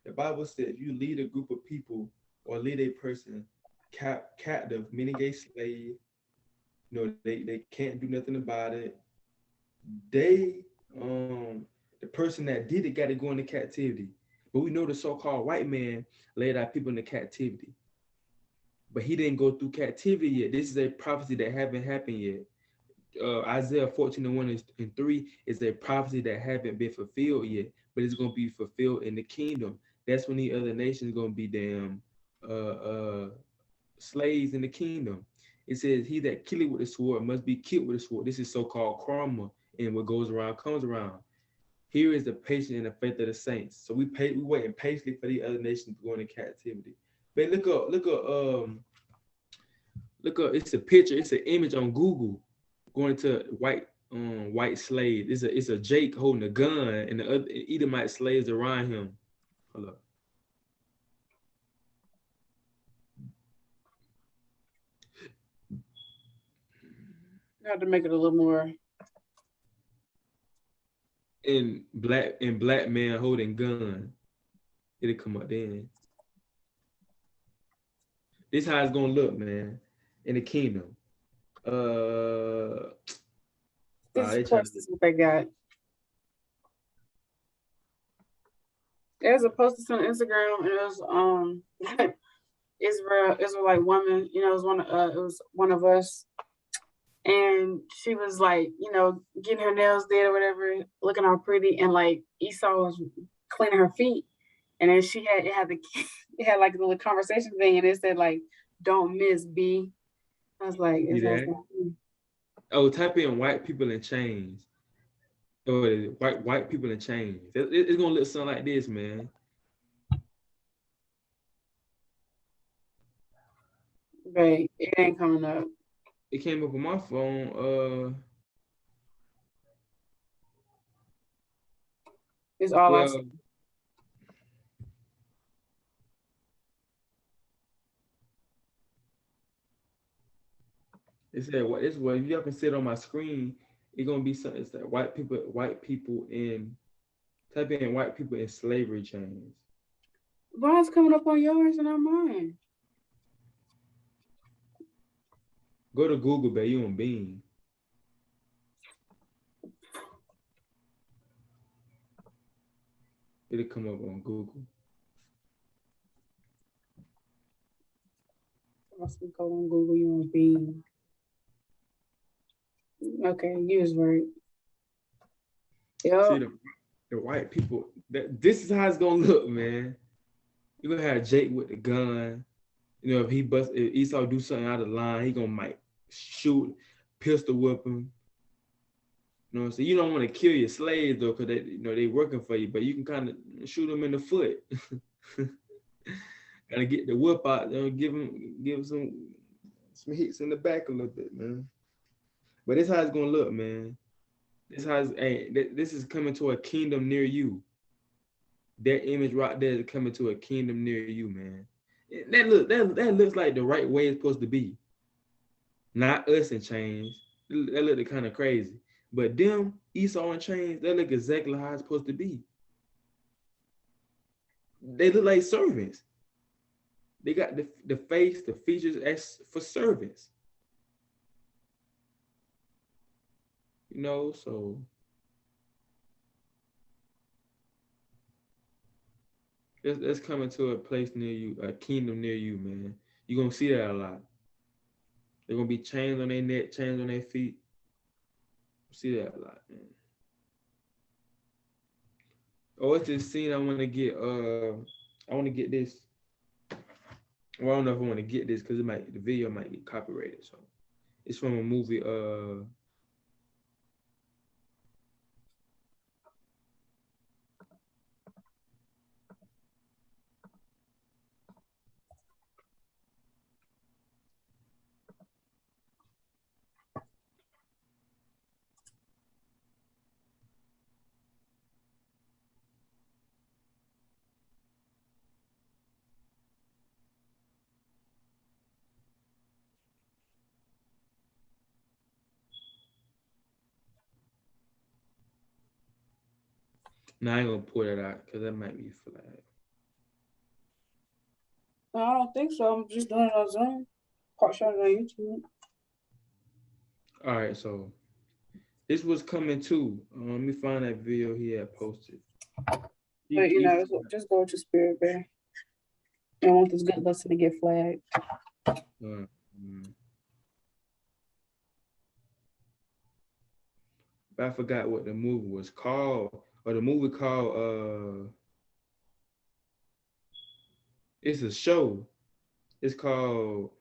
The Bible said if you lead a group of people or lead a person captive, meaning a slave, they can't do nothing about it. The person that did it got to go into captivity. But we know the so-called white man led our people into captivity. But he didn't go through captivity yet. This is a prophecy that haven't happened yet. Isaiah 14:1-3 is a prophecy that haven't been fulfilled yet, but it's going to be fulfilled in the kingdom. That's when the other nations going to be damn slaves in the kingdom. It says, he that killeth with the sword must be killed with the sword. This is so-called karma and what goes around comes around. Here is the patience and the faith of the saints. So we waiting patiently for the other nations to go into captivity. But look up. It's a picture. It's an image on Google going to white slaves. It's a Jake holding a gun, and the other Edomite slaves around him. Hold up. You have to make it a little more. And black man holding gun. It'll come up then. This how it's gonna look, man, in the kingdom. This is what they got. There's a post on Instagram, and it was Israelite woman. You know, it was one of us, and she was like, you know, getting her nails did or whatever, looking all pretty, and like Esau was cleaning her feet, and then it had like a little conversation thing, and it said like, "Don't miss B." I was like, oh, type in white people in chains. Oh, white people in chains. It's gonna look something like this, man. Right, it ain't coming up. It came up on my phone. It's all I see. It said what? It's what if y'all can see it on my screen. It's gonna be something. It's that white people in. Type in white people in slavery chains. Why is coming up on yours and not mine? Go to Google, babe. You on Bing. It'll come up on Google. Also go on Google, you on Bing. Okay, you was right. Yep. See the white people. This is how it's gonna look, man. You're gonna have Jake with the gun. You know, if Esau do something out of line, he gonna might shoot, pistol whip him. You know what I'm saying? You don't want to kill your slaves though, because they working for you, but you can kind of shoot them in the foot. Gotta get the whip out, give him some hits in the back a little bit, man. But this how it's gonna look, man. This is coming to a kingdom near you. That image right there is coming to a kingdom near you, man. That looks like the right way it's supposed to be. Not us in chains. That look kind of crazy. But them, Esau in chains, they look exactly how it's supposed to be. They look like servants. They got the face, the features as for servants. You know, so it's coming to a place near you, a kingdom near you, man. You're gonna see that a lot. They're gonna be chains on their neck, chains on their feet. See that a lot, man. Oh, it's this scene I want to get. I want to get this. Well, I don't know if I want to get this because the video might get copyrighted. So it's from a movie. Now I ain't gonna pull that out because that might be flag. No, I don't think so. I'm just doing it on Zoom. Part shot it on YouTube. All right, so this was coming too. Let me find that video he had posted. But you know, just go with your spirit, man. I don't want this good lesson to get flagged. But I forgot what the movie was called, or the movie called. It's a show. It's called.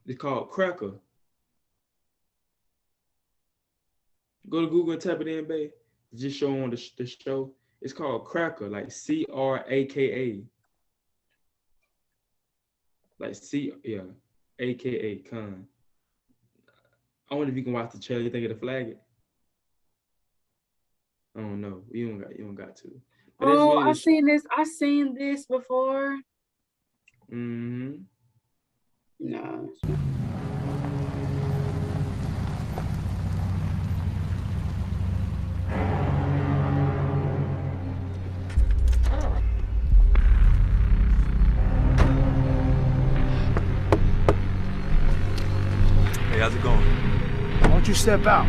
It's called cracker. Go to Google and type it in, babe. Just show on the show. It's called cracker, like CRAKA. Like AKA, con. I wonder if you can watch the trailer. You think it'll flag it? I don't know. You don't got to. But that's Oh, really I've seen this. I've seen this before. Mm-hmm. No. Hey, how's it going? Why don't you step out?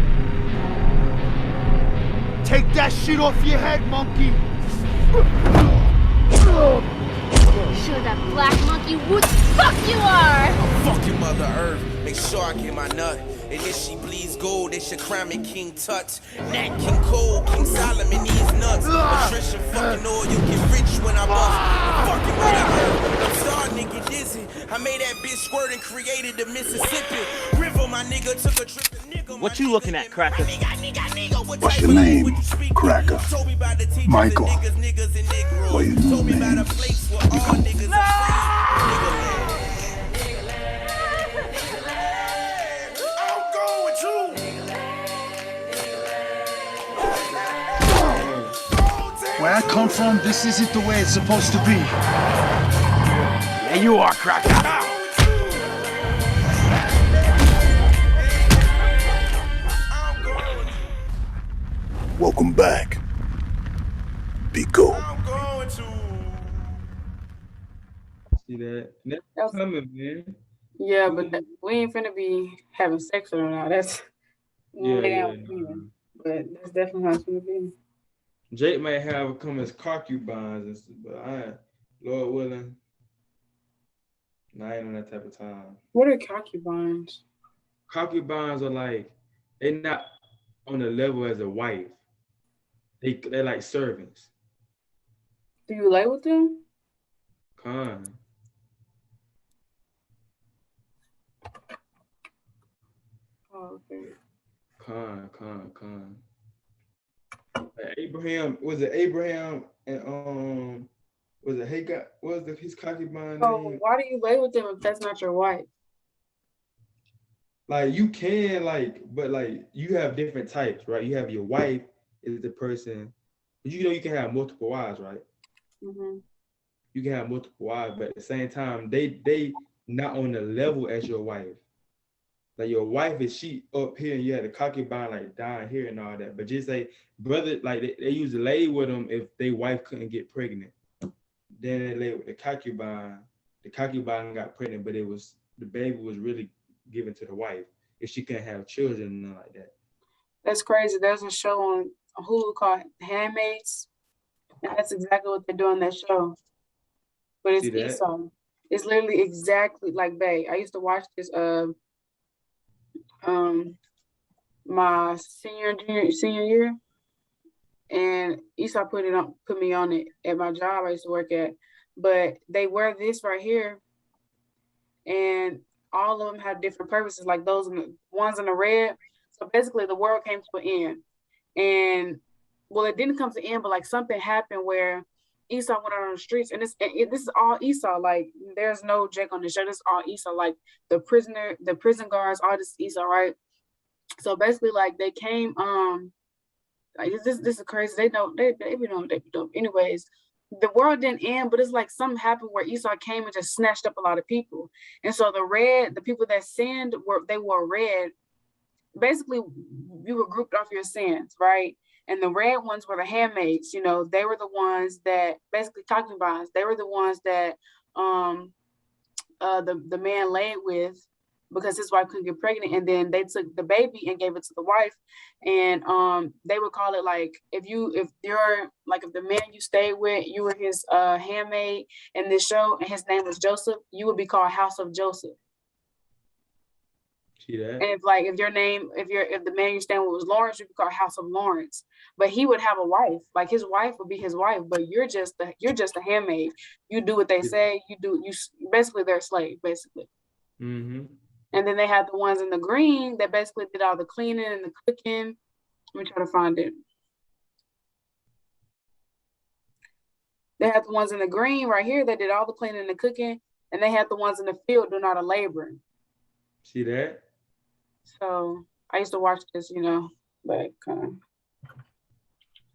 Take that shit off your head, monkey! Sure that black monkey would fuck you are! Fuck your Mother Earth, make sure I get my nut. And if she bleeds gold, they should crown me King Tut. Nat King Cole, King Solomon, these nuts. Patricia fucking oil, you get rich when I bust. Fuck your Mother Earth, I'm starting to get dizzy. I made that bitch squirt and created the Mississippi River, my nigga took a trip to nigga. What you looking at, Cracker? What's your name, Cracker? Michael. Well, you know names. Where I come from, this isn't the way it's supposed to be. Yeah, you are, Cracker. Welcome back. Be cool. See that? That's coming, man. Yeah, but we ain't finna be having sex with her now. That's Yeah. But that's definitely how it's gonna be. Jake might have come as concubines and stuff, but Lord willing, I ain't on that type of time. What are concubines? Concubines are like, they're not on the level as a wife. They're like servants. Do you lay with them? Con. Oh, okay. Con. Abraham, was it Abraham and was it Hagar? What was his concubine name? Why do you lay with them if that's not your wife? Like you can but you have different types, right? You have your wife is the person, you can have multiple wives, right? Mm-hmm. You can have multiple wives, but at the same time, they not on the level as your wife. Like your wife is she up here and you had a concubine like down here and all that. But just say brother, like they used to lay with them if their wife couldn't get pregnant. Then they lay with the concubine. The concubine got pregnant, but the baby was really given to the wife if she couldn't have children and nothing like that. That's crazy. There's a show on Hulu called Handmaids, and that's exactly what they do on that show. But it's Esau. It's literally exactly like Bae. I used to watch this my senior year, and Esau put me on it at my job I used to work at. But they wear this right here, and all of them have different purposes, like those ones in the red. So basically the world came to an end. And well, it didn't come to an end, but like something happened where Esau went out on the streets, and this is all Esau. Like there's no Jake on the show. This is all Esau. Like the prison guards, all this Esau, right? So basically, like they came. Like this is crazy. They know they be doing what they be doing. Anyways, the world didn't end, but it's like something happened where Esau came and just snatched up a lot of people. And so the people that sinned they were red. Basically, you were grouped off your sins, right? And the red ones were the handmaids. They were the ones that basically concubines. They were the ones that the man laid with because his wife couldn't get pregnant, and then they took the baby and gave it to the wife. And they would call it like if the man you stayed with, you were his handmaid in this show, and his name was Joseph, you would be called House of Joseph. See that? And if the man you're staying with was Lawrence, you'd be called House of Lawrence. But he would have a wife, like his wife would be his wife, but you're just a handmaid. You do what they say. You basically they're a slave, basically. Mm-hmm. And then they had the ones in the green that basically did all the cleaning and the cooking. Let me try to find it. They had the ones in the green right here that did all the cleaning and the cooking. And they had the ones in the field doing all the laboring. See that? So I used to watch this, you know, but kind of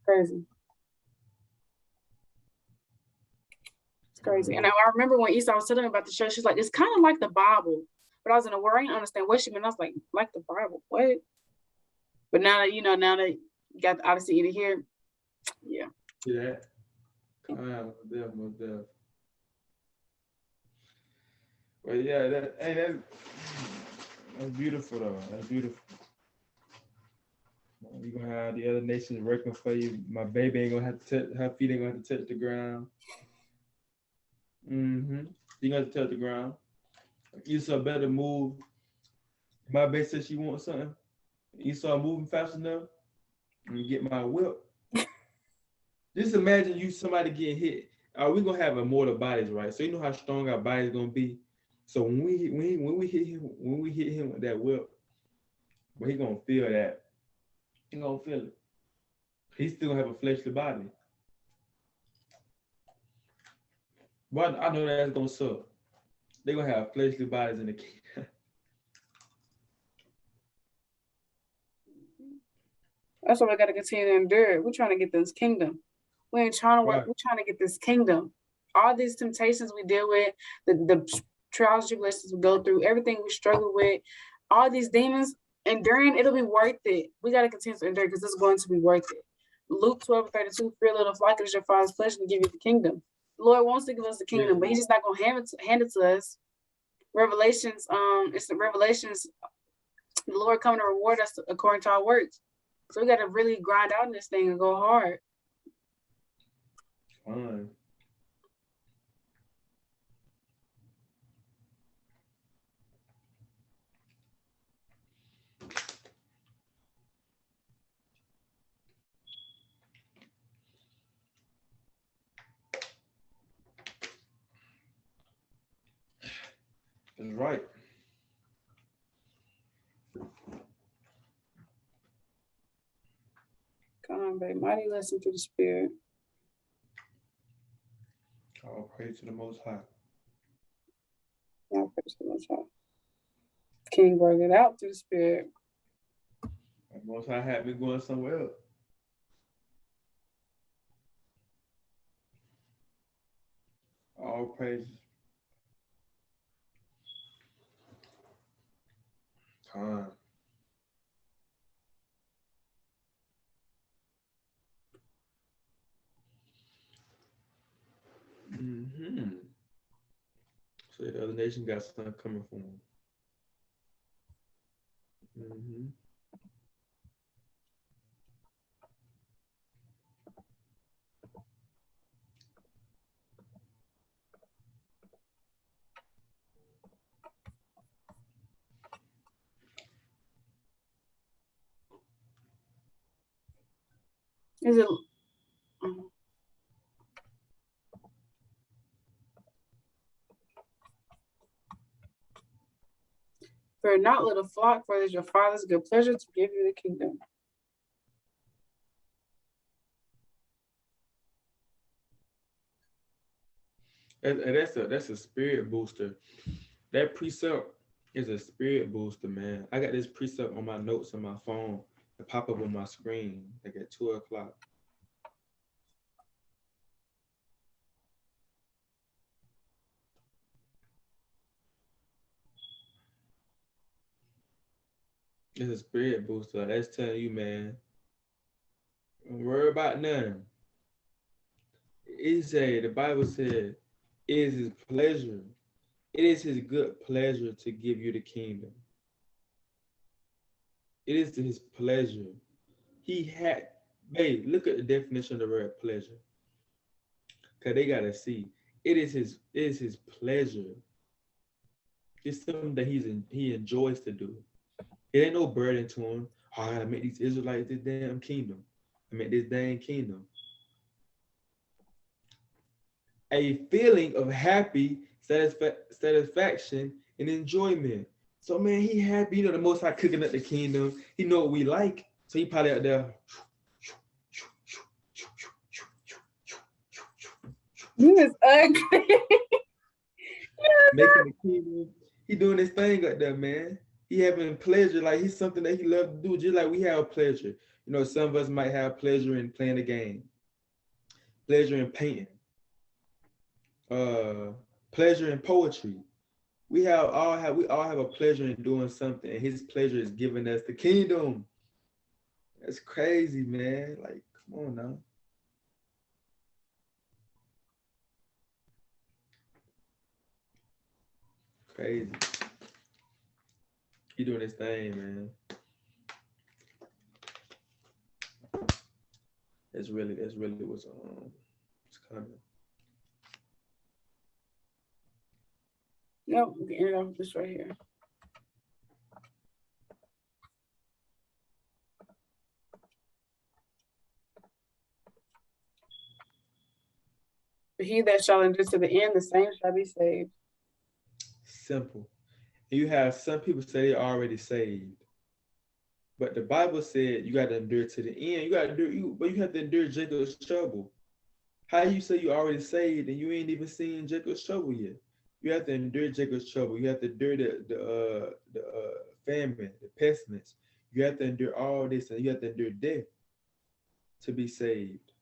crazy. It's crazy. And I remember when Issa was telling me about the show, she's like, it's kind of like the Bible. But I was in a worry, I didn't understand what she meant. I was like the Bible, what? But now that, you know, now that you got the Odyssey either here, yeah. See that? Most deaf. Well, yeah, that's beautiful though. That's beautiful. You're gonna have the other nations working for you. My baby ain't gonna have to touch, her feet ain't gonna have to touch the ground. You're gonna have to touch the ground. Esau better move. My baby said she wants something. Esau moving fast enough. And get my whip. Just imagine somebody getting hit. We're gonna have immortal bodies, right? So you know how strong our body's gonna be. So when we hit him with that whip, but he gonna feel that. He gonna feel it. He's still gonna have a fleshly body. But I know that's gonna suck. They're gonna have fleshly bodies in the kingdom. That's why we gotta continue to endure. We're trying to get this kingdom. We ain't trying to work, we're trying to get this kingdom. All these temptations we deal with, the trials and tribulations we go through, everything we struggle with, all these demons, enduring, it'll be worth it. We got to continue to endure because it's going to be worth it. Luke 12:32, fear little flock, it is your Father's pleasure to give you the kingdom. The Lord wants to give us the kingdom, but he's just not going to hand it to us. Revelations, it's the Revelations, the Lord coming to reward us according to our works. So we got to really grind out in this thing and go hard. Fine. That's right. Come on, babe. Mighty lesson to the Spirit. All praise to the Most High. All praise to the Most High. King brought it out to the Spirit. The Most High had me going somewhere else. All praises. Time. So the other nation got something coming for them. Is it? Fear not, little flock, for it is your Father's good pleasure to give you the kingdom. And that's a spirit booster. That precept is a spirit booster, man. I got this precept on my notes on my phone. It pop up on my screen like at 2 o'clock. It's a spirit booster. That's telling you, man, don't worry about nothing. The Bible said, it is his pleasure. It is his good pleasure to give you the kingdom. It is his pleasure. Look at the definition of the word pleasure. Because they gotta see. It is his pleasure. It's something that he enjoys to do. It ain't no burden to him. Oh, I gotta make these Israelites this damn kingdom. I make this dang kingdom. A feeling of happy satisfaction and enjoyment. So man, he happy. You know, the Most High cooking up the kingdom. He know what we like. So he probably out there. You is ugly. Making the kingdom. He doing his thing up there, man. He having pleasure, like he's something that he loves to do, just like we have pleasure. You know, some of us might have pleasure in playing a game, pleasure in painting, pleasure in poetry. We all have a pleasure in doing something, and his pleasure is giving us the kingdom. That's crazy, man. Like, come on now. Crazy. He doing his thing, man. That's really what's coming. Nope, we can end it off this right here. But he that shall endure to the end, the same shall be saved. Simple. And you have some people say they're already saved. But the Bible said you got to endure to the end. You got to endure, but you have to endure Jacob's trouble. How you say you already saved and you ain't even seen Jacob's trouble yet? You have to endure Jacob's trouble. You have to endure the famine, the pestilence. You have to endure all this, and you have to endure death to be saved.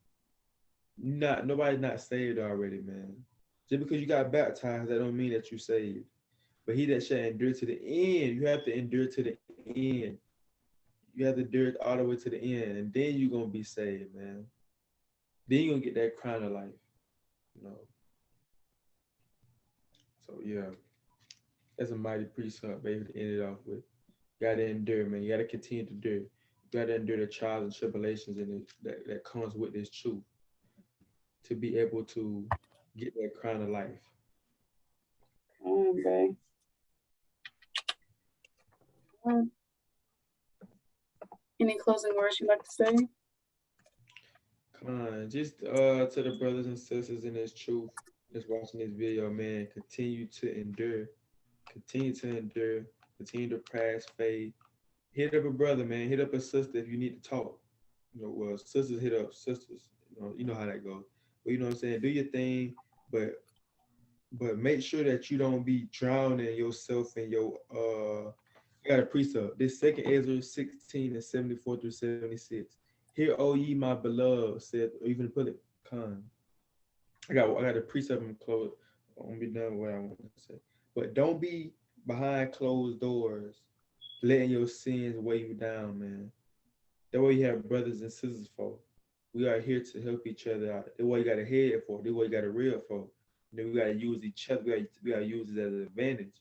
Nobody's not saved already, man. Just because you got baptized, that don't mean that you're saved. But he that shall endure to the end, you have to endure to the end. You have to endure it all the way to the end, and then you're gonna be saved, man. Then you're gonna get that crown of life, you know. So yeah, that's a mighty precept, baby, to end it off with. You gotta endure, man. You gotta continue to endure. You gotta endure the trials and tribulations and that comes with this truth to be able to get that crown of life. Okay. Any closing words you'd like to say? Come on, just to the brothers and sisters in this truth that's watching this video, man, continue to endure, continue to press faith. Hit up a brother, man. Hit up a sister if you need to talk. You know, well, sisters hit up sisters. You know how that goes. But you know what I'm saying? Do your thing, but make sure that you don't be drowning yourself in your I got a precept. This second Ezra 16 and 74 through 76. Hear, O ye my beloved, said, or even put it con. I got a precept and close. I won't be done with what I want to say. But don't be behind closed doors, letting your sins weigh you down, man. That way you have brothers and sisters for. We are here to help each other out. That's what you got a head for. That's what you got a real for. Then we got to use each other. We got to use it as an advantage.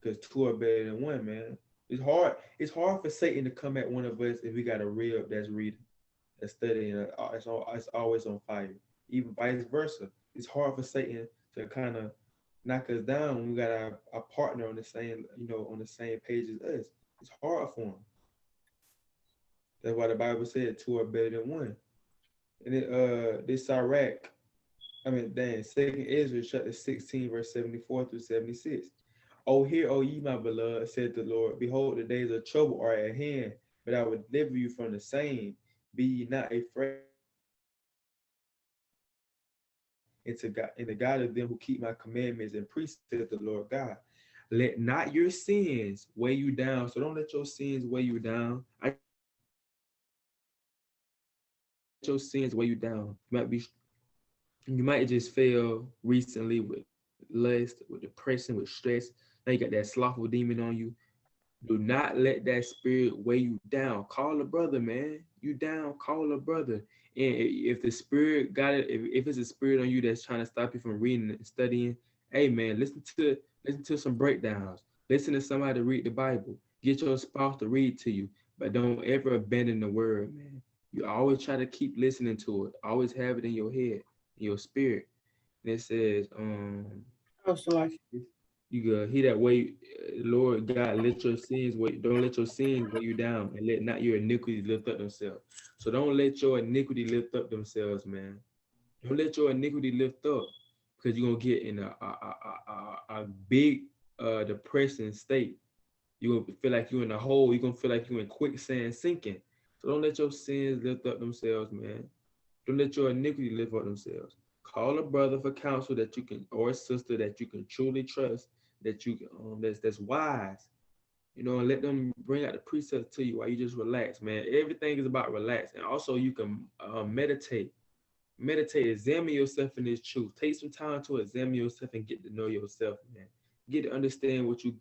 Because two are better than one, man. It's hard for Satan to come at one of us if we got a real that's reading, that's studying. It's always on fire. Even vice versa. It's hard for Satan to kind of knock us down when we got our partner on the same, on the same page as us. It's hard for him. That's why the Bible said two are better than one. And this Sirach, second Ezra chapter 16, verse 74 through 76. Oh, hear, O ye my beloved, said the Lord, behold, the days of trouble are at hand, but I will deliver you from the same. Be ye not afraid. And the God of them who keep my commandments and precepts, said the Lord God. Let not your sins weigh you down. So don't let your sins weigh you down. Your sins weigh you down. You might just fail recently with lust, with depression, with stress. Now you got that slothful demon on you. Do not let that spirit weigh you down. Call a brother, man. You down, call a brother. And if the spirit got it, if it's a spirit on you that's trying to stop you from reading and studying, hey man, listen to some breakdowns. Listen to somebody read the Bible. Get your spouse to read to you, but don't ever abandon the word, man. You always try to keep listening to it. Always have it in your head, in your spirit. And it says, you go, he that way, Lord God, let your sins wait. Don't let your sins weigh you down, and let not your iniquity lift up themselves. So don't let your iniquity lift up themselves, man. Don't let your iniquity lift up, because you're gonna get in a big depressing state. you're gonna feel like you're in a hole. You're gonna feel like you're in quicksand sinking. So don't let your sins lift up themselves, man. Don't let your iniquity lift up themselves. Call a brother for counsel that you can, or a sister that you can truly trust, that you can, that's wise, you know, and let them bring out the precepts to you while you just relax, man. Everything is about relax. And also you can meditate, examine yourself in this truth. Take some time to examine yourself and get to know yourself, man. Get to understand what you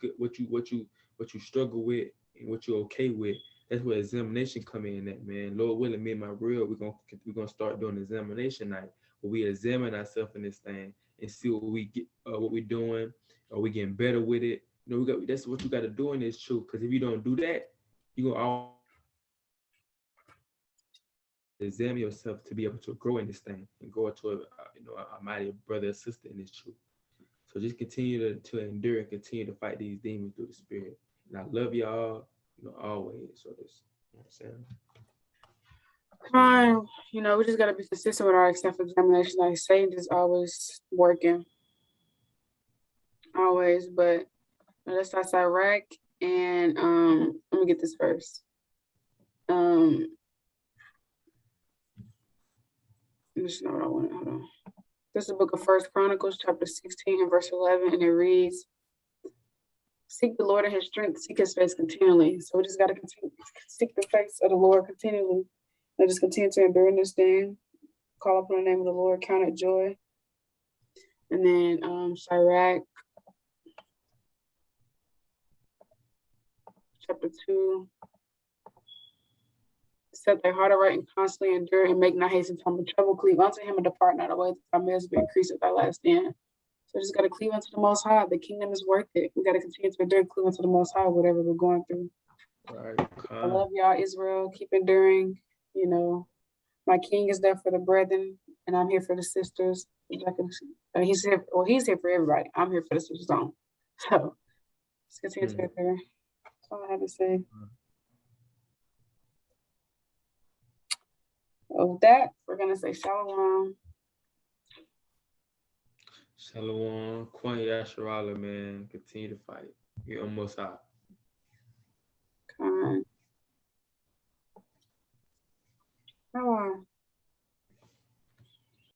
struggle with and what you're okay with. That's where examination come in at, man. Lord willing, me and my real, we're gonna start doing examination night where we examine ourselves in this thing and see what we get, what we're doing. Are we getting better with it? You know, that's what you got to do in this truth. Because if you don't do that, you're gonna examine yourself to be able to grow in this thing and go into a mighty brother or sister in this truth. So just continue to endure and continue to fight these demons through the spirit. And I love y'all, always. So this, you know what I'm saying? We just gotta be consistent with our self-examination. Like Satan is always working. Always, but let's start Iraq and let me get this first. This is not what I want. Hold on. This is the book of 1 Chronicles, chapter 16 and verse 11, and it reads, "Seek the Lord in his strength, seek his face continually." So we just got to continue seek the face of the Lord continually, and just continue to endure in this thing. Call upon the name of the Lord, count it joy. And then Sirach, chapter 2. Set thy heart aright and constantly endure and make not haste in time of trouble. Cleave unto him and depart not away. Thy mayest be increased at thy last stand. So we just got to cleave unto the Most High. The kingdom is worth it. We got to continue to endure, cleave unto the Most High, whatever we're going through. Right. I love y'all, Israel. Keep enduring. My king is there for the brethren, and I'm here for the sisters. He's here. Well, he's here for everybody. I'm here for the sisters on. So let's continue to endure. That's all I have to say. Of that, we're gonna say shalawam. Shalom, Kwanya Yasharala, man. Continue to fight. You're almost out.